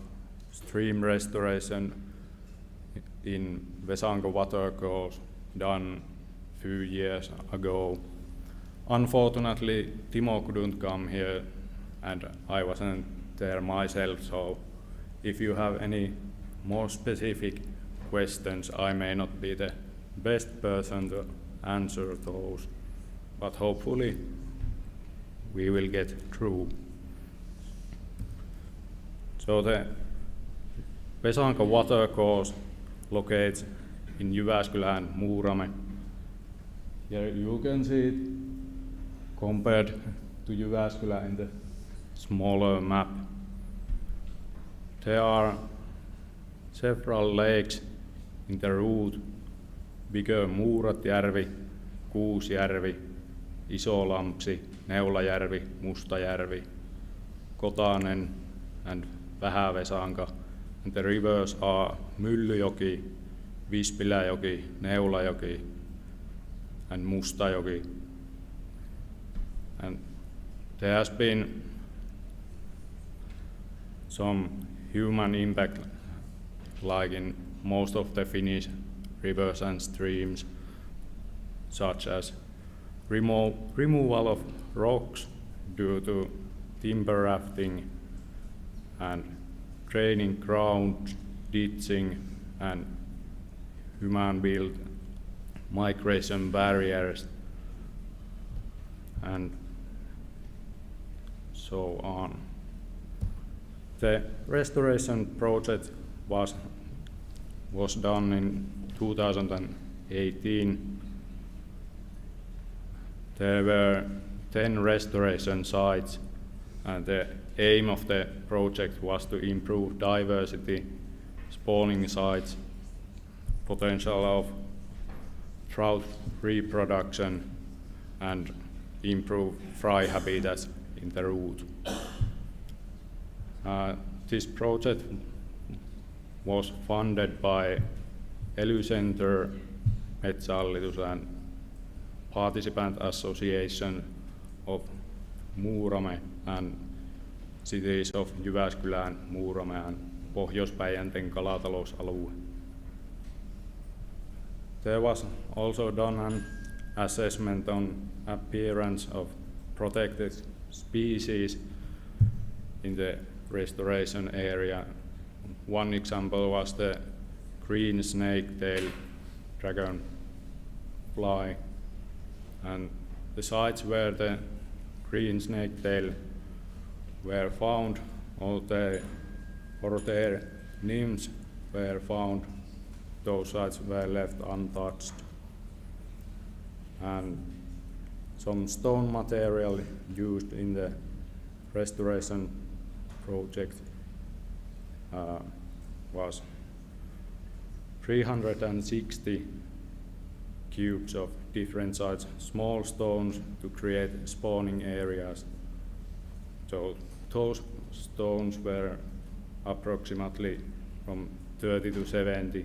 stream restoration in Vesanka watercourse done few years ago. Unfortunately, Timo couldn't come here, and I wasn't there myself, so if you have any more specific questions, I may not be the best person to answer those, but hopefully we will get through. So the Vesanka watercourse locates in Jyväskylä and Muurame. Here you can see it compared to Jyväskylä in the smaller map. There are several lakes in the route: bigger Muuratjärvi, Kuusjärvi, Isolampsi, Neulajärvi, Mustajärvi, Kotanen, and Vähä-Vesanka. And the rivers are Myllyjoki, Vispiläjoki, Neulajoki, and Mustajoki. And there has been some human impact, like in most of the Finnish rivers and streams, such as removal of rocks due to timber rafting and draining ground, ditching, and human-built migration barriers, and so on. The restoration project was done in 2018. There were 10 restoration sites, and the aim of the project was to improve diversity, spawning sites, potential of trout reproduction, and improve fry habitats in the route. This project was funded by ELY-Center, Metsähallitus, and Participant Association of Muurame and cities of Jyväskylän, Muuramäen, Pohjois-Päijänteen kalatalousalue. There was also done an assessment on appearance of protected species in the restoration area. One example was the green snake-tailed dragonfly, and the sites where the green snake-tail were found, or their nymphs were found, those sites were left untouched. And some stone material used in the restoration project was 360 cubes of different sized small stones to create spawning areas. So those stones were approximately from 30 to 70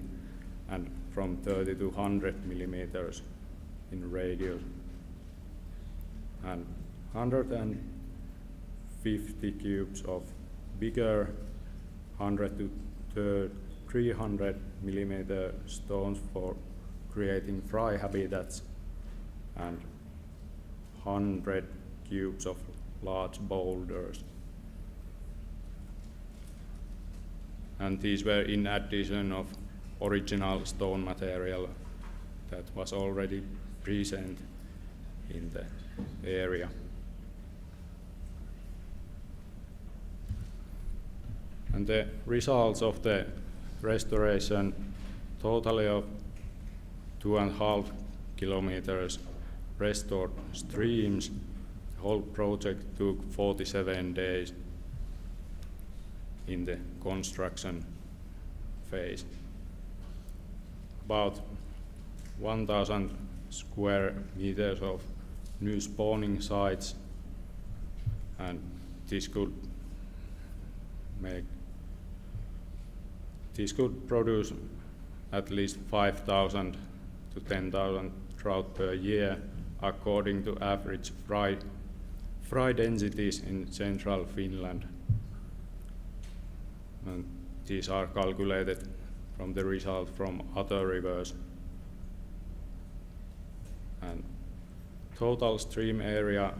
and from 30 to 100 millimeters in radius. And 150 cubes of bigger 100 to 300 millimeter stones for creating fry habitats, and 100 cubes of large boulders. And these were in addition of original stone material that was already present in the area. And the results of the restoration, totally of 2.5 kilometers restored streams. The whole project took 47 days in the construction phase. About 1,000 square meters of new spawning sites, and this could produce at least 5,000 to 10,000 trout per year, according to average fry densities in central Finland. And these are calculated from the result from other rivers. And total stream area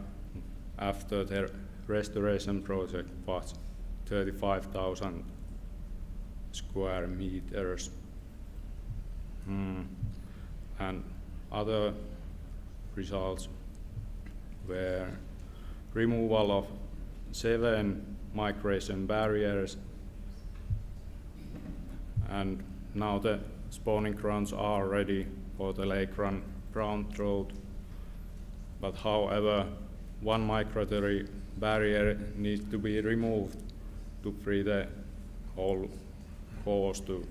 after the restoration project was 35,000 square meters. And other results were removal of 7 migration barriers, and now the spawning grounds are ready for the lake run brown trout. But however, 1 migratory barrier needs to be removed to free the whole coast to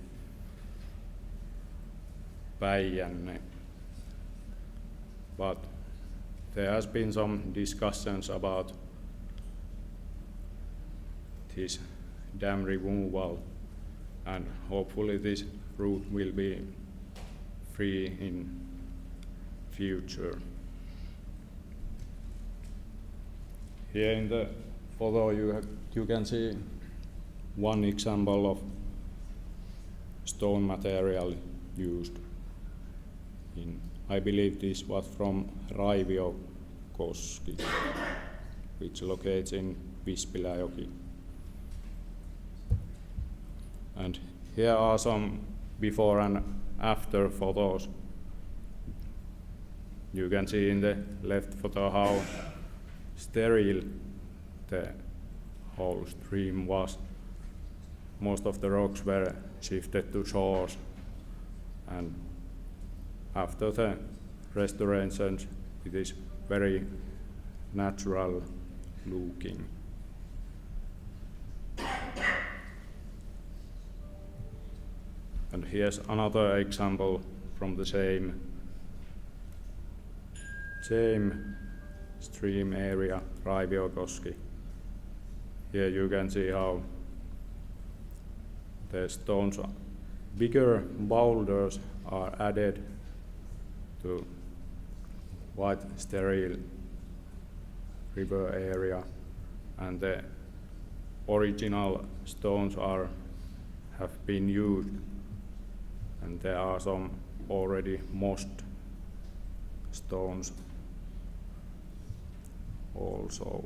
Päijänne. But there has been some discussions about this dam removal, and hopefully this route will be free in future. Here in the photo you can see one example of stone material used. I believe this was from Raiviokoski, which locates in Vispiläjoki. And here are some before and after photos. You can see in the left photo how sterile the whole stream was. Most of the rocks were shifted to shores, and after the restoration it is very natural looking. And here's another example from the same stream area, Raiviokoski. Here you can see how the stones, bigger boulders are added to white sterile river area, and the original stones have been used, and there are some already mossed stones also.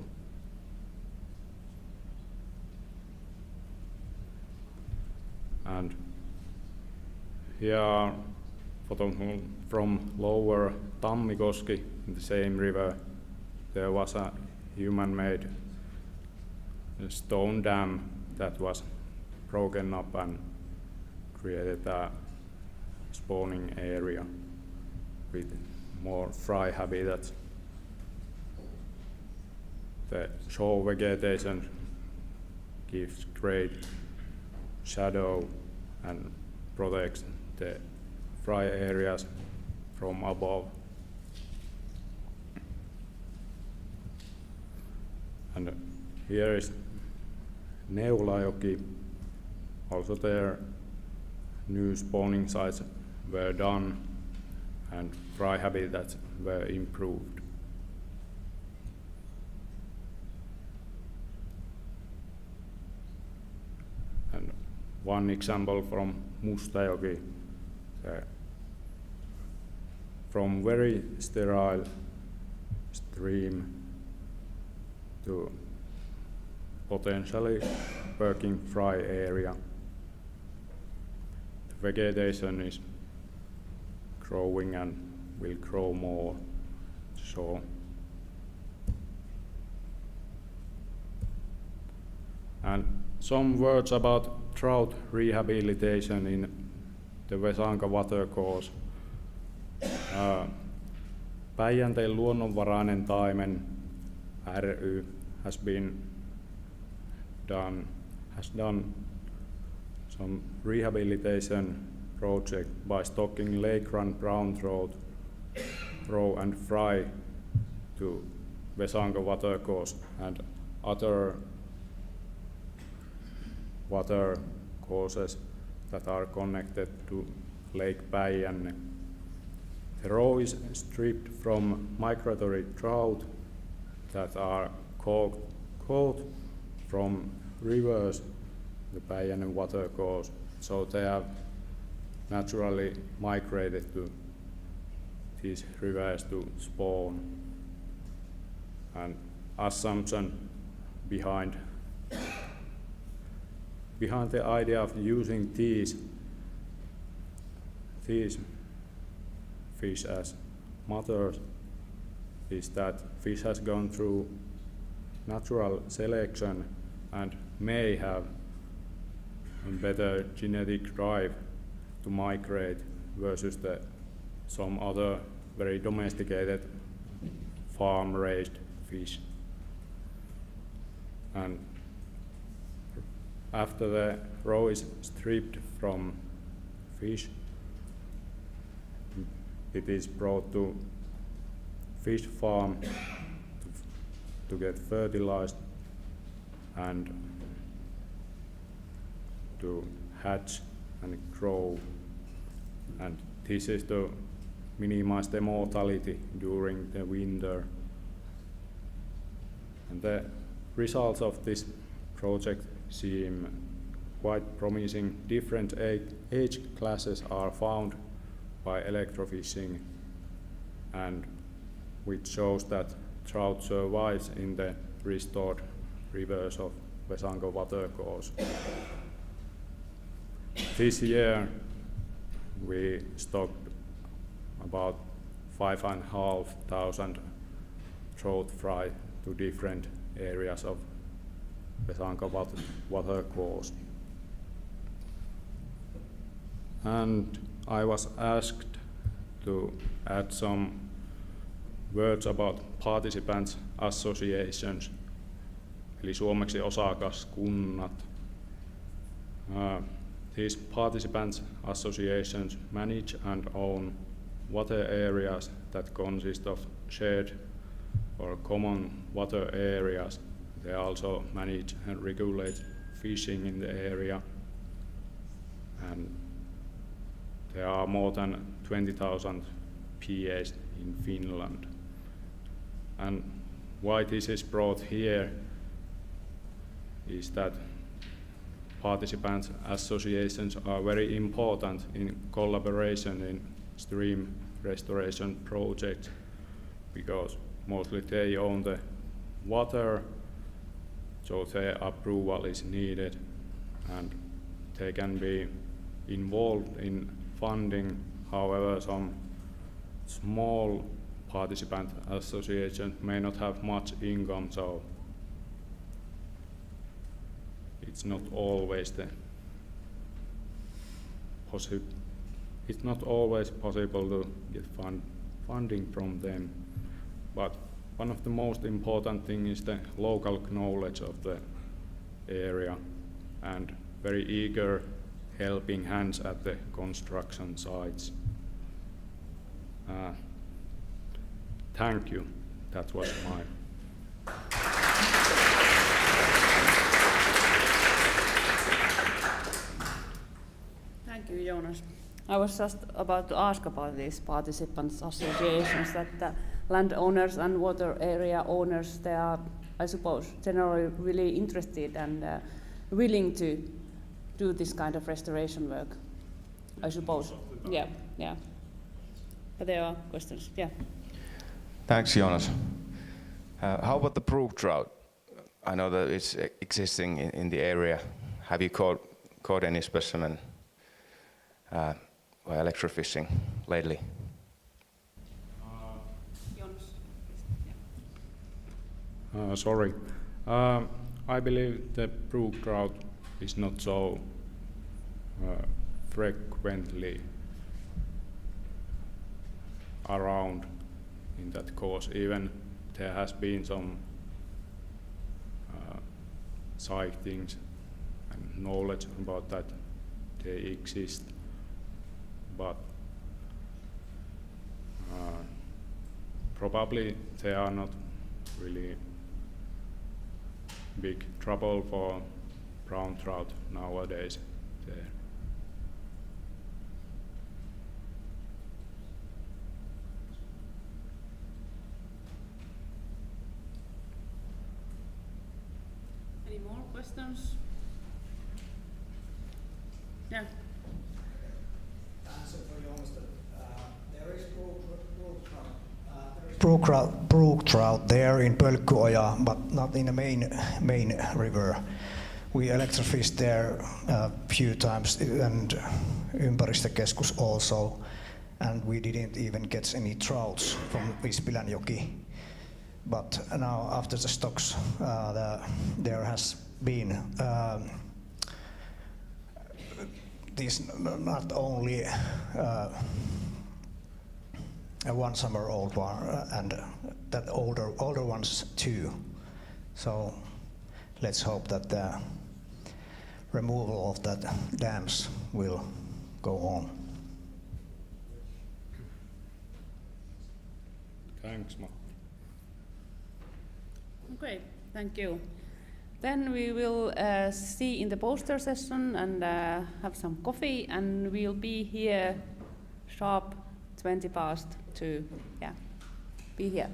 And here are photos from lower Tammikoski in the same river. There was a human-made stone dam that was broken up and created a spawning area with more fry habitats. The shore vegetation gives great shadow and protects the fry areas from above. And here is Neulajoki. Also there new spawning sites were done and fry habitats were improved. And one example from Mustajoki, from very sterile stream to potentially working fry area. The vegetation is growing and will grow more. So and some words about trout rehabilitation in the Vesanka watercourse. Päijänteen luonnonvarainen taimen ry has done some rehabilitation project by stocking lake-run brown trout, roe and fry to Vesanka watercourse and other water courses that are connected to Lake Päijänne. The roe is stripped from migratory trout that are caught from rivers, the Päijänne watercourse, so they have naturally migrated to these rivers to spawn. And assumption behind the idea of using these fish as mothers is that fish has gone through natural selection and may have a better genetic drive to migrate versus some other very domesticated farm-raised fish. And after the roe is stripped from fish, it is brought to fish farm to get fertilized and to hatch and grow. And this is to minimize the mortality during the winter. And the results of this project seem quite promising. Different age classes are found by electrofishing, and which shows that trout survives in the restored rivers of Vesanka watercourse. This year we stocked about 5,500 trout fry to different areas of Vesanka watercourse. And I was asked to add some words about participants associations, eli suomeksi osakaskunnat. These participants associations manage and own water areas that consist of shared or common water areas. They also manage and regulate fishing in the area. And there are more than 20,000 PAs in Finland. And why this is brought here is that participants' associations are very important in collaboration in stream restoration projects because mostly they own the water, so their approval is needed and they can be involved in funding. However, some small participant associations may not have much income, so it's not always possible to get funding from them. But one of the most important things is the local knowledge of the area and very eager helping hands at the construction sites. Thank you. That was my. Thank you, Jonas. I was just about to ask about these participants associations that the landowners and water area owners, they are, I suppose, generally really interested and willing to do this kind of restoration work, I suppose. Yeah. But there are questions, yeah. Thanks, Jonas. How about the brook trout? I know that it's existing in the area. Have you caught any specimen by electrofishing lately? Sorry. I believe the brook trout is not so frequently around in that course. Even there has been some sightings and knowledge about that they exist, but probably they are not really big trouble for brown trout nowadays there. Any more questions? Yeah. Brook trout there in Pölkkyoja, but not in the main river. We electrofished there a few times and Ympäristökeskus also, and we didn't even get any trouts from Vispilänjoki. But now after the stocks, there has been this not only one summer old one and that older ones too. So let's hope that the removal of that dams will go on. Thanks, Matti. Okay, thank you. Then we will see in the poster session and have some coffee, and we'll be here sharp 2:20. Yeah, be here.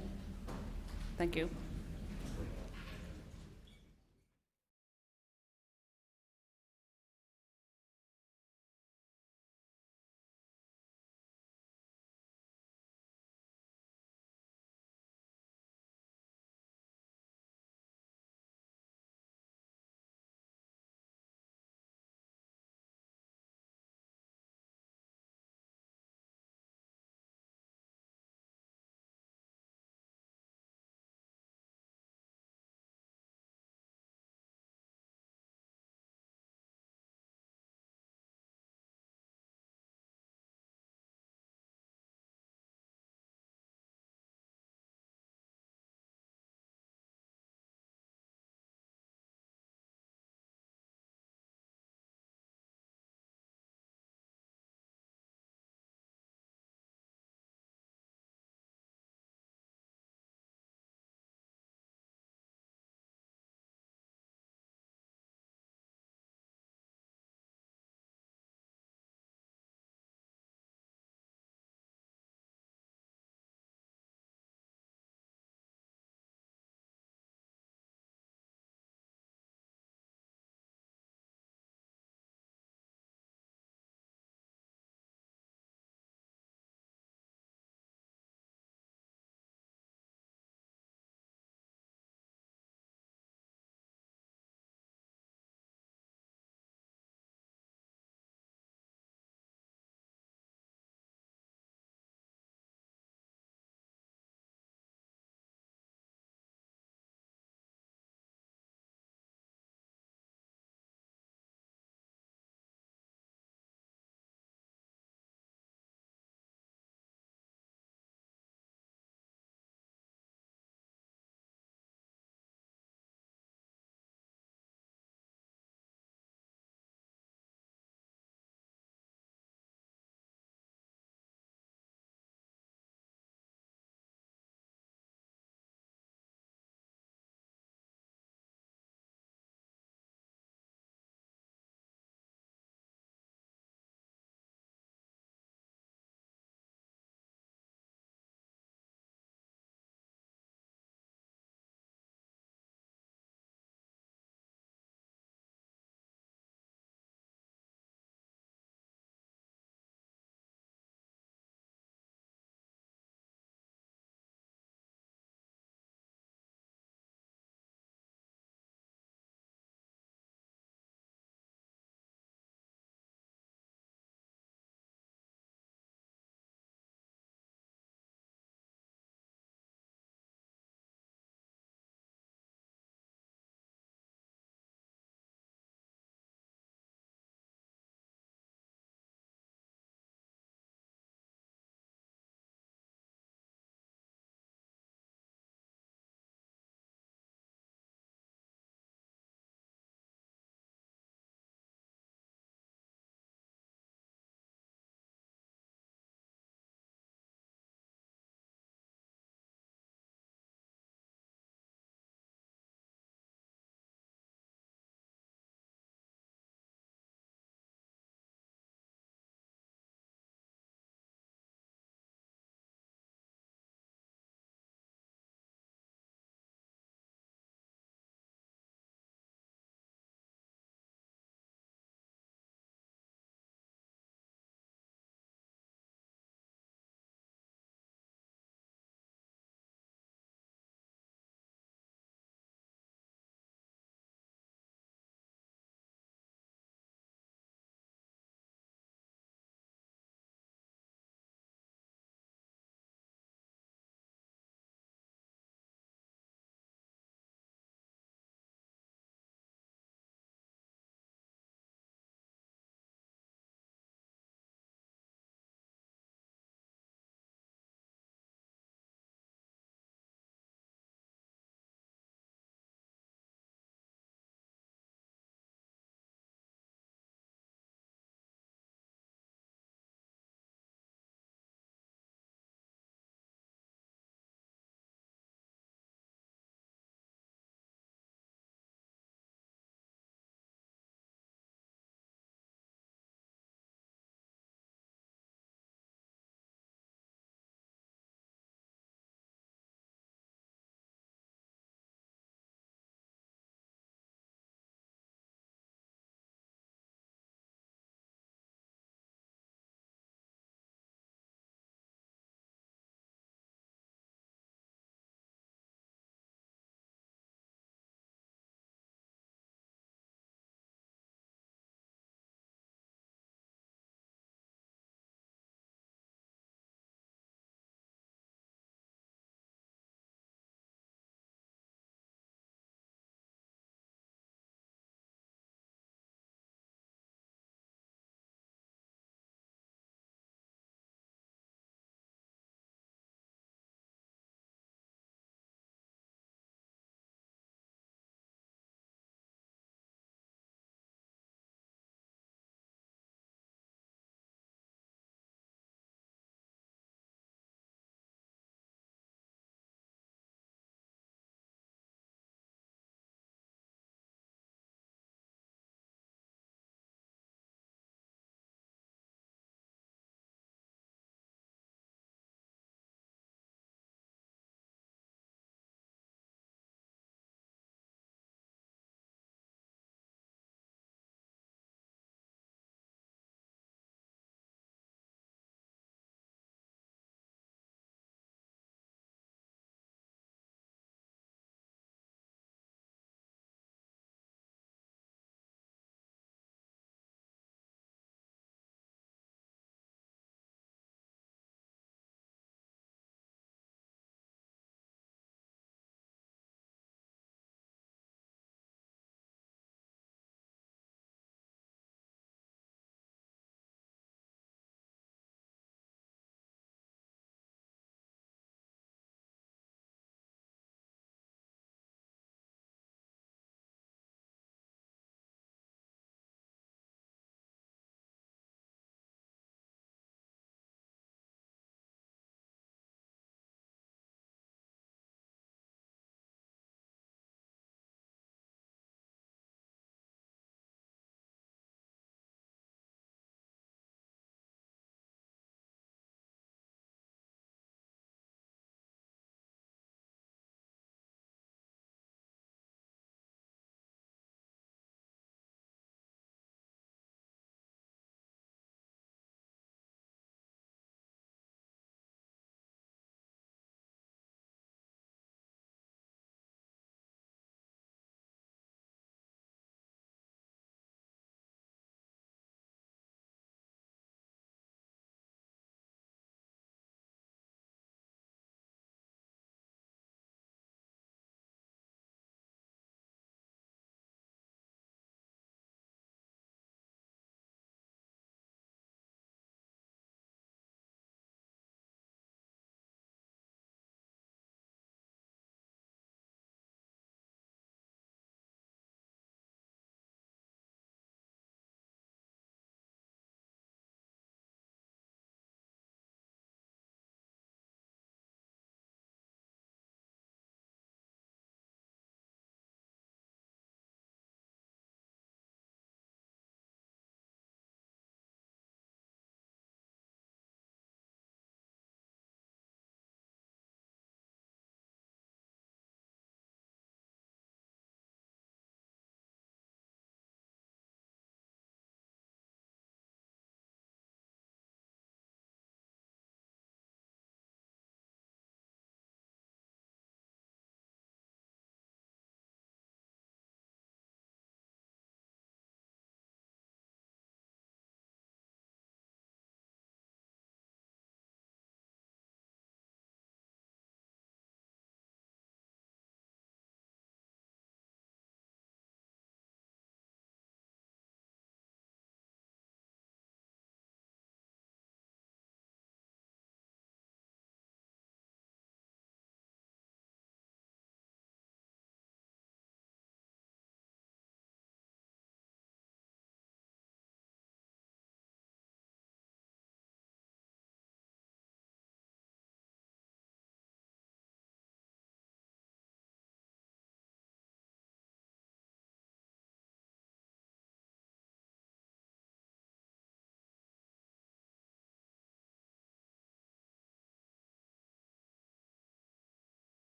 Thank you.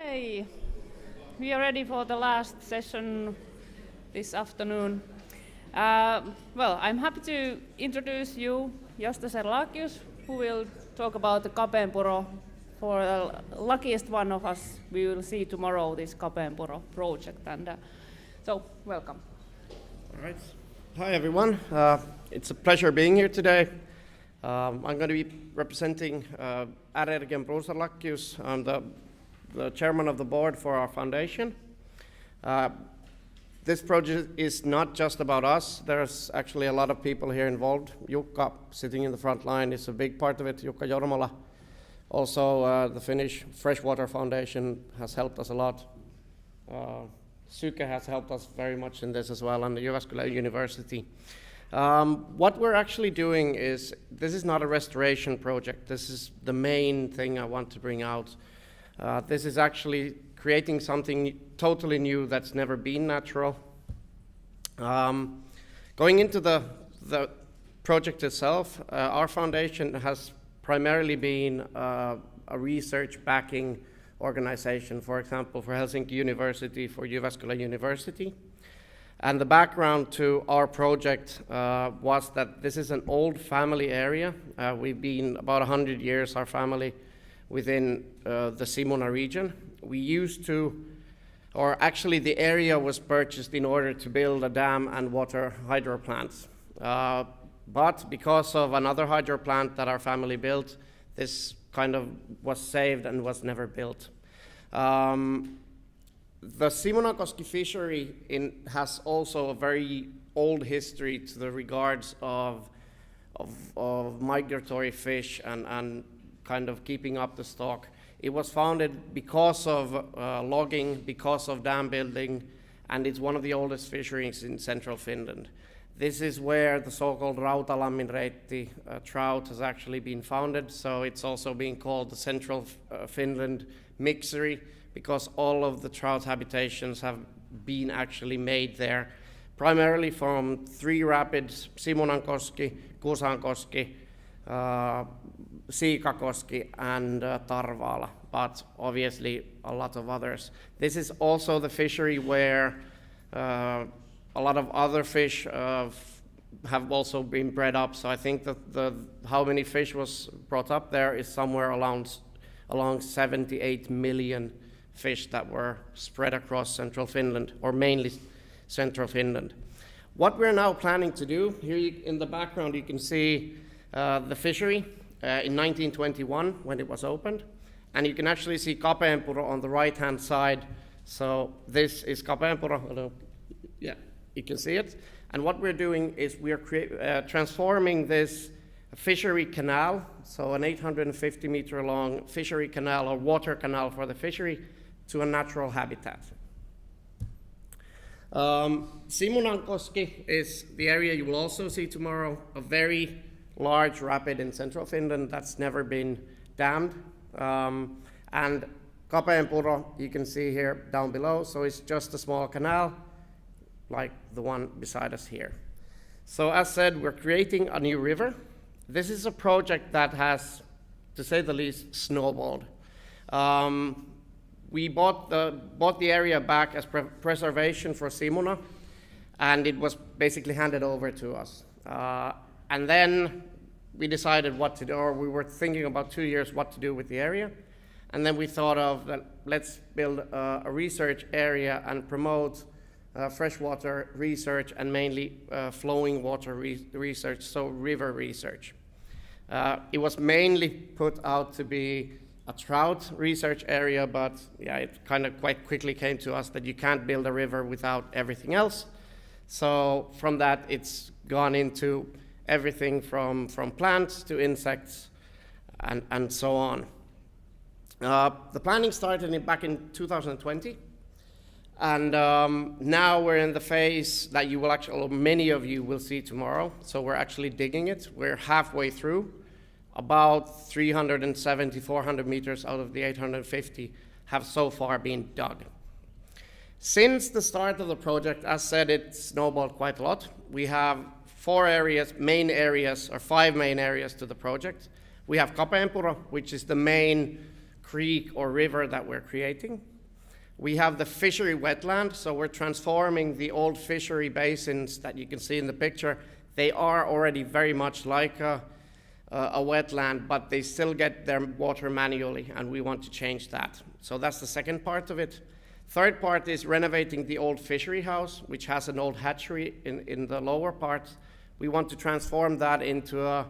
Hey, we are ready for the last session this afternoon. Well, I'm happy to introduce you, Josta Serlakius, who will talk about the Kapeenpuro. For the luckiest one of us, we will see tomorrow this Kapeenpuro project. And so, welcome. All right. Hi, everyone. It's a pleasure being here today. I'm going to be representing Ergen Brunsarlakius. I'm the chairman of the board for our foundation. This project is not just about us. There's actually a lot of people here involved. Jukka, sitting in the front line, is a big part of it. Jukka Jormala. Also, the Finnish Freshwater Foundation has helped us a lot. Syke has helped us very much in this as well, and the Jyväskylä University. What we're actually doing is, this is not a restoration project. This is the main thing I want to bring out. This is actually creating something totally new that's never been natural. Going into the project itself, our foundation has primarily been a research backing organization, for example, for Helsinki University, for Jyväskylä University. And the background to our project was that this is an old family area. We've been about 100 years, our family, within the Simona region. We used to, or actually the area was purchased in order to build a dam and water hydro plants. But because of another hydro plant that our family built, this kind of was saved and was never built. The Simunakoski fishery has also a very old history to the regards of migratory fish and kind of keeping up the stock. It was founded because of logging, because of dam building, and it's one of the oldest fisheries in central Finland. This is where the so-called Rautalamminreitti trout has actually been founded, so it's also being called the Central Finland mixery, because all of the trout habitations have been actually made there, primarily from three rapids, Simunankoski, Kuusankoski, Siikakoski, and Tarvala, but obviously a lot of others. This is also the fishery where a lot of other fish have also been bred up, so I think that how many fish was brought up there is somewhere along 78 million fish that were spread across central Finland, or mainly central Finland. What we're now planning to do, here in the background you can see the fishery in 1921 when it was opened, and you can actually see Kapeenpuro on the right-hand side. So this is Kapeenpuro. Yeah, you can see it. And what we're doing is we're transforming this fishery canal, so an 850 meter long fishery canal or water canal for the fishery, to a natural habitat. Simunankoski is the area you will also see tomorrow, a very large rapid in central Finland that's never been dammed. And Kapeenpuro, you can see here down below, so it's just a small canal, like the one beside us here. So as said, we're creating a new river. This is a project that has, to say the least, snowballed. We bought the area back as preservation for Simuna, and it was basically handed over to us. And then we decided what to do, or we were thinking about 2 years what to do with the area. And then we thought of that, let's build a research area and promote freshwater research and mainly flowing water research, so river research. It was mainly put out to be a trout research area, but yeah, it kind of quite quickly came to us that you can't build a river without everything else. So from that, it's gone into everything from plants to insects and so on. The planning started back in 2020. And now we're in the phase that you will actually, many of you will see tomorrow. So we're actually digging it. We're halfway through. About 370, 400 meters out of the 850 have so far been dug. Since the start of the project, as said, it snowballed quite a lot. We have 5 main areas to the project. We have Kapeenpuro, which is the main creek or river that we're creating. We have the fishery wetland, so we're transforming the old fishery basins that you can see in the picture. They are already very much like a wetland, but they still get their water manually, and we want to change that. So that's the second part of it. Third part is renovating the old fishery house, which has an old hatchery in the lower part. We want to transform that into a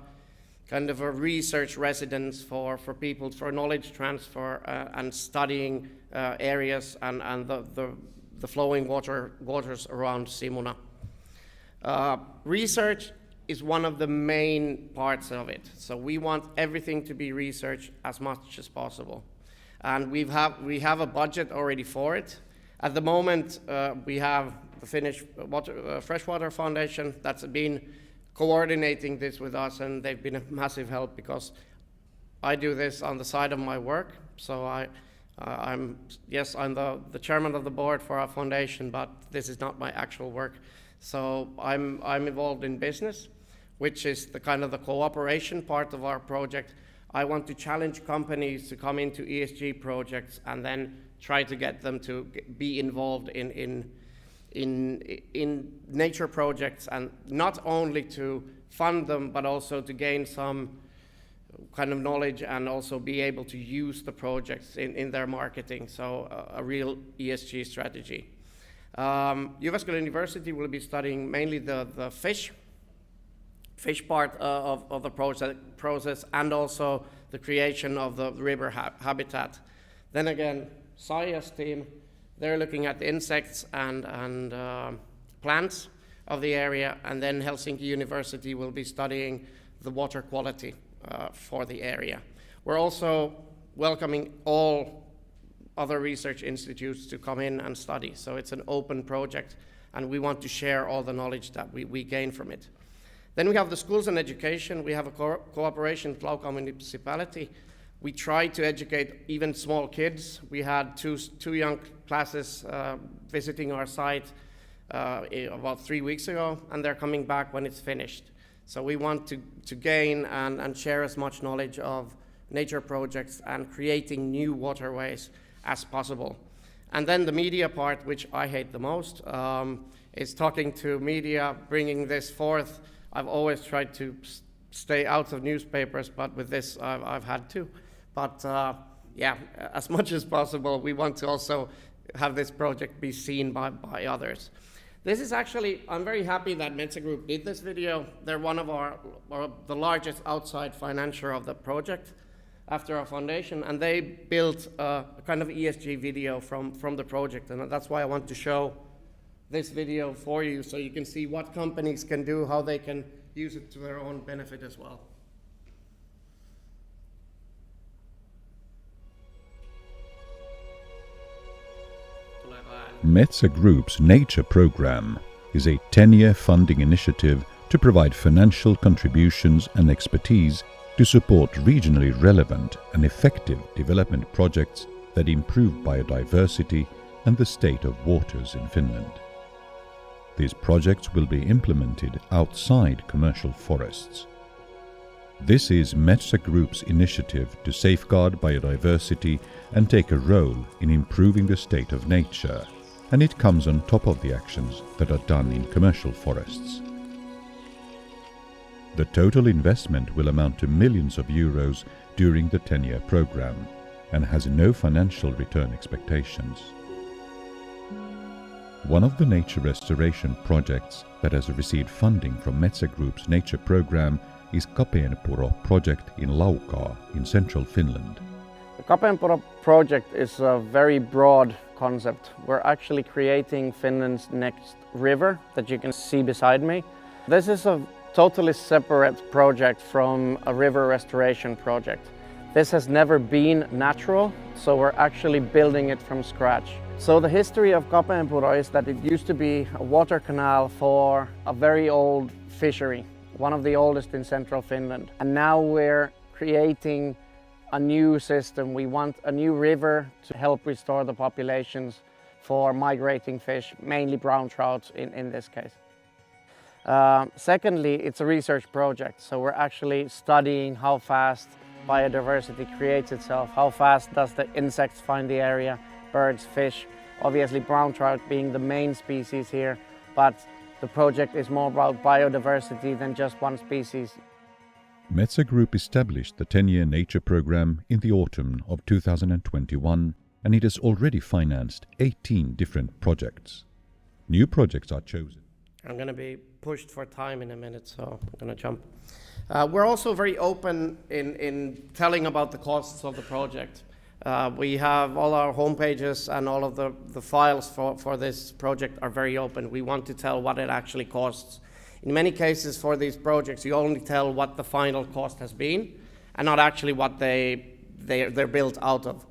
kind of a research residence for people, for knowledge transfer and studying areas and the flowing waters around Simuna. Research is one of the main parts of it. So we want everything to be researched as much as possible. And we have a budget already for it. At the moment, we have the Finnish Freshwater Foundation that's been coordinating this with us, and they've been a massive help because I do this on the side of my work. So I'm the chairman of the board for our foundation, but this is not my actual work. So I'm involved in business, which is the kind of the cooperation part of our project. I want to challenge companies to come into ESG projects and then try to get them to be involved in nature projects, and not only to fund them, but also to gain some kind of knowledge and also be able to use the projects in their marketing. So a real ESG strategy. Jyväskylä University will be studying mainly the fish part of the process and also the creation of the river habitat. Then again, Saiya's team, they're looking at the insects and plants of the area, and then Helsinki University will be studying the water quality for the area. We're also welcoming all other research institutes to come in and study, so it's an open project, and we want to share all the knowledge that we gain from it. Then we have the schools and education. We have a cooperation with Laukaa municipality. We try to educate even small kids. We had two young classes visiting our site about 3 weeks ago, and they're coming back when it's finished. So we want to gain and share as much knowledge of nature projects and creating new waterways as possible. And then the media part, which I hate the most, is talking to media, bringing this forth. I've always tried to stay out of newspapers, but with this I've had to. But yeah, as much as possible, we want to also have this project be seen by others. This is actually, I'm very happy that Metsä Group did this video. They're one of the largest outside financier of the project after our foundation, and they built a kind of ESG video from the project, and that's why I want to show this video for you so you can see what companies can do, how they can use it to their own benefit as well. Metsä Group's Nature Program is a 10-year funding initiative to provide financial contributions and expertise to support regionally relevant and effective development projects that improve biodiversity and the state of waters in Finland. These projects will be implemented outside commercial forests. This is Metsä Group's initiative to safeguard biodiversity and take a role in improving the state of nature, and it comes on top of the actions that are done in commercial forests. The total investment will amount to millions of euros during the 10-year program and has no financial return expectations. One of the nature restoration projects that has received funding from Metsä Group's nature program is Kapeenpuro project in Laukaa in central Finland. The Kapeenpuro project is a very broad concept. We're actually creating Finland's next river that you can see beside me. This is a totally separate project from a river restoration project. This has never been natural, so we're actually building it from scratch. So the history of Kapeenpuro is that it used to be a water canal for a very old fishery, one of the oldest in central Finland. And now we're creating a new system. We want a new river to help restore the populations for migrating fish, mainly brown trout in this case. Secondly, it's a research project, so we're actually studying how fast biodiversity creates itself. How fast does the insects find the area, birds, fish, obviously brown trout being the main species here, but the project is more about biodiversity than just one species. Metsä Group established the 10-year nature program in the autumn of 2021, and it has already financed 18 different projects. New projects are chosen. I'm going to be pushed for time in a minute, so I'm going to jump. We're also very open in telling about the costs of the project. We have all our homepages and all of the files for this project are very open. We want to tell what it actually costs. In many cases for these projects, you only tell what the final cost has been and not actually what they're built out of.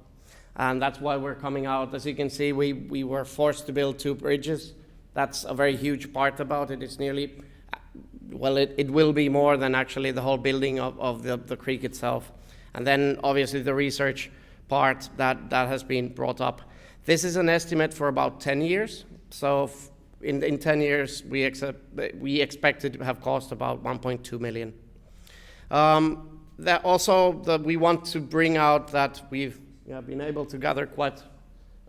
And that's why we're coming out. As you can see, we were forced to build 2 bridges. That's a very huge part about it. It's nearly, well, it will be more than actually the whole building of the creek itself. And then obviously the research part that has been brought up. This is an estimate for about 10 years. So in 10 years, we expect it to have cost about 1.2 million. We want to bring out that we've been able to gather quite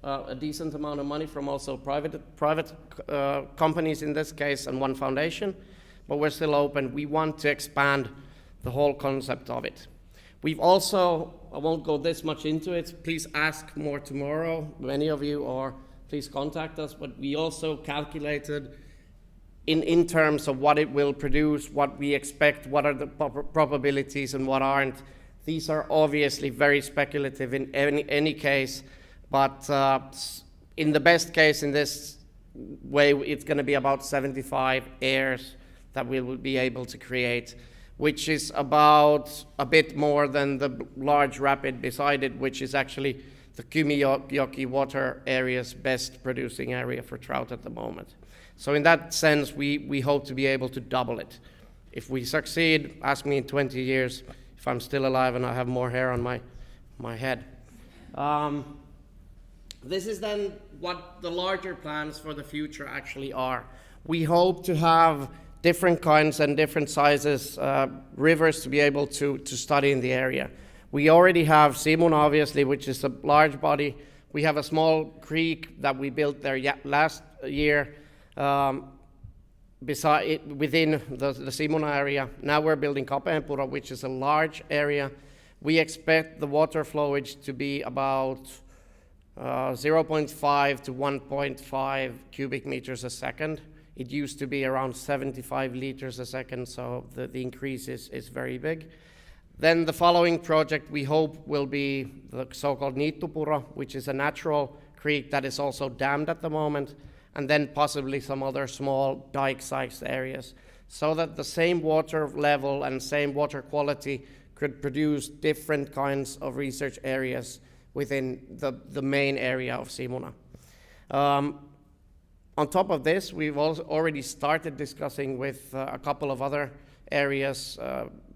a decent amount of money from also private companies in this case and one foundation, but we're still open. We want to expand the whole concept of it. We've also, I won't go this much into it, please ask more tomorrow, many of you, or please contact us, but we also calculated in terms of what it will produce, what we expect, what are the probabilities and what aren't. These are obviously very speculative in any case, but in the best case in this way, it's going to be about 75 heirs that we will be able to create, which is about a bit more than the large rapid beside it, which is actually the Kymijoki water area's best producing area for trout at the moment. So in that sense, we hope to be able to double it. If we succeed, ask me in 20 years if I'm still alive and I have more hair on my head. This is then what the larger plans for the future actually are. We hope to have different kinds and different sizes rivers to be able to study in the area. We already have Simuna, obviously, which is a large body. We have a small creek that we built there last year within the Simuna area. Now we're building Kapenpuro, which is a large area. We expect the water flowage to be about 0.5 to 1.5 cubic meters a second. It used to be around 75 liters a second, so the increase is very big. Then the following project we hope will be the so-called Niittupuro, which is a natural creek that is also dammed at the moment, and then possibly some other small dike-sized areas, so that the same water level and same water quality could produce different kinds of research areas within the main area of Simuna. On top of this, we've also already started discussing with a couple of other areas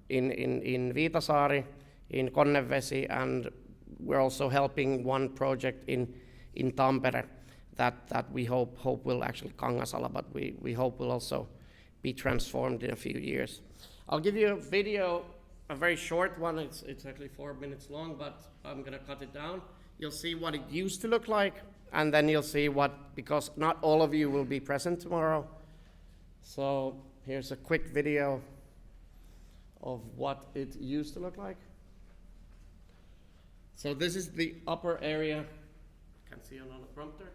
in Viitasaari, in Konnevesi, and we're also helping one project in Tampere that we hope will actually Kangasala, but we hope will also be transformed in a few years. I'll give you a video, a very short one. It's actually 4 minutes long, but I'm going to cut it down. You'll see what it used to look like, and then you'll see because not all of you will be present tomorrow. So here's a quick video of what it used to look like. So this is the upper area. You can see it on the prompter.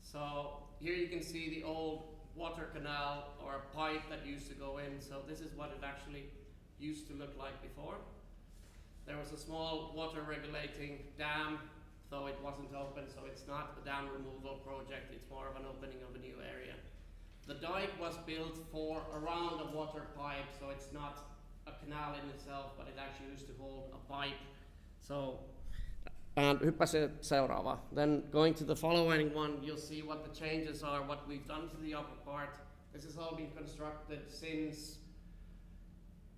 So here you can see the old water canal or a pipe that used to go in. So this is what it actually used to look like before. There was a small water regulating dam, though it wasn't open, so it's not a dam removal project, it's more of an opening of a new area. The dike was built for around a water pipe, so it's not a canal in itself, but it actually used to hold a pipe. So, and hyppää se seuraava. Then going to the following one, you'll see what the changes are, what we've done to the upper part. This has all been constructed since,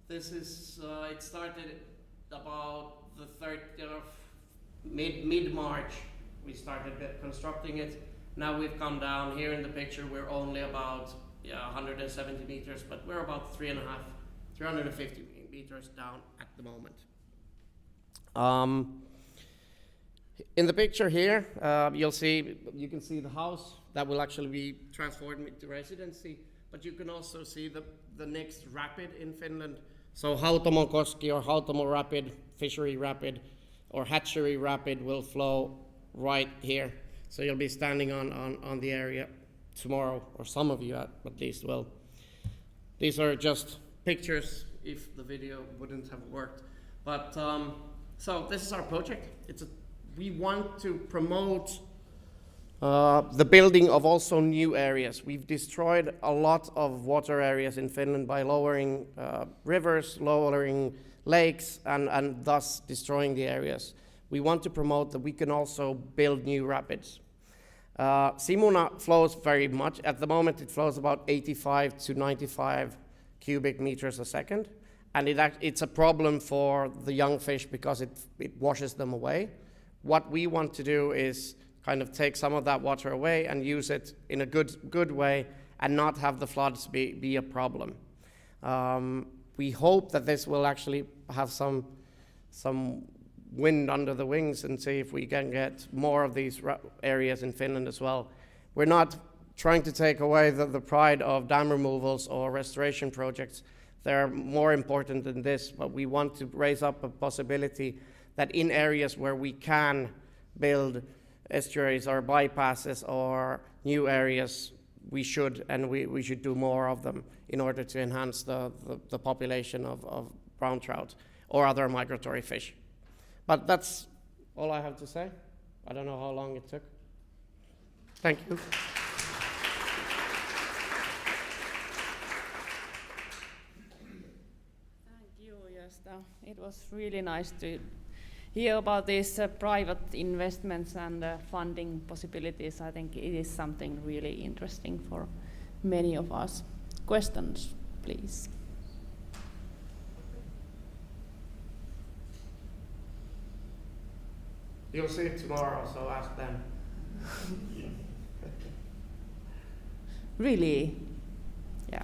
it started about the 30th of mid-March. We started constructing it. Now we've come down here in the picture. We're only about 170 meters, but we're about 350 meters down at the moment. In the picture here, you can see the house that will actually be transformed into residency, but you can also see the next rapid in Finland. So Hautomokoski or Hautomo Rapid, Fishery Rapid, or Hatchery Rapid will flow right here. So you'll be standing on the area tomorrow, or some of you at least will. These are just pictures if the video wouldn't have worked. But so this is our project. We want to promote the building of also new areas. We've destroyed a lot of water areas in Finland by lowering rivers, lowering lakes, and thus destroying the areas. We want to promote that we can also build new rapids. Simuna flows very much. At the moment, it flows about 85 to 95 cubic meters a second. And it's a problem for the young fish because it washes them away. What we want to do is kind of take some of that water away and use it in a good way and not have the floods be a problem. We hope that this will actually have some wind under the wings and see if we can get more of these areas in Finland as well. We're not trying to take away the pride of dam removals or restoration projects. They're more important than this, but we want to raise up a possibility that in areas where we can build estuaries or bypasses or new areas, we should do more of them in order to enhance the population of brown trout or other migratory fish. But that's all I have to say. I don't know how long it took. Thank you. Thank you, Gösta. It was really nice to hear about these private investments and funding possibilities. I think it is something really interesting for many of us. Questions, please. You'll see it tomorrow, so ask them. Really? Yeah.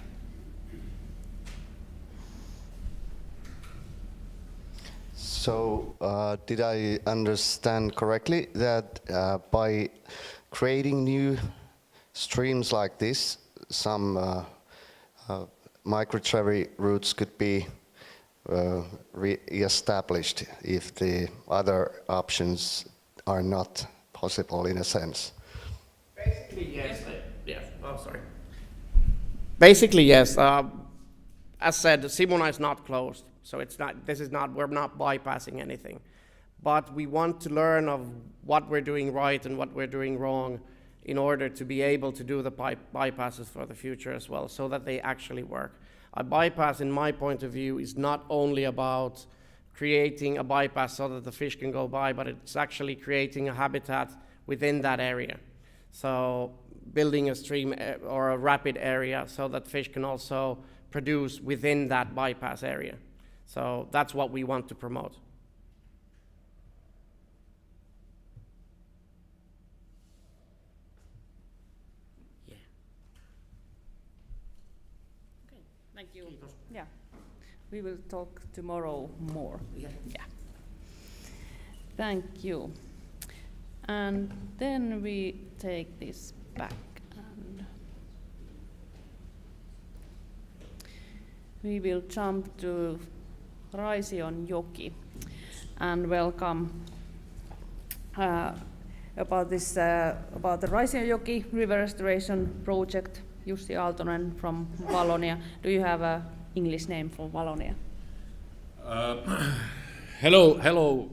So, did I understand correctly that by creating new streams like this, some migratory routes could be re-established if the other options are not possible in a sense? Basically, yes. Yes. Oh, sorry. Basically, yes. As said, Simuna is not closed, so it's not. This is not. We're not bypassing anything, but we want to learn of what we're doing right and what we're doing wrong, in order to be able to do the bypasses for the future as well, so that they actually work. A bypass, in my point of view, is not only about creating a bypass so that the fish can go by, but it's actually creating a habitat within that area. So building a stream or a rapid area so that fish can also produce within that bypass area. So that's what we want to promote. Thank you. Yeah, we will talk tomorrow more. Yeah. Thank you. And then we take this back and we will jump to Raisionjoki and welcome about the Raisionjoki River Restoration Project, Jussi Aaltonen from Wallonia. Do you have an English name for Wallonia? Hello.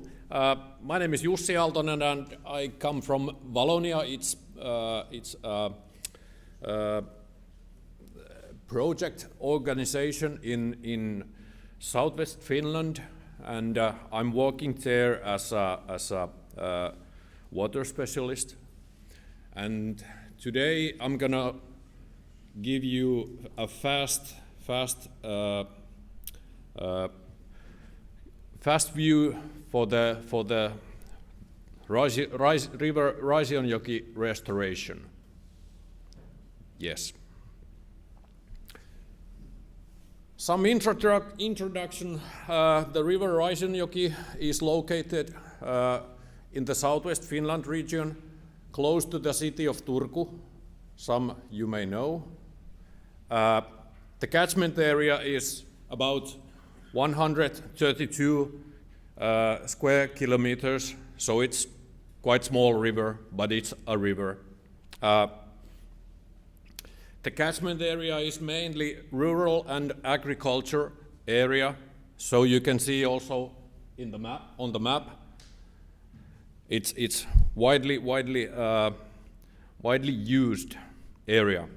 My name is Jussi Aaltonen and I come from Wallonia. It's a project organization in southwest Finland, and I'm working there as a water specialist. And today I'm gonna give you a fast view for the river Raisionjoki restoration. Yes. Some introduction. The river Raisionjoki is located in the southwest Finland region, close to the city of Turku. Some you may know. The catchment area is about 132 square kilometers, so it's quite small river, but it's a river. The catchment area is mainly rural and agriculture area, so you can see also in the map, on the map, it's widely used area.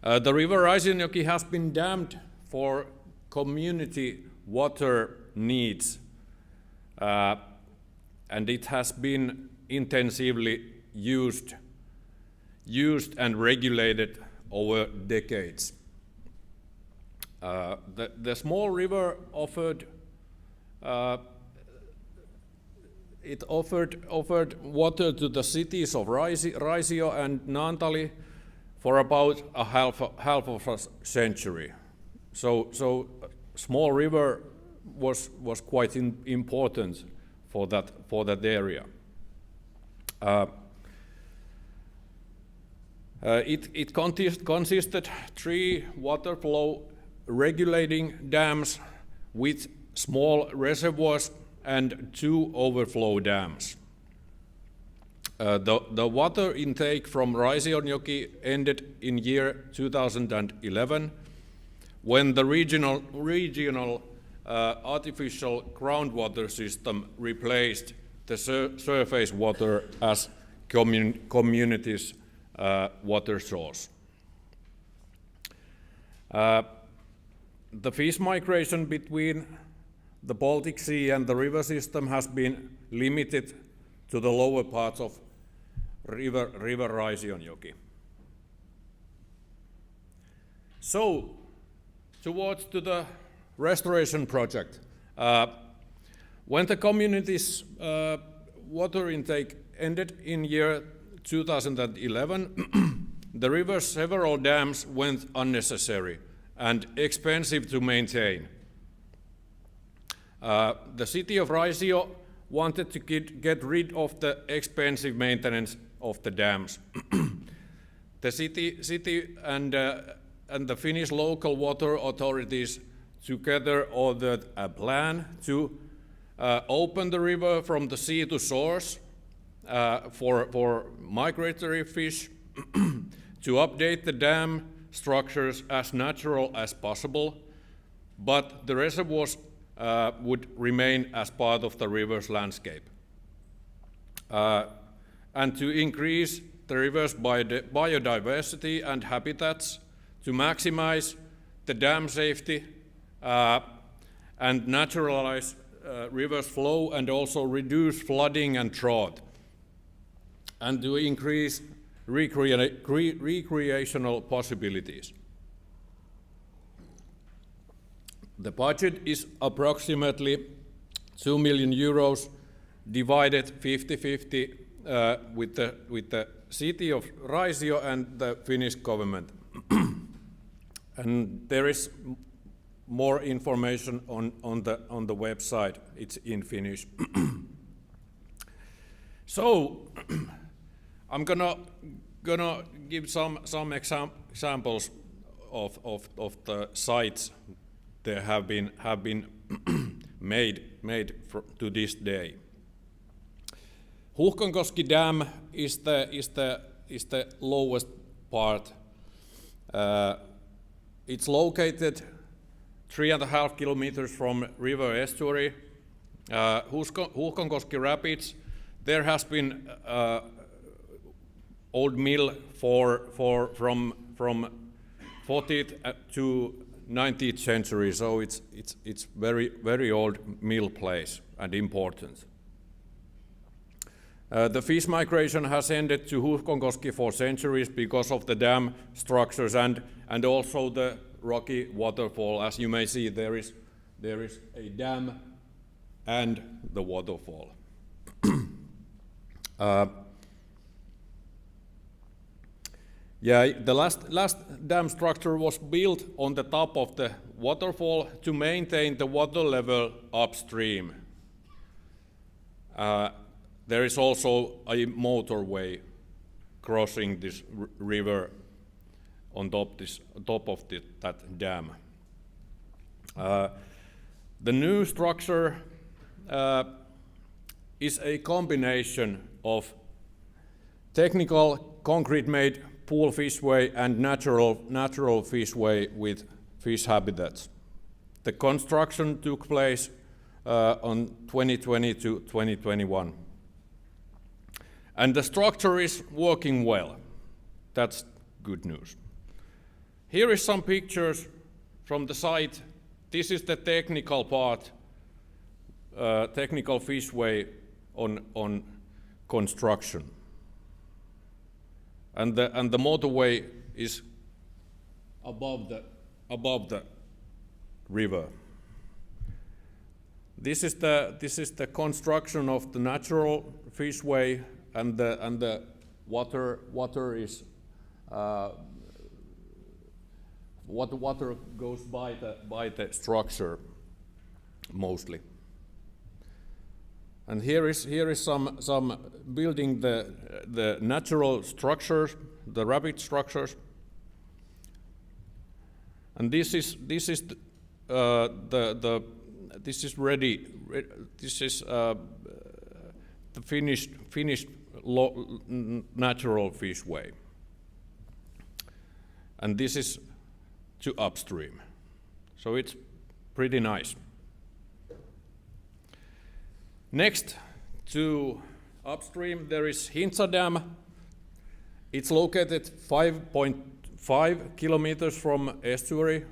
The river Raisionjoki has been dammed for community water needs, and it has been intensively used and regulated over decades. The small river offered water to the cities of Raisio and Naantali for about half of a century. So small river was quite important for that area. It consisted 3 water flow regulating dams with small reservoirs and 2 overflow dams. The water intake from Raisionjoki ended in year 2011, when the regional artificial groundwater system replaced the surface water as communities' water source. The fish migration between the Baltic Sea and the river system has been limited to the lower parts of river Raisionjoki. So, towards to the restoration project. When the community's water intake ended in year 2011, the river's several dams went unnecessary and expensive to maintain. The city of Raisio wanted to get rid of the expensive maintenance of the dams. The city and the Finnish local water authorities together ordered a plan to open the river from the sea to source for migratory fish, to update the dam structures as natural as possible, but the reservoirs would remain as part of the river's landscape, and to increase the river's biodiversity and habitats, to maximize the dam safety and naturalize river's flow and also reduce flooding and drought, and to increase recreational possibilities. The budget is approximately 2 million euros, divided 50-50 with the city of Raisio and the Finnish government. And there is more information on the website. It's in Finnish. So I'm gonna give some examples of the sites that have been made to this day. Huhkonkoski Dam is the lowest part. It's located 3.5 kilometers from river estuary. Huhkonkoski Rapids, there has been old mill from 14th to 19th century, so it's very old mill place and important. The fish migration has ended to Huhkonkoski for centuries because of the dam structures and also the rocky waterfall. As you may see, there is a dam and the waterfall. Yeah, the last dam structure was built on the top of the waterfall to maintain the water level upstream. There is also a motorway crossing this river on top of that dam. The new structure is a combination of technical concrete-made pool fishway and natural fishway with fish habitats. The construction took place on 2020 to 2021. And the structure is working well. That's good news. Here is some pictures from the site. This is the technical part, technical fishway on construction. And the motorway is above the river. This is the construction of the natural fishway, and the water is water goes by the structure mostly. And here is some building the natural structures, the rapid structures. And this is ready. This is the finished natural fishway. And this is to upstream. So it's pretty nice. Next to upstream there is Hintsa Dam. It's located 5.5 kilometers from estuary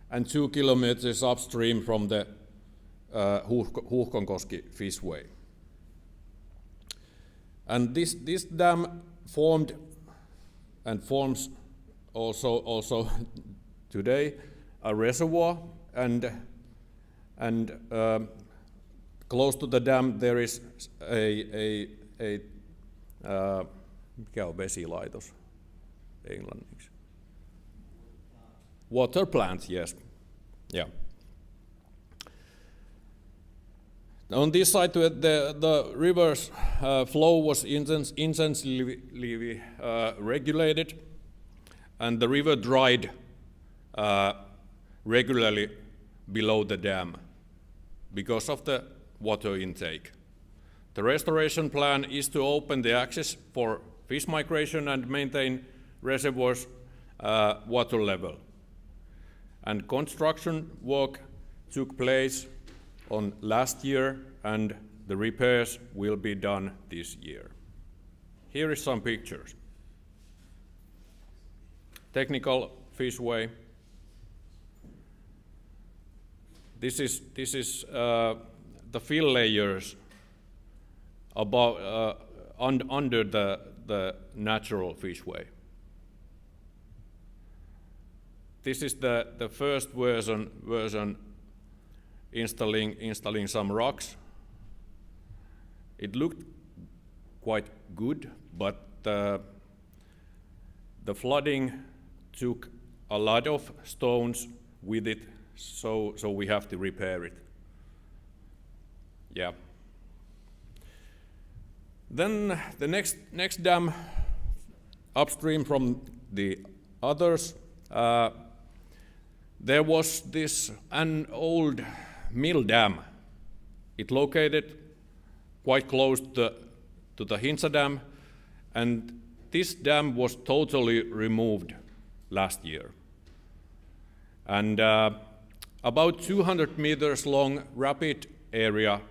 and 2 kilometers upstream from the Huuhkonkoski fishway. And this dam formed and forms also today a reservoir, and close to the dam there is a mikä on vesilaitos englanniksi? Water plant, yes. Yeah. On this side, the river's flow was intensively regulated, and the river dried regularly below the dam because of the water intake. The restoration plan is to open the access for fish migration and maintain reservoirs water level. And construction work took place on last year, and the repairs will be done this year. Here is some pictures. Technical fishway. This is the fill layers above under the natural fishway. This is the first version installing some rocks. It looked quite good, but the flooding took a lot of stones with it, so we have to repair it. Yeah. Then the next dam upstream from the others, there was an old mill dam. It located quite close to the Hintsa Dam, and this dam was totally removed last year. And about 200 meters long rapid area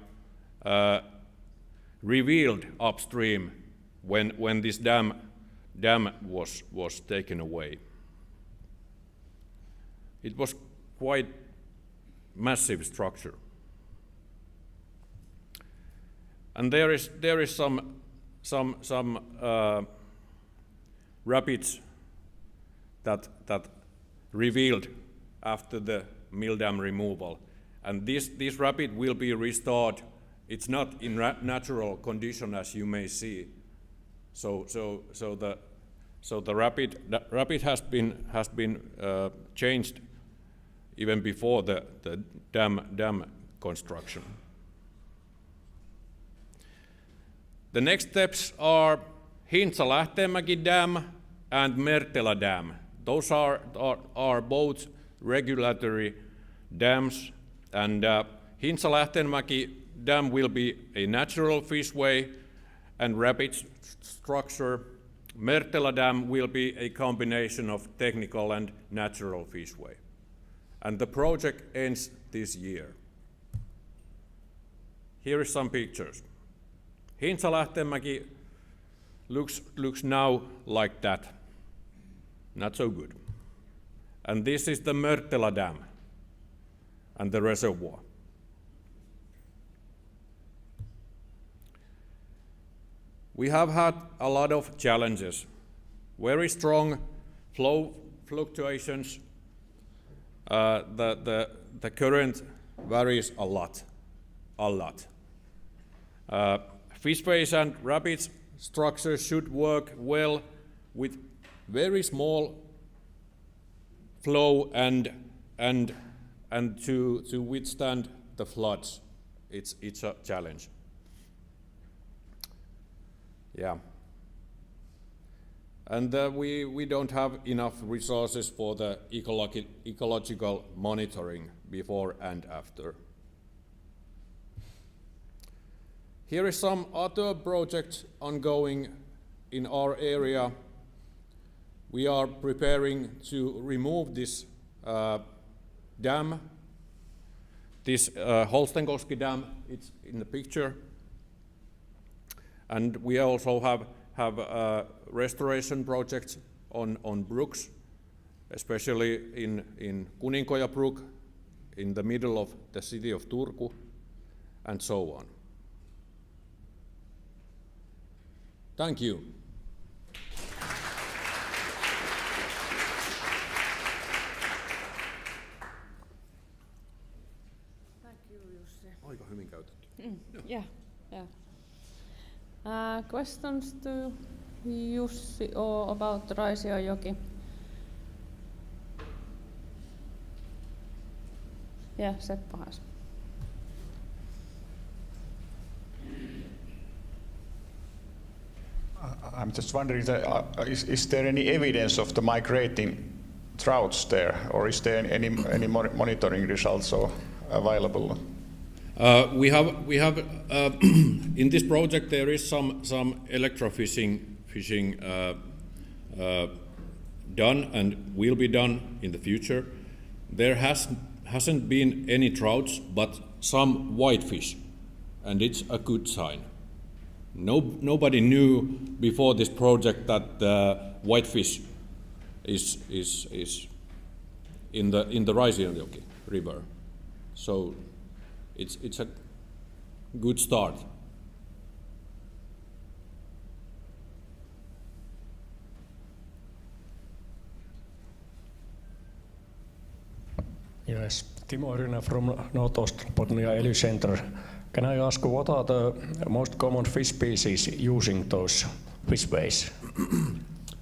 revealed upstream when this dam was taken away. It was quite massive structure. And there is some rapids that revealed after the mill dam removal, and this rapid will be restored. It's not in natural condition, as you may see. So the So the rapid has been changed even before the dam construction. The next steps are Hintsa-Lähteenmäki Dam and Mertela Dam. Those are both regulatory dams, and Hintsa-Lähteenmäki Dam will be a natural fishway and rapid structure. Mertela Dam will be a combination of technical and natural fishway. And the project ends this year. Here are some pictures. Hintsa-Lähteenmäki looks now like that. Not so good. And this is the Mertela Dam and the reservoir. We have had a lot of challenges. Very strong flow fluctuations. The current varies a lot. Fishways and rapids structures should work well with very small flow and to withstand the floods. It's a challenge. Yeah. And we don't have enough resources for the ecological monitoring before and after. Here is some other projects ongoing in our area. We are preparing to remove this dam, this Holstenkoski Dam. It's in the picture. And we also have restoration projects on brooks, especially in Kuninkoja Brook, in the middle of the city of Turku, and so on. Thank you. Thank you, Jussi. Aika hyvin käytetty. Yeah. Questions to Jussi or about Raisiojoki? Yeah, Seppo has. I'm just wondering, is there any evidence of the migrating trouts there, or is there any monitoring results available? We have in this project there is some electrofishing done and will be done in the future. There hasn't been any trouts, but some whitefish, and it's a good sign. Nobody knew before this project that the whitefish is in the Raisiojoki river, so it's a good start. Yes, Timo Yrjönä from North Botnia Ely Center. Can I ask what are the most common fish species using those fishways?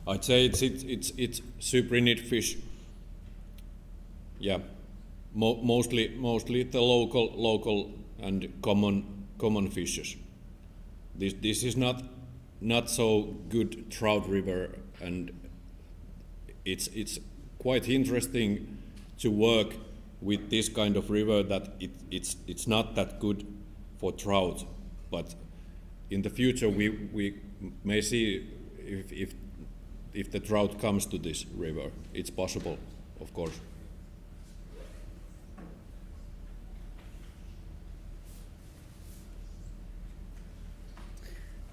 I'd say it's cyprinid fish. Yeah, mostly the local and common fishes. This is not so good trout river, and it's quite interesting to work with this kind of river that it's not that good for trout, but in the future we may see if the trout comes to this river. It's possible, of course.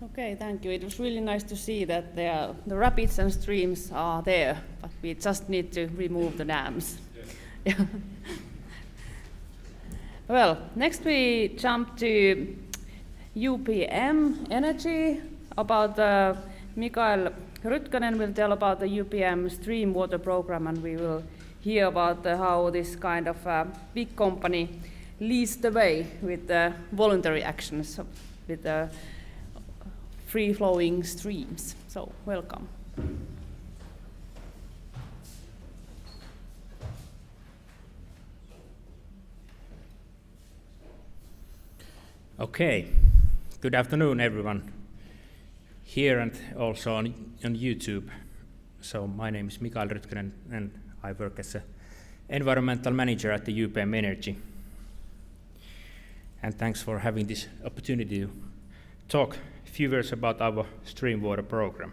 Okay, thank you. It was really nice to see that the rapids and streams are there, but we just need to remove the dams. Yes. Well, next we jump to UPM Energy. About Mikael Rytkönen will tell about the UPM streamwater program, and we will hear about how this kind of big company leads the way with the voluntary actions with the free-flowing streams. So, welcome. Okay, good afternoon everyone here and also on YouTube. So my name is Mikael Rytkönen and I work as an environmental manager at the UPM Energy. And thanks for having this opportunity to talk a few words about our streamwater program.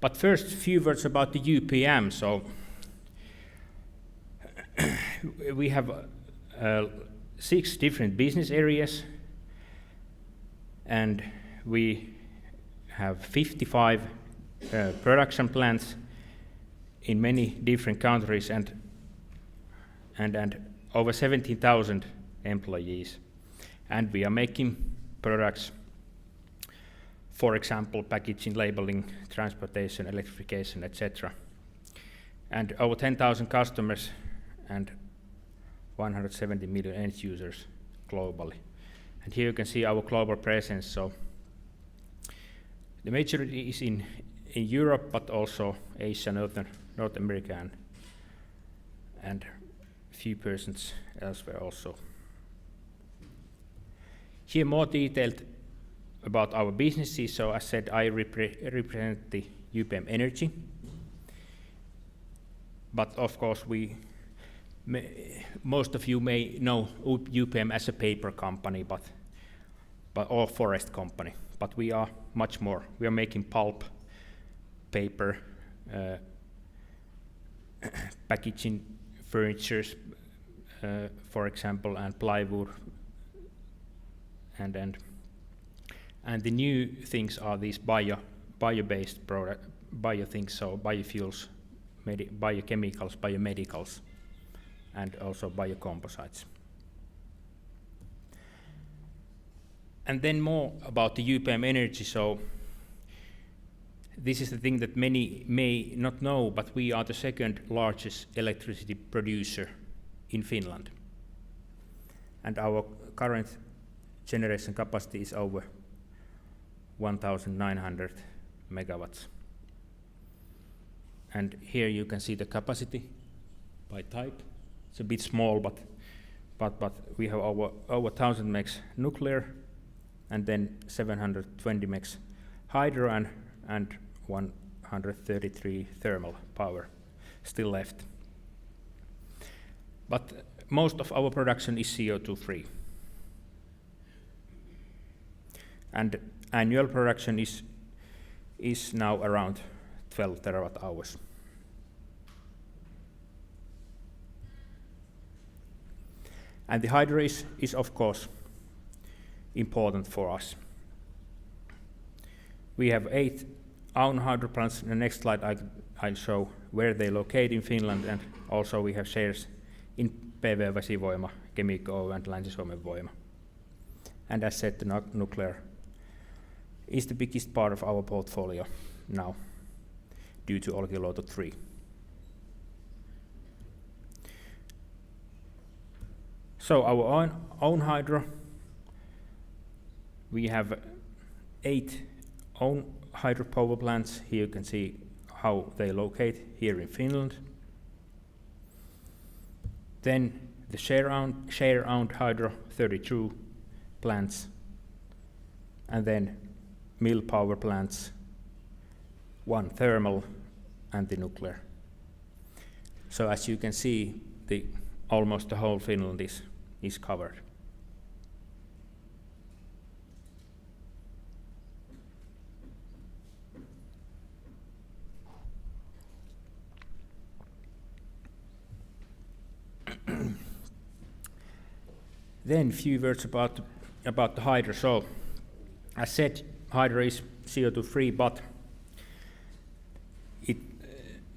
But first, a few words about the UPM. So we have 6 different business areas, and we have 55 production plants in many different countries and over 17,000 employees. And we are making products, for example, packaging, labeling, transportation, electrification, etc. And over 10,000 customers and 170 million end users globally. And here you can see our global presence. So the majority is in Europe, but also Asia, North America, and a few persons elsewhere also. Here more detailed about our businesses. So as said, I represent the UPM Energy. But of course, most of you may know UPM as a paper company, or forest company. But we are much more. We are making pulp, paper, packaging, furniture, for example, and plywood, and the new things are these bio-based product, things, so biofuels, biochemicals, biomedicals, and also biocomposites. And then more about the UPM Energy. So this is the thing that many may not know, but we are the 2nd largest electricity producer in Finland. And our current generation capacity is over 1,900 megawatts. And here you can see the capacity by type. It's a bit small, but we have over 1,000 megs nuclear, and then 720 megs hydro and 133 thermal power still left. But most of our production is CO2 free. And annual production is now around 12 terawatt hours. And the hydro is of course important for us. We have 8 own hydro plants. In the next slide I'll show where they locate in Finland, and also we have shares in PV Vesivoima, Kemikko Oy, and Länsi-Suomen Voima. And as said, the nuclear is the biggest part of our portfolio now due to Olkiluoto 3. So our own hydro, we have 8 own hydropower plants. Here you can see how they locate here in Finland. Then the share-owned hydro, 32 plants, and then mill power plants, 1 thermal, and the nuclear. So as you can see, almost the whole Finland is covered. Then a few words about the hydro. So, as said, hydro is CO2 free, but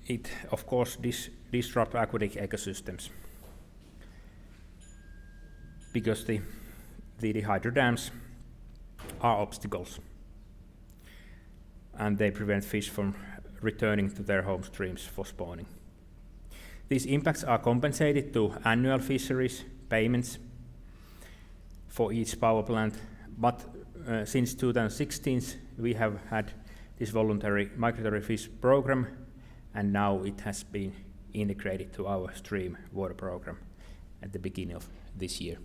it of course disrupts aquatic ecosystems because the hydro dams are obstacles, and they prevent fish from returning to their home streams for spawning. These impacts are compensated to annual fisheries payments for each power plant, but since 2016 we have had this voluntary migratory fish program, and now it has been integrated to our stream water program at the beginning of this year.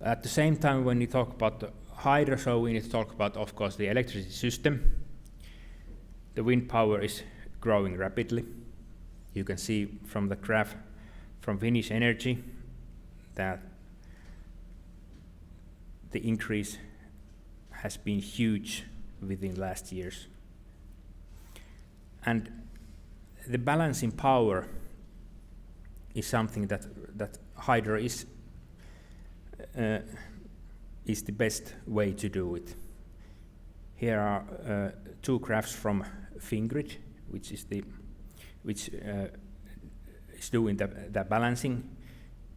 At the same time, when you talk about the hydro, so we need to talk about, of course, the electricity system. The wind power is growing rapidly. You can see from the graph from Finnish Energy that the increase has been huge within last years. And the balancing power is something that hydro is the best way to do it. Here are two graphs from Fingrid, which is doing the balancing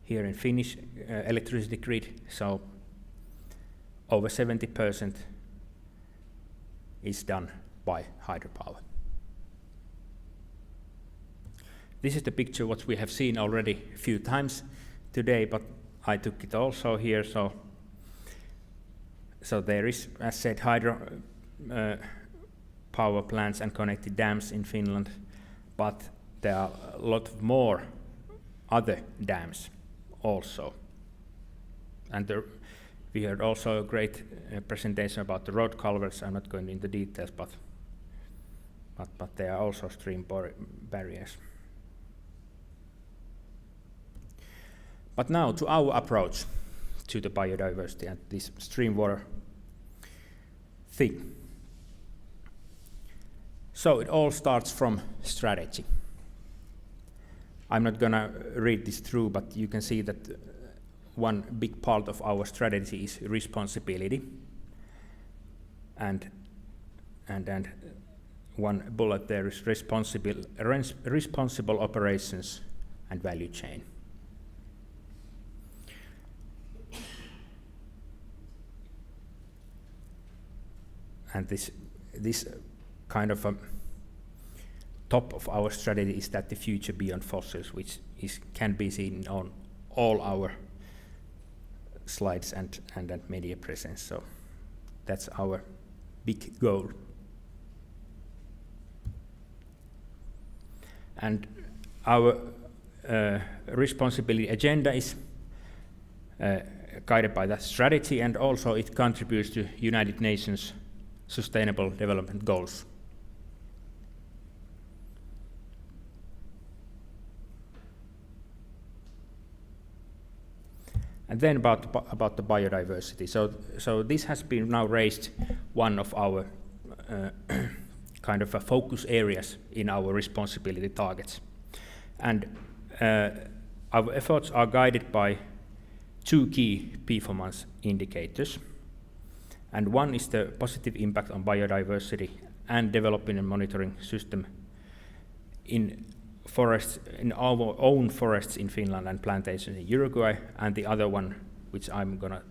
here in Finnish electricity grid. So over 70% is done by hydropower. This is the picture what we have seen already a few times today, but I took it also here. So there is, as said, hydro power plants and connected dams in Finland, but there are a lot more other dams also. And we heard also a great presentation about the road culverts. I'm not going into details, but there are also stream barriers. But now to our approach to the biodiversity and this stream water thing. So it all starts from strategy. I'm not gonna read this through, but you can see that one big part of our strategy is responsibility, and one bullet there is responsible operations and value chain. And this kind of a top of our strategy is that the future beyond fossils, which can be seen on all our slides and media presence. So that's our big goal. And our responsibility agenda is guided by that strategy, and also it contributes to United Nations Sustainable Development Goals. And then about the biodiversity. So this has been now raised one of our kind of focus areas in our responsibility targets. And our efforts are guided by two key performance indicators. And one is the positive impact on biodiversity and developing and monitoring system in forests, in our own forests in Finland and plantations in Uruguay, and the other one, which I'm gonna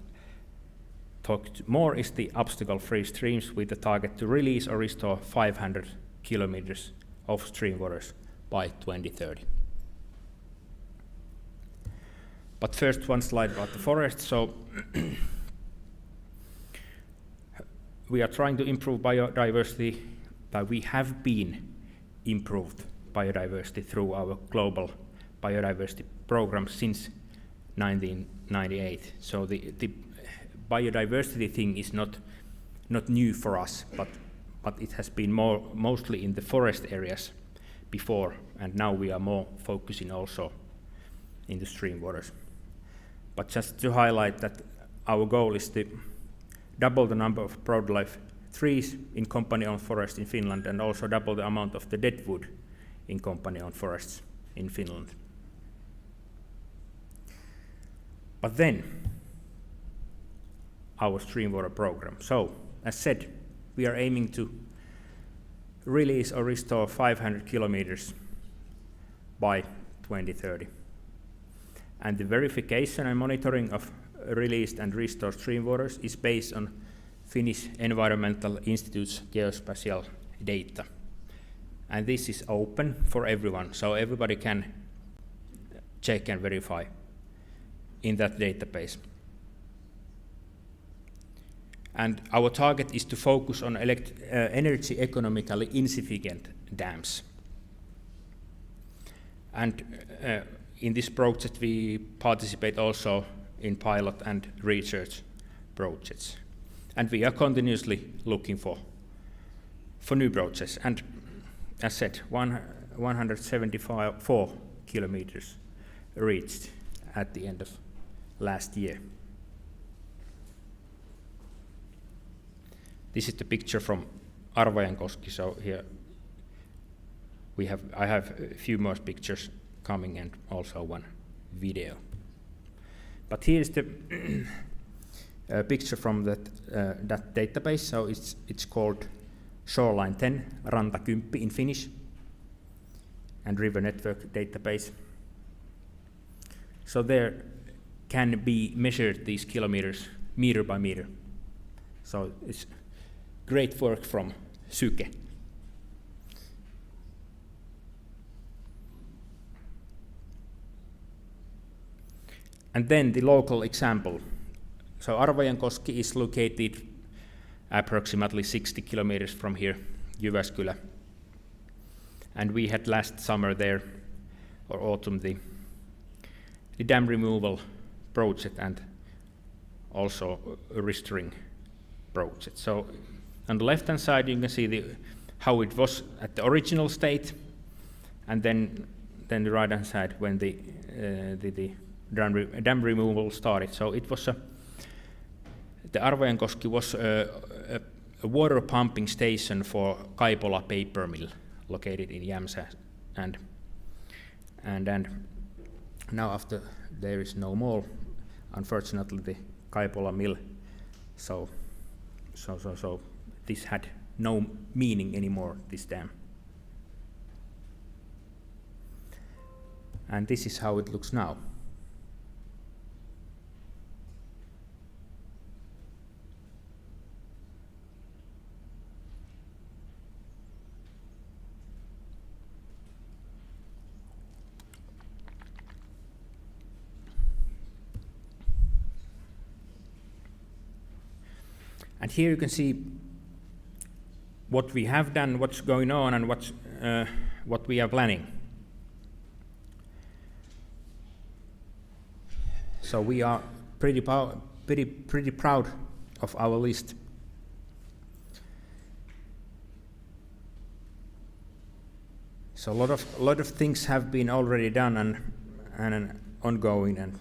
talk more, is the obstacle-free streams with the target to release or restore 500 kilometers of stream waters by 2030. But first, one slide about the forest. So we are trying to improve biodiversity, but we have been improved biodiversity through our global biodiversity program since 1998. So the biodiversity thing is not new for us, but it has been mostly in the forest areas before, and now we are more focusing also in the stream waters. But just to highlight that our goal is to double the number of broadleaf trees in company-owned forests in Finland, and also double the amount of the dead wood in company-owned forests in Finland. But then, our stream water program. So, as said, we are aiming to release or restore 500 kilometers by 2030. And the verification and monitoring of released and restored stream waters is based on Finnish Environmental Institute's geospatial data. And this is open for everyone, so everybody can check and verify in that database. And our target is to focus on energy economically insignificant dams. And in this project we participate also in pilot and research projects. And we are continuously looking for new projects. And as said, 174 kilometers reached at the end of last year. This is the picture from Arvajankoski. So here I have a few more pictures coming and also one video. But here is the picture from that database. So it's called Shoreline 10, Ranta 10 in Finnish, and River Network database. So there can be measured these kilometers meter by meter. So it's great work from Syke. And then the local example. So Arvajankoski is located approximately 60 kilometers from here, Jyväskylä. And we had last summer there, or autumn, the dam removal project and also a restoring project. So on the left-hand side, you can see how it was at the original state, and then the right-hand side when the dam removal started. So it was the Arvajankoski was a water pumping station for Kaipola paper mill located in Jämsä, and now after there is no more, unfortunately, the Kaipola mill. So this had no meaning anymore, this dam. And this is how it looks now. And here you can see what we have done, what's going on, and what we are planning. So we are pretty proud of our list. So a lot of things have been already done and ongoing and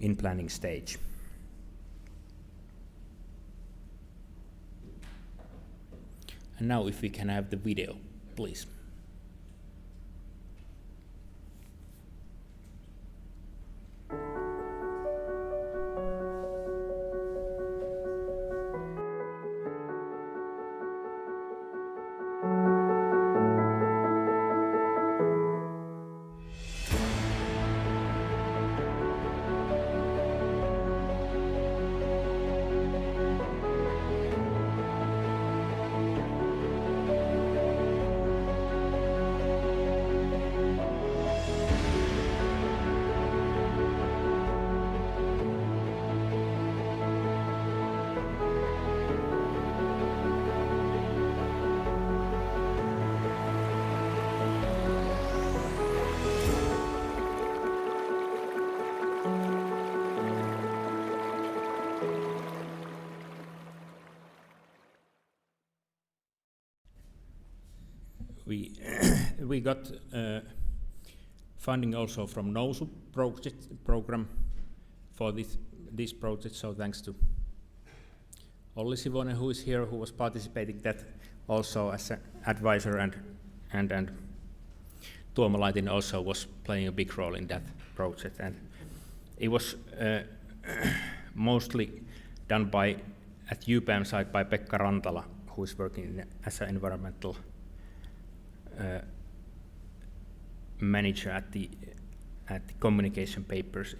in planning stage. And now if we can have the video, please. We got funding also from NOUSU program for this project, so thanks to Olli Sivonen, who is here, who was participating that also as an advisor, and Tuomo Laitinen also was playing a big role in that project. And it was mostly done at UPM side by Pekka Rantala, who is working as an environmental manager at the communication papers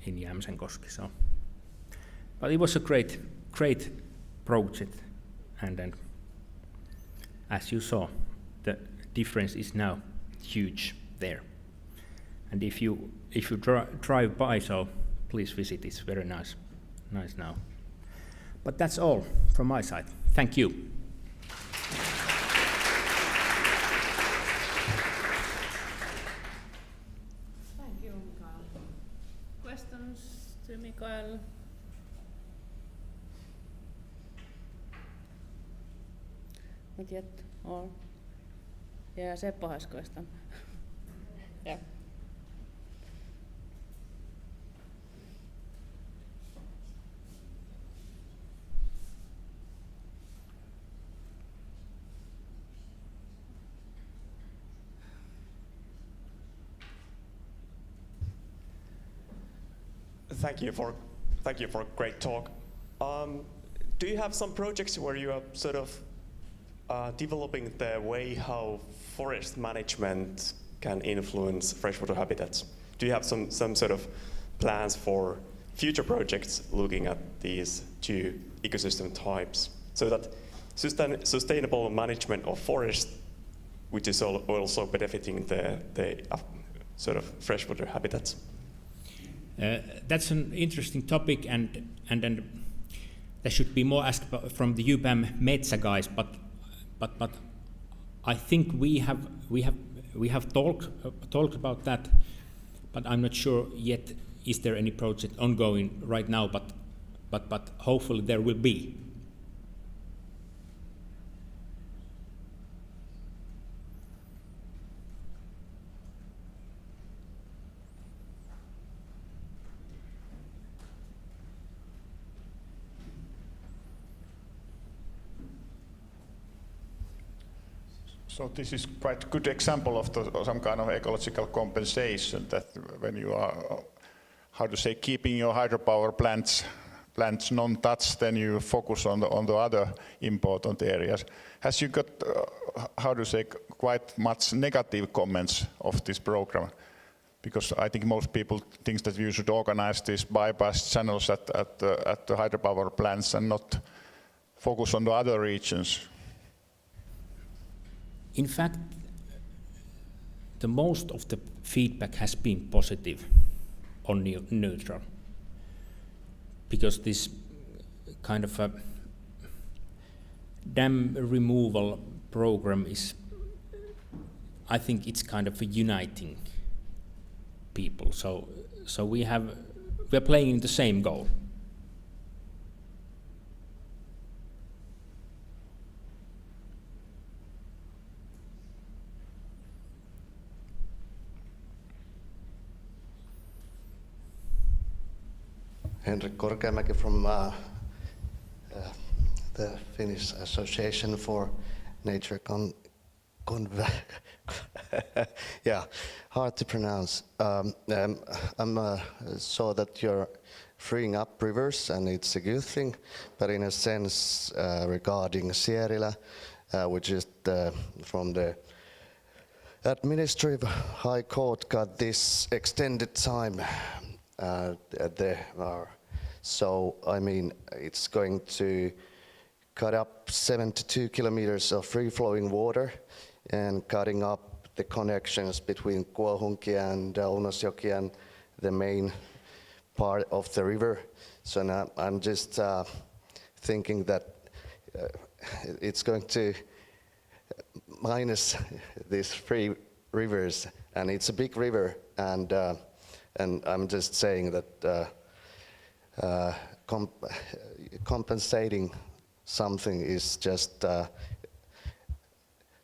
in Jämsänkoski. So, but it was a great project, and as you saw, the difference is now huge there. And if you drive by, so please visit. It's very nice now. But that's all from my side. Thank you. Well, not yet, or yeah, Seppo has question. Yeah. Thank you for a great talk. Do you have some projects where you are sort of developing the way how forest management can influence freshwater habitats? Do you have some sort of plans for future projects looking at these two ecosystem types, so that sustainable management of forest, which is also benefiting the sort of freshwater habitats? That's an interesting topic, and there should be more asked from the UPM Metsä guys. But I think we have talked about that, but I'm not sure yet. Is there any project ongoing right now? But hopefully there will be. So this is quite a good example of some kind of ecological compensation, that when you are, how to say, keeping your hydropower plants non-touched, then you focus on the other important areas. Has you got, how to say, quite much negative comments of this program? Because I think most people think that you should organize these bypass channels at the hydropower plants and not focus on the other regions. In fact, the most of the feedback has been positive or neutral, because this kind of a dam removal program is, I think it's kind of a uniting people. So we're playing in the same goal. Henrik Korkeamäki from the Finnish Association for Nature yeah, hard to pronounce. I saw that you're freeing up rivers, and it's a good thing, but in a sense regarding Sierilä, which is from the Administrative High Court, got this extended time. So, I mean, it's going to cut up 72 kilometers of free-flowing water and cutting up the connections between Kuohunki and Unosjoki and the main part of the river. So now I'm just thinking that it's going to minus these free rivers, and it's a big river, and I'm just saying that compensating something is just, there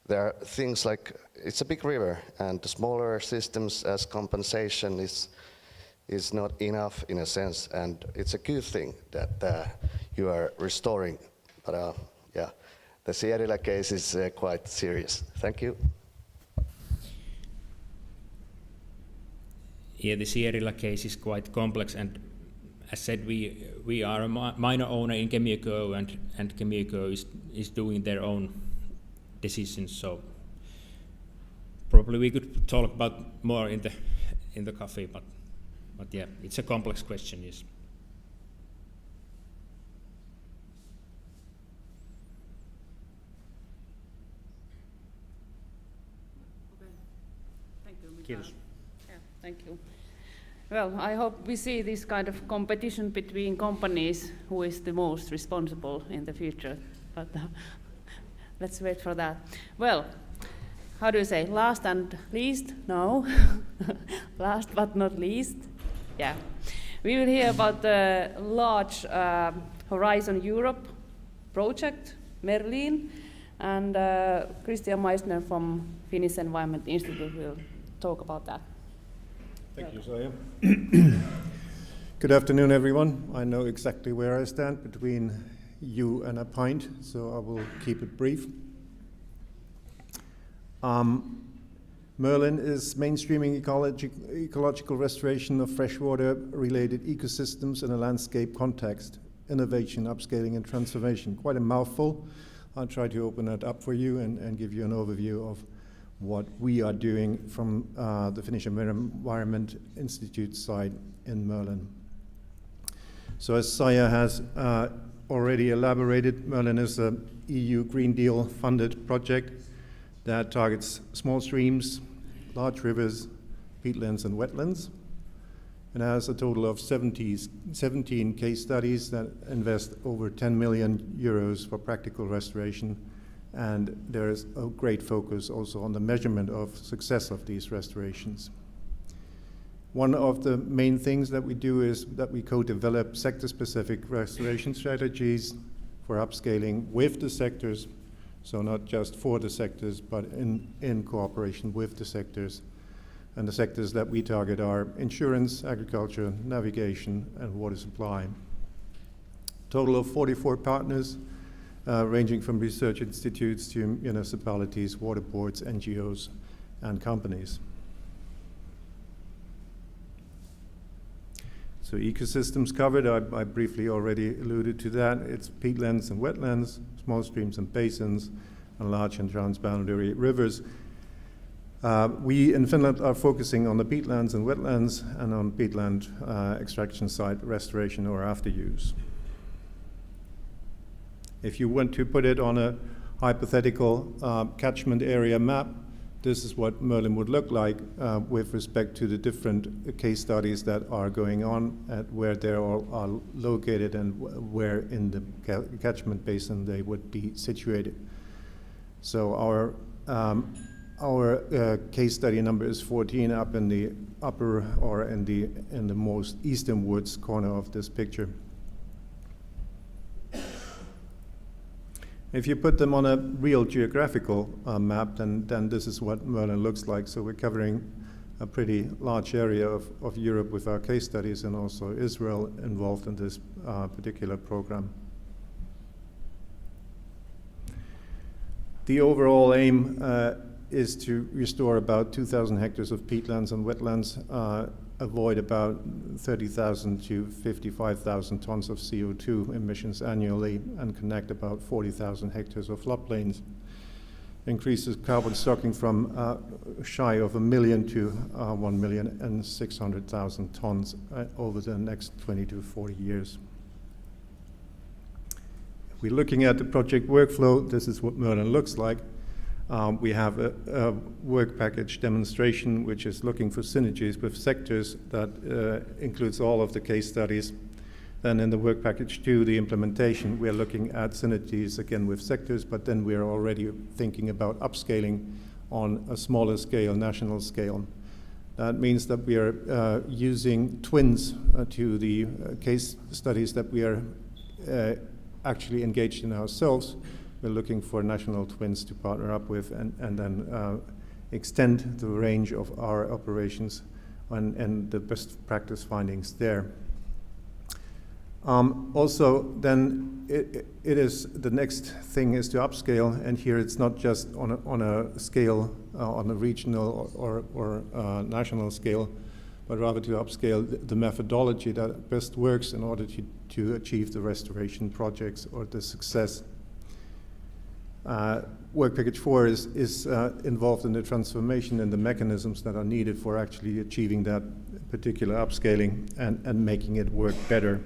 are things like, it's a big river, and the smaller systems as compensation is not enough in a sense, and it's a good thing that you are restoring. But yeah, the Sierilä case is quite serious. Thank you. Yeah, the Sierilä case is quite complex, and as said, we are a minor owner in Kemiökö, and Kemiökö is doing their own decisions. So probably we could talk about more in the cafe, but yeah, it's a complex question. Yes. Okay. Thank you, Mikael. Kiitos. Yeah, thank you. Well, I hope we see this kind of competition between companies who is the most responsible in the future, but let's wait for that. Well, how do you say, last and least? No. Last but not least? Yeah. We will hear about the large Horizon Europe project, Merlin, and Christian Meissner from Finnish Environment Institute will talk about that. Thank you, Saya. Good afternoon, everyone. I know exactly where I stand between you and a pint, so I will keep it brief. Merlin is mainstreaming ecological restoration of freshwater-related ecosystems in a landscape context, innovation, upscaling, and transformation. Quite a mouthful. I'll try to open that up for you and give you an overview of what we are doing from the Finnish Environment Institute side in Merlin. So as Saya has already elaborated, Merlin is an EU Green Deal funded project that targets small streams, large rivers, peatlands and wetlands. It has a total of 17 case studies that invest over 10 million euros for practical restoration, and there is a great focus also on the measurement of success of these restorations. One of the main things that we do is that we co-develop sector-specific restoration strategies for upscaling with the sectors, so not just for the sectors, but in cooperation with the sectors. And the sectors that we target are insurance, agriculture, navigation, and water supply. Total of 44 partners, ranging from research institutes to municipalities, water boards, NGOs, and companies. So ecosystems covered, I briefly already alluded to that. It's peatlands and wetlands, small streams and basins, and large and transboundary rivers. We in Finland are focusing on the peatlands and wetlands and on peatland extraction site restoration or after use. If you want to put it on a hypothetical catchment area map, this is what Merlin would look like with respect to the different case studies that are going on, at where they all are located and where in the catchment basin they would be situated. So our case study number is 14 up in the upper or in the most easternwards corner of this picture. If you put them on a real geographical map, then this is what Merlin looks like. So we're covering a pretty large area of Europe with our case studies, and also Israel involved in this particular program. The overall aim is to restore about 2,000 hectares of peatlands and wetlands, avoid about 30,000 to 55,000 tons of CO2 emissions annually, and connect about 40,000 hectares of floodplains. Increases carbon stocking from shy of 1 million to 1,600,000 tons over the next 20 to 40 years. If we're looking at the project workflow, this is what Merlin looks like. We have a work package demonstration which is looking for synergies with sectors that includes all of the case studies. Then in the work package 2, the implementation, we are looking at synergies again with sectors, but then we are already thinking about upscaling on a smaller scale, national scale. That means that we are using twins to the case studies that we are actually engaged in ourselves. We're looking for national twins to partner up with and then extend the range of our operations and the best practice findings there. Also, then it is the next thing is to upscale, and here it's not just on a scale, on a regional or national scale, but rather to upscale the methodology that best works in order to achieve the restoration projects or the success. Work package 4 is involved in the transformation and the mechanisms that are needed for actually achieving that particular upscaling and making it work better.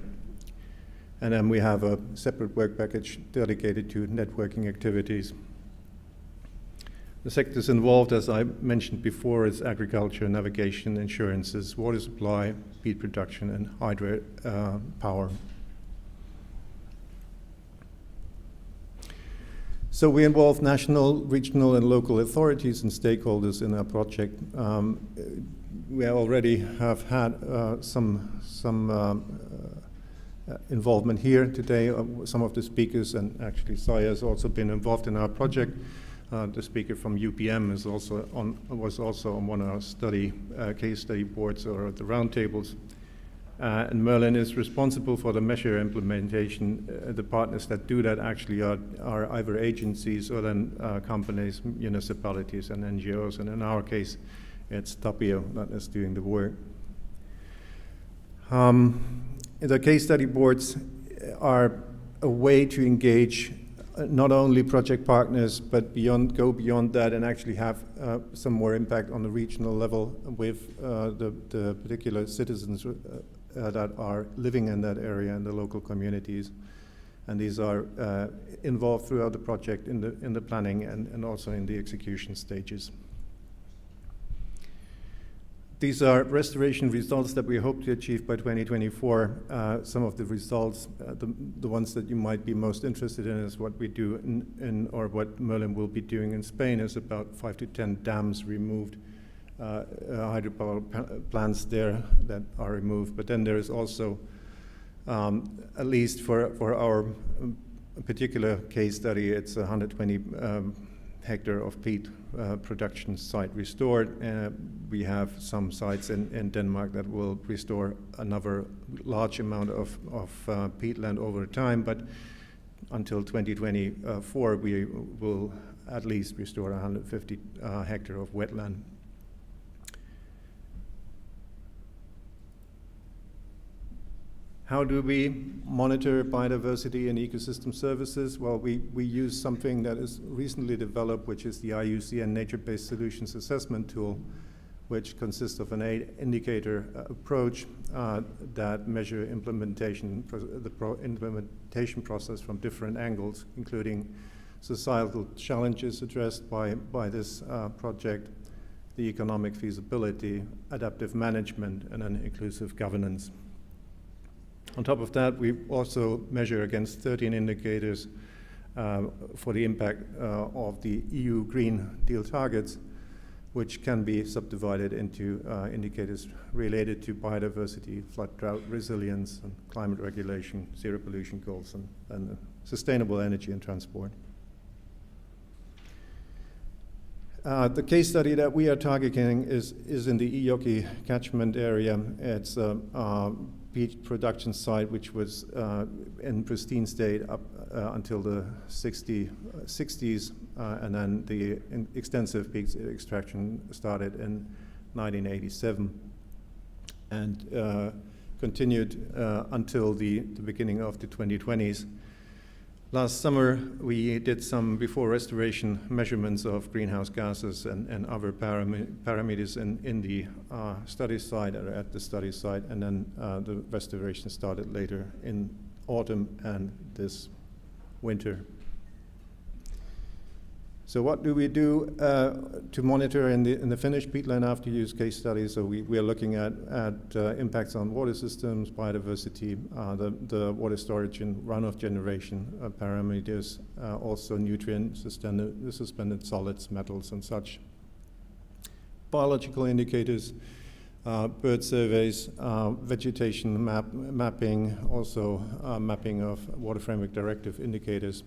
And then we have a separate work package dedicated to networking activities. The sectors involved, as I mentioned before, is agriculture, navigation, insurances, water supply, peat production, and hydro power. So we involve national, regional, and local authorities and stakeholders in our project. we already have had some involvement here today. Some of the speakers, and actually Saya has also been involved in our project. The speaker from UPM was also on one of our case study boards or the roundtables. And Merlin is responsible for the measure implementation. The partners that do that actually are either agencies or then companies, municipalities, and NGOs. And in our case, it's Tapio that is doing the work. The case study boards are a way to engage not only project partners, but go beyond that and actually have some more impact on the regional level with the particular citizens that are living in that area and the local communities. And these are involved throughout the project in the planning and also in the execution stages. These are restoration results that we hope to achieve by 2024. Some of the results, the ones that you might be most interested in is what we do or what Merlin will be doing in Spain is about 5 to 10 dams removed, hydropower plants there that are removed. But then there is also, at least for our particular case study, it's 120 hectare of peat production site restored. We have some sites in Denmark that will restore another large amount of peatland over time, but until 2024 we will at least restore 150 hectare of wetland. How do we monitor biodiversity and ecosystem services? Well, we use something that is recently developed, which is the IUCN Nature-Based Solutions Assessment Tool, which consists of an 8-indicator approach that measure the implementation process from different angles, including societal challenges addressed by this project, the economic feasibility, adaptive management, and then inclusive governance. On top of that, we also measure against 13 indicators for the impact of the EU Green Deal targets, which can be subdivided into indicators related to biodiversity, flood drought resilience, and climate regulation, zero pollution goals, and sustainable energy and transport. The case study that we are targeting is in the Iijoki catchment area. It's a peat production site which was in pristine state up until the 60s, and then the extensive peat extraction started in 1987 and continued until the beginning of the 2020s. Last summer, we did some before restoration measurements of greenhouse gases and other parameters in the study site or at the study site, and then the restoration started later in autumn and this winter. So what do we do to monitor in the Finnish peatland after use case study? So we are looking at impacts on water systems, biodiversity, the water storage and runoff generation parameters, also nutrient suspended solids, metals and such. Biological indicators, bird surveys, vegetation mapping, also mapping of Water Framework Directive indicators.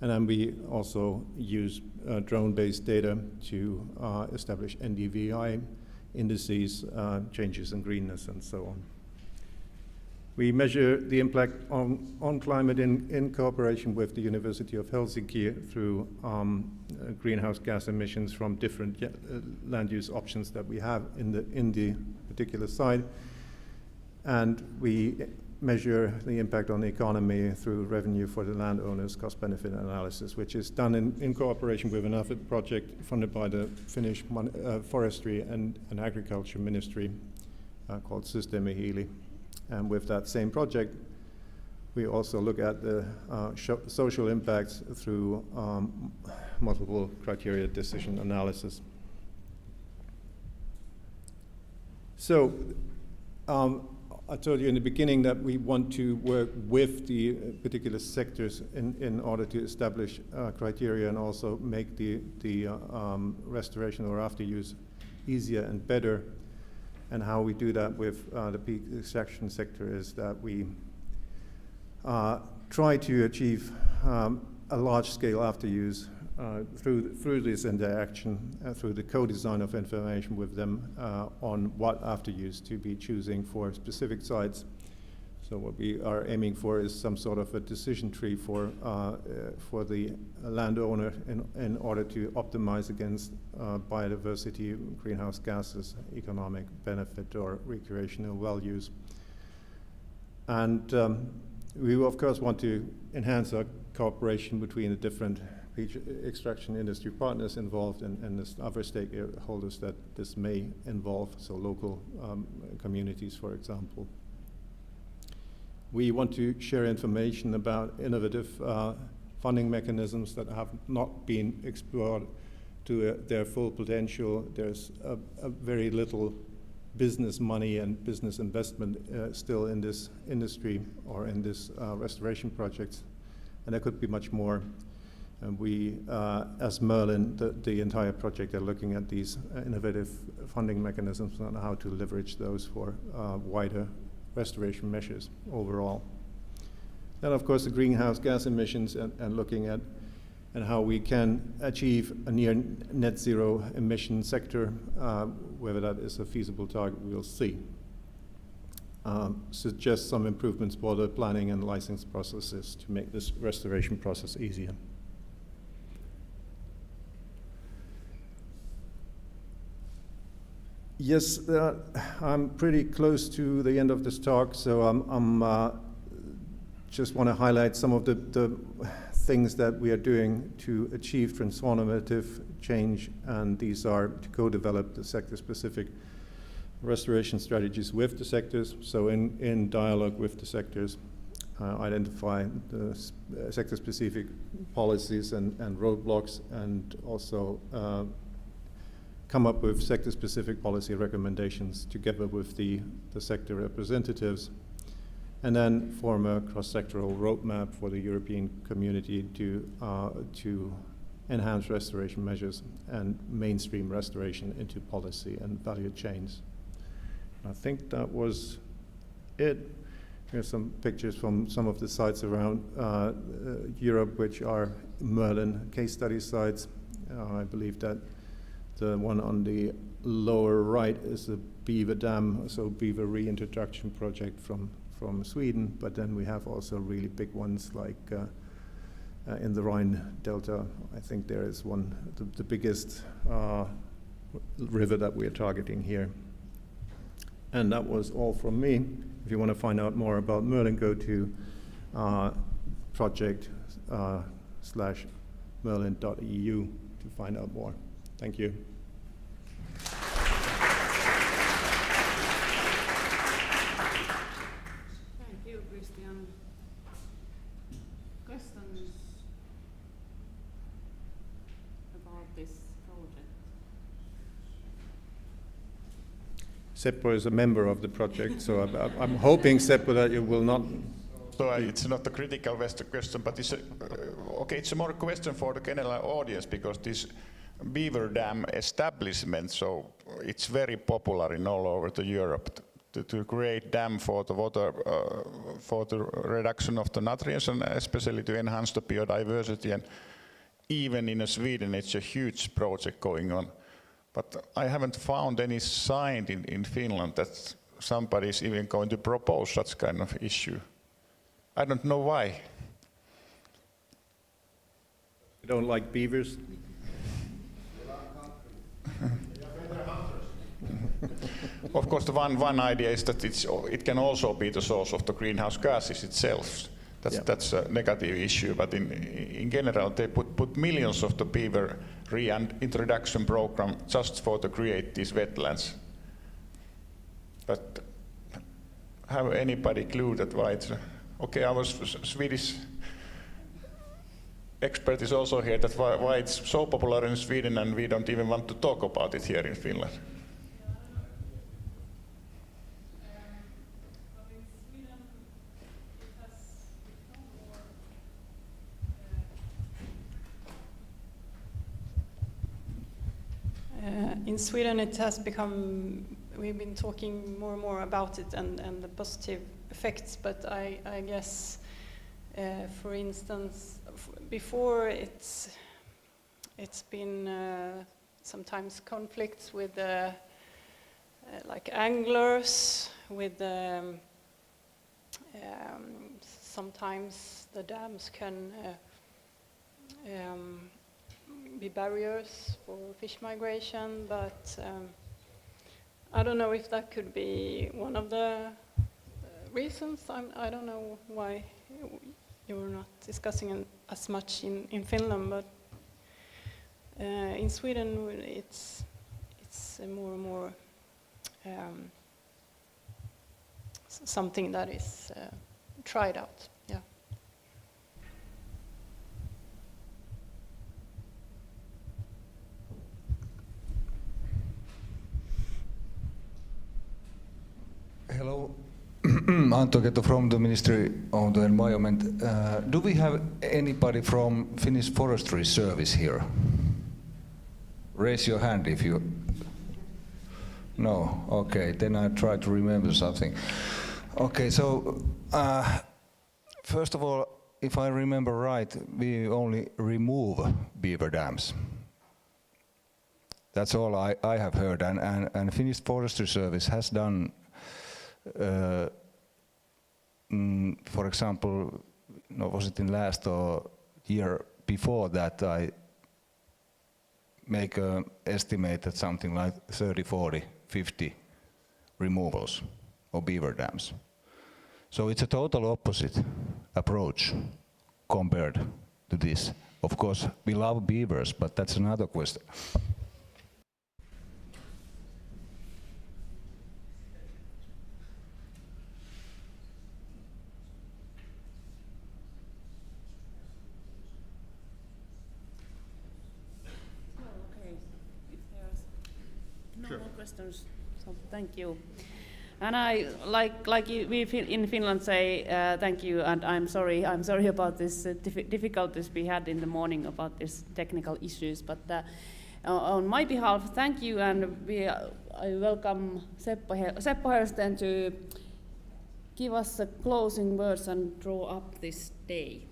And then we also use drone-based data to establish NDVI indices, changes in greenness, and so on. We measure the impact on climate in cooperation with the University of Helsinki through greenhouse gas emissions from different land use options that we have in the particular site. And we measure the impact on the economy through revenue for the landowners, cost-benefit analysis, which is done in cooperation with another project funded by the Finnish Forestry and Agriculture Ministry called Systeemi Hiili. And with that same project, we also look at the social impacts through multiple criteria decision analysis. So, I told you in the beginning that we want to work with the particular sectors in order to establish criteria and also make the restoration or after use easier and better. And how we do that with the peak extraction sector is that we try to achieve a large-scale after-use through this interaction, through the co-design of information with them on what after-use to be choosing for specific sites. So what we are aiming for is some sort of a decision tree for the landowner in order to optimize against biodiversity, greenhouse gases, economic benefit, or recreational values. And we of course want to enhance our cooperation between the different peat extraction industry partners involved and the other stakeholders that this may involve, so local communities, for example. We want to share information about innovative funding mechanisms that have not been explored to their full potential. There's a very little business money and business investment still in this industry or in this restoration projects, and there could be much more. And we, as Merlin, the entire project, are looking at these innovative funding mechanisms and how to leverage those for wider restoration measures overall. Then, of course, the greenhouse gas emissions and looking at and how we can achieve a near net zero emission sector. Whether that is a feasible target, we'll see. Suggest some improvements for the planning and license processes to make this restoration process easier. Yes, I'm pretty close to the end of this talk, so I'm just want to highlight some of the things that we are doing to achieve transformative change, and these are to co-develop the sector-specific restoration strategies with the sectors, so in dialogue with the sectors, identify the sector-specific policies and roadblocks, and also come up with sector-specific policy recommendations together with the sector representatives, and then form a cross-sectoral roadmap for the European community to enhance restoration measures and mainstream restoration into policy and value chains. I think that was it. Here's some pictures from some of the sites around Europe, which are Merlin case study sites. I believe that the one on the lower right is the beaver dam, so beaver reintroduction project from Sweden, but then we have also really big ones like in the Rhine Delta. I think there is one, the biggest river that we are targeting here. And that was all from me. If you want to find out more about Merlin, go to project/merlin.eu to find out more. Thank you. Thank you, Christian. Questions about this project? Seppo is a member of the project, so I'm hoping, Seppo, that you will not. So it's not a critical question, but it's it's a more question for the general audience, because this beaver dam establishment, so it's very popular in all over the Europe to create dam for the water, for the reduction of the nutrients, and especially to enhance the biodiversity. And even in Sweden, it's a huge project going on. But I haven't found any sign in Finland that somebody is even going to propose such kind of issue. I don't know why. You don't like beavers? Of course, the one idea is that it can also be the source of the greenhouse gases itself. That's a negative issue, but in general, they put millions of the beaver reintroduction program just for to create these wetlands. But have anybody clue that why it's okay? Our Swedish expert is also here. That why it's so popular in Sweden, and we don't even want to talk about it here in Finland. In Sweden, it has become, we've been talking more and more about it and the positive effects, but I guess, for instance, before it's been sometimes conflicts with like anglers, with sometimes the dams can be barriers for fish migration, but I don't know if that could be one of the reasons. I don't know why you're not discussing as much in Finland, but in Sweden it's more and more something that is tried out. Yeah. Hello, Anto Keto from the Ministry of the Environment. Do we have anybody from Finnish Forestry Service here? Raise your hand if you... No, okay, then I try to remember something. Okay, so first of all, if I remember right, we only remove beaver dams. That's all I have heard, and Finnish Forestry Service has done, for example, no, was it in last or year before that, I make an estimate that something like 30, 40, 50 removals of beaver dams. So it's a total opposite approach compared to this. Of course, we love beavers, but that's another question. No more questions, so thank you. And I, like we in Finland say, thank you, and I'm sorry about this difficulties we had in the morning about these technical issues, but on my behalf, thank you, and I welcome Seppo Hellsten to give us the closing words and draw up this day.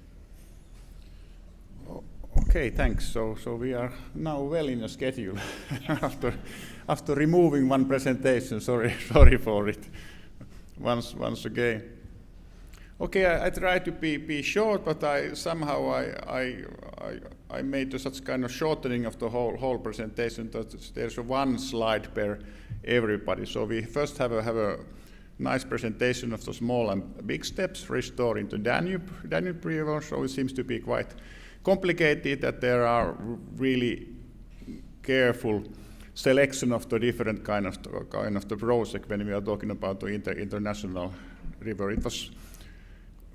Okay, thanks. So we are now well in a schedule after removing one presentation. Sorry for it. Once again. Okay, I try to be short, but somehow I made such kind of shortening of the whole presentation that there's one slide per everybody. So we first have a nice presentation of the small and big steps restoring the Danube River. So it seems to be quite complicated, that there are really careful selection of the different kind of the project when we are talking about the international river. It was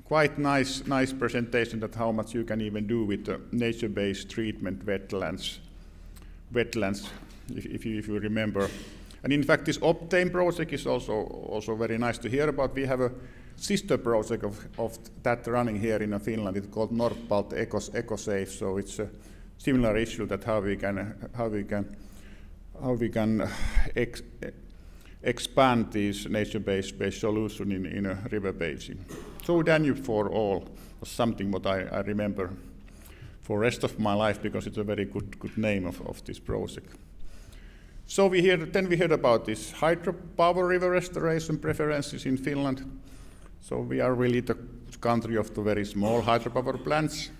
quite nice presentation that how much you can even do with the nature-based treatment wetlands, if you remember. And in fact, this Obtain project is also very nice to hear about. We have a sister project of that running here in Finland. It's called Nordbalt EcoSafe. So it's a similar issue that how we can expand these nature-based solution in a river basin. So Danube for all was something what I remember for the rest of my life, because it's a very good name of this project. So we heard about this hydropower river restoration preferences in Finland. So we are really the country of the very small hydropower plants.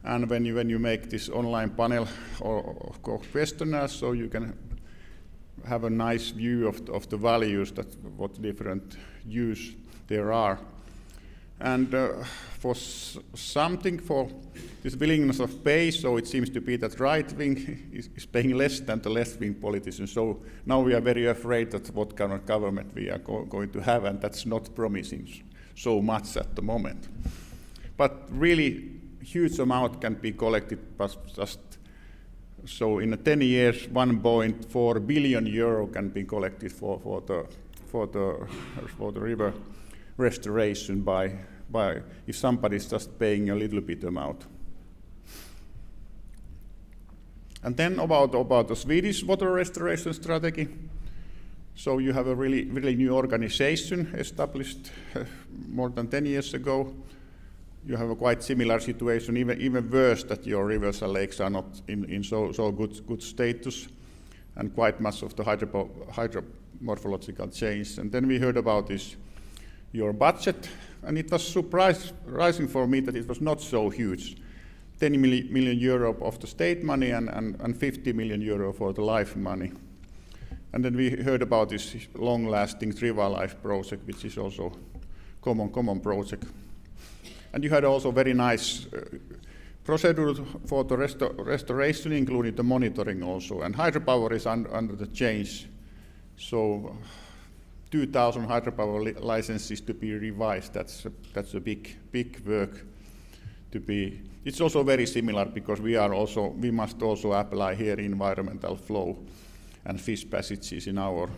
And when you make this online panel or questionnaire, so you can have a nice view of the values, that what different use there are. And for something for this willingness of pay, so it seems to be that right wing is paying less than the left wing politicians. So now we are very afraid that what kind of government we are going to have, and that's not promising so much at the moment. But really huge amount can be collected, but just so in 10 years 1.4 billion euro can be collected for the river restoration by if somebody is just paying a little bit amount. And then about the Swedish water restoration strategy. So you have a really new organization established more than 10 years ago. You have a quite similar situation, even worse, that your rivers and lakes are not in so good status, and quite much of the hydromorphological change. And then we heard about your budget, and it was surprising for me that it was not so huge. 10 million euro of the state money and 50 million euro for the life money. And then we heard about this long-lasting Triva Life project, which is also common project. And you had also very nice procedure for the restoration, including the monitoring also. And hydropower is under the change. So 2,000 hydropower licenses to be revised. That's a big work to be. It's also very similar because we must also apply here environmental flow and fish passages in our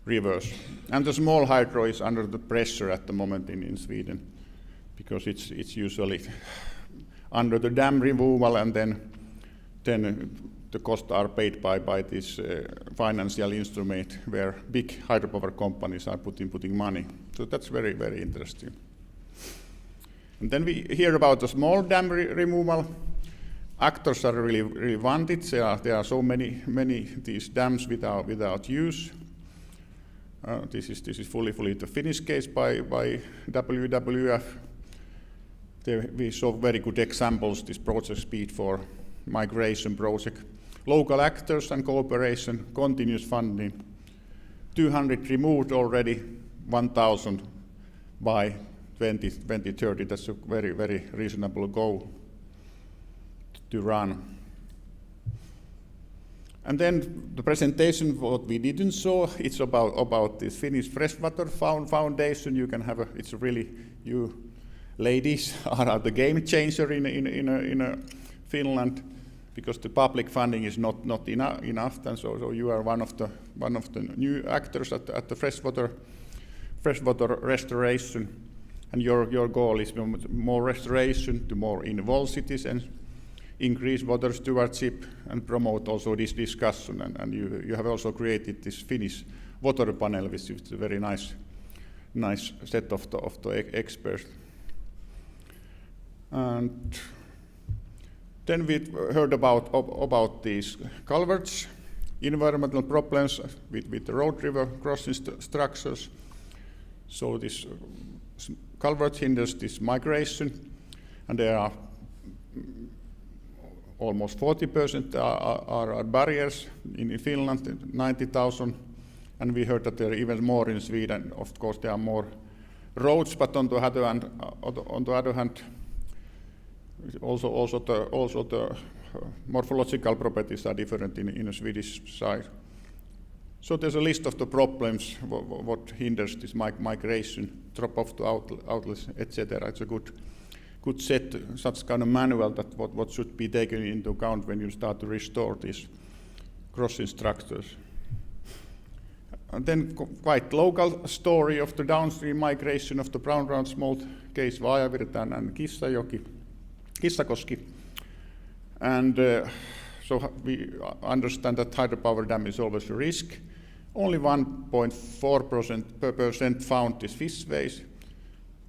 rivers. And the small hydro is under the pressure at the moment in Sweden, because it's usually under the dam removal, and then the costs are paid by this financial instrument where big hydropower companies are putting money. So that's very, very interesting. And then we hear about the small dam removal. Actors are really wanted. There are so many these dams without use. This is fully the Finnish case by WWF. There we saw very good examples, this project Speed for Migration project. Local actors and cooperation, continuous funding. 200 removed already, 1,000 by 2030. That's a very, very reasonable goal to run. And then the presentation, what we didn't saw, it's about this Finnish Freshwater Foundation. You can have it's really, you ladies are the game changer in Finland, because the public funding is not enough, and so you are one of the new actors at the freshwater restoration, and your goal is more restoration to more involved citizens, increase water stewardship, and promote also this discussion. And you have also created this Finnish water panel, which is a very nice set of the experts. And then we heard about these culverts, environmental problems with the road river crossing structures. So this culvert hinders this migration, and there are almost 40% are barriers in Finland, 90,000, and we heard that there are even more in Sweden. Of course, there are more roads, but on the other hand, also the morphological properties are different in the Swedish side. So there's a list of the problems what hinders this migration, drop off the outlets, etc. It's a good set, such kind of manual that what should be taken into account when you start to restore these crossing structures. And then quite local story of the downstream migration of the brown round smolt case Vaajavirta and Kissakoski. And so we understand that hydropower dam is always a risk. Only 1.4% found this fish waste,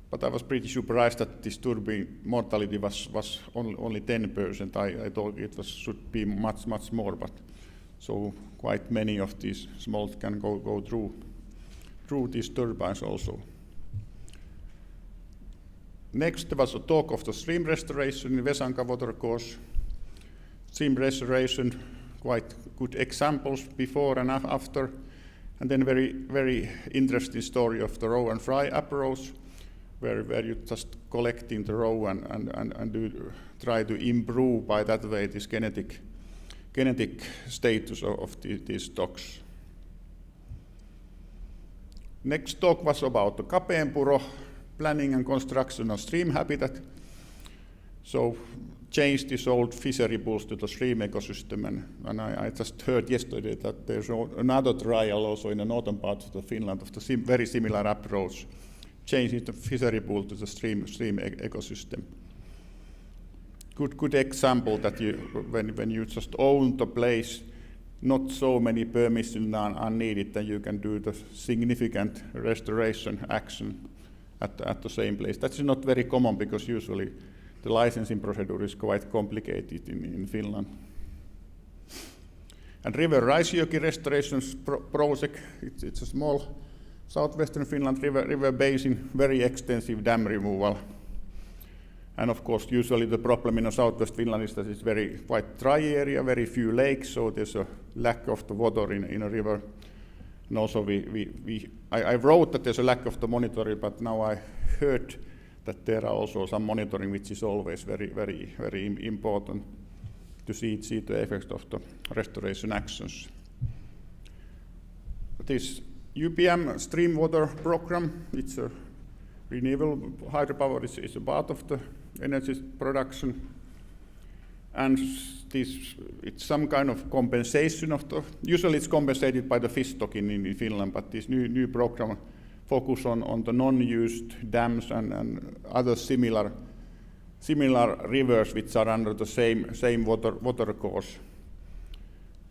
but I was pretty surprised that this turbine mortality was only 10%. I thought it should be much more, but so quite many of these smolt can go through these turbines also. Next was a talk of the stream restoration in Vesanka watercourse. Stream restoration, quite good examples before and after, and then very interesting story of the row and fry approach, where you just collecting the row and try to improve by that way this genetic status of these stocks. Next talk was about the Kapeenpuro, planning and construction of stream habitat. So change this old fishery pools to the stream ecosystem, and I just heard yesterday that there's another trial also in the northern part of Finland of the very similar approach, changing the fishery pool to the stream ecosystem. Good example that when you just own the place, not so many permissions are needed, and you can do the significant restoration action at the same place. That's not very common because usually the licensing procedure is quite complicated in Finland. And River Raisioki restoration project, it's a small southwestern Finland river basin, very extensive dam removal. And of course, usually the problem in southwest Finland is that it's quite dry area, very few lakes, so there's a lack of the water in a river. And also I wrote that there's a lack of the monitoring, but now I heard that there are also some monitoring, which is always very important to see the effects of the restoration actions. This UPM streamwater program, it's a renewable hydropower is a part of the energy production, and it's some kind of compensation of the. Usually, it's compensated by the fish stock in Finland, but this new program focus on the non-used dams and other similar rivers which are under the same water course.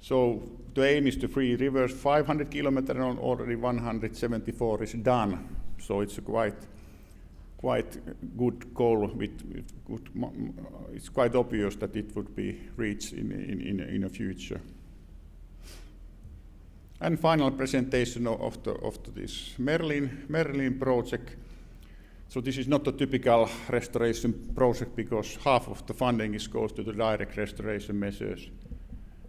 So the aim is to free rivers 500 kilometers, and already 174 is done. So it's a quite good goal. It's quite obvious that it would be reached in the future. And final presentation of this Merlin project. So this is not a typical restoration project because half of the funding goes to the direct restoration measures,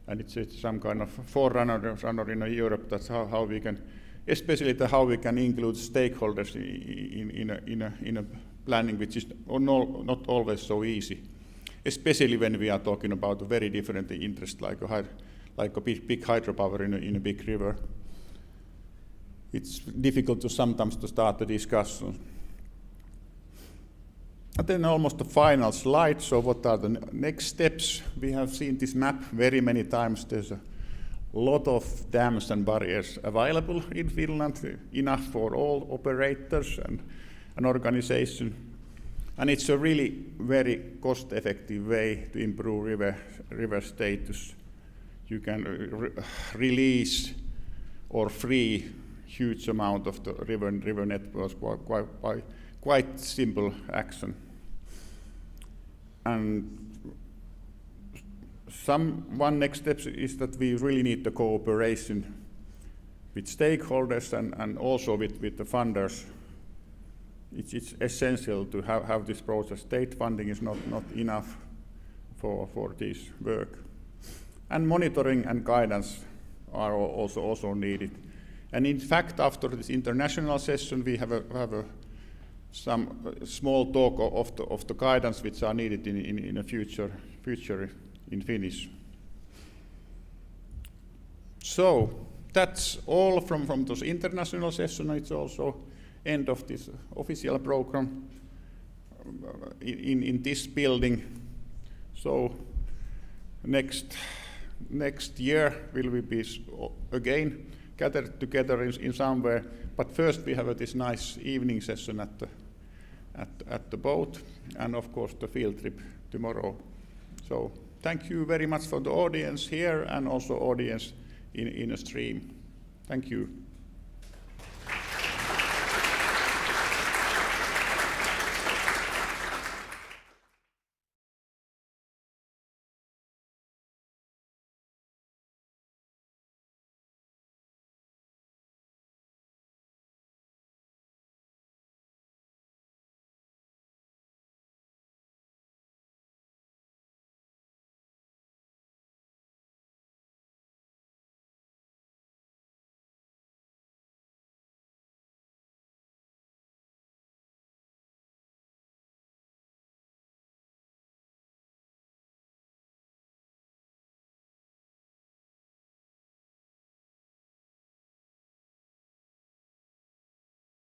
and it's some kind of forerunner in Europe. That's how we can. Especially how we can include stakeholders in a planning, which is not always so easy, especially when we are talking about a very different interest, like a big hydropower in a big river. It's difficult sometimes to start the discussion. And then almost the final slide. So what are the next steps? We have seen this map very many times. There's a lot of dams and barriers available in Finland, enough for all operators and organization. And it's a really very cost-effective way to improve river status. You can release or free huge amount of the river networks by quite simple action. And one next step is that we really need the cooperation with stakeholders and also with the funders. It's essential to have this process. State funding is not enough for this work. And monitoring and guidance are also needed. And in fact, after this international session, we have some small talk of the guidance which are needed in the future in Finnish. So that's all from this international session. It's also end of this official program in this building. So next year will we be again gathered together in somewhere. But first we have this nice evening session at the boat, and of course the field trip tomorrow. So thank you very much for the audience here and also audience in a stream. Thank you.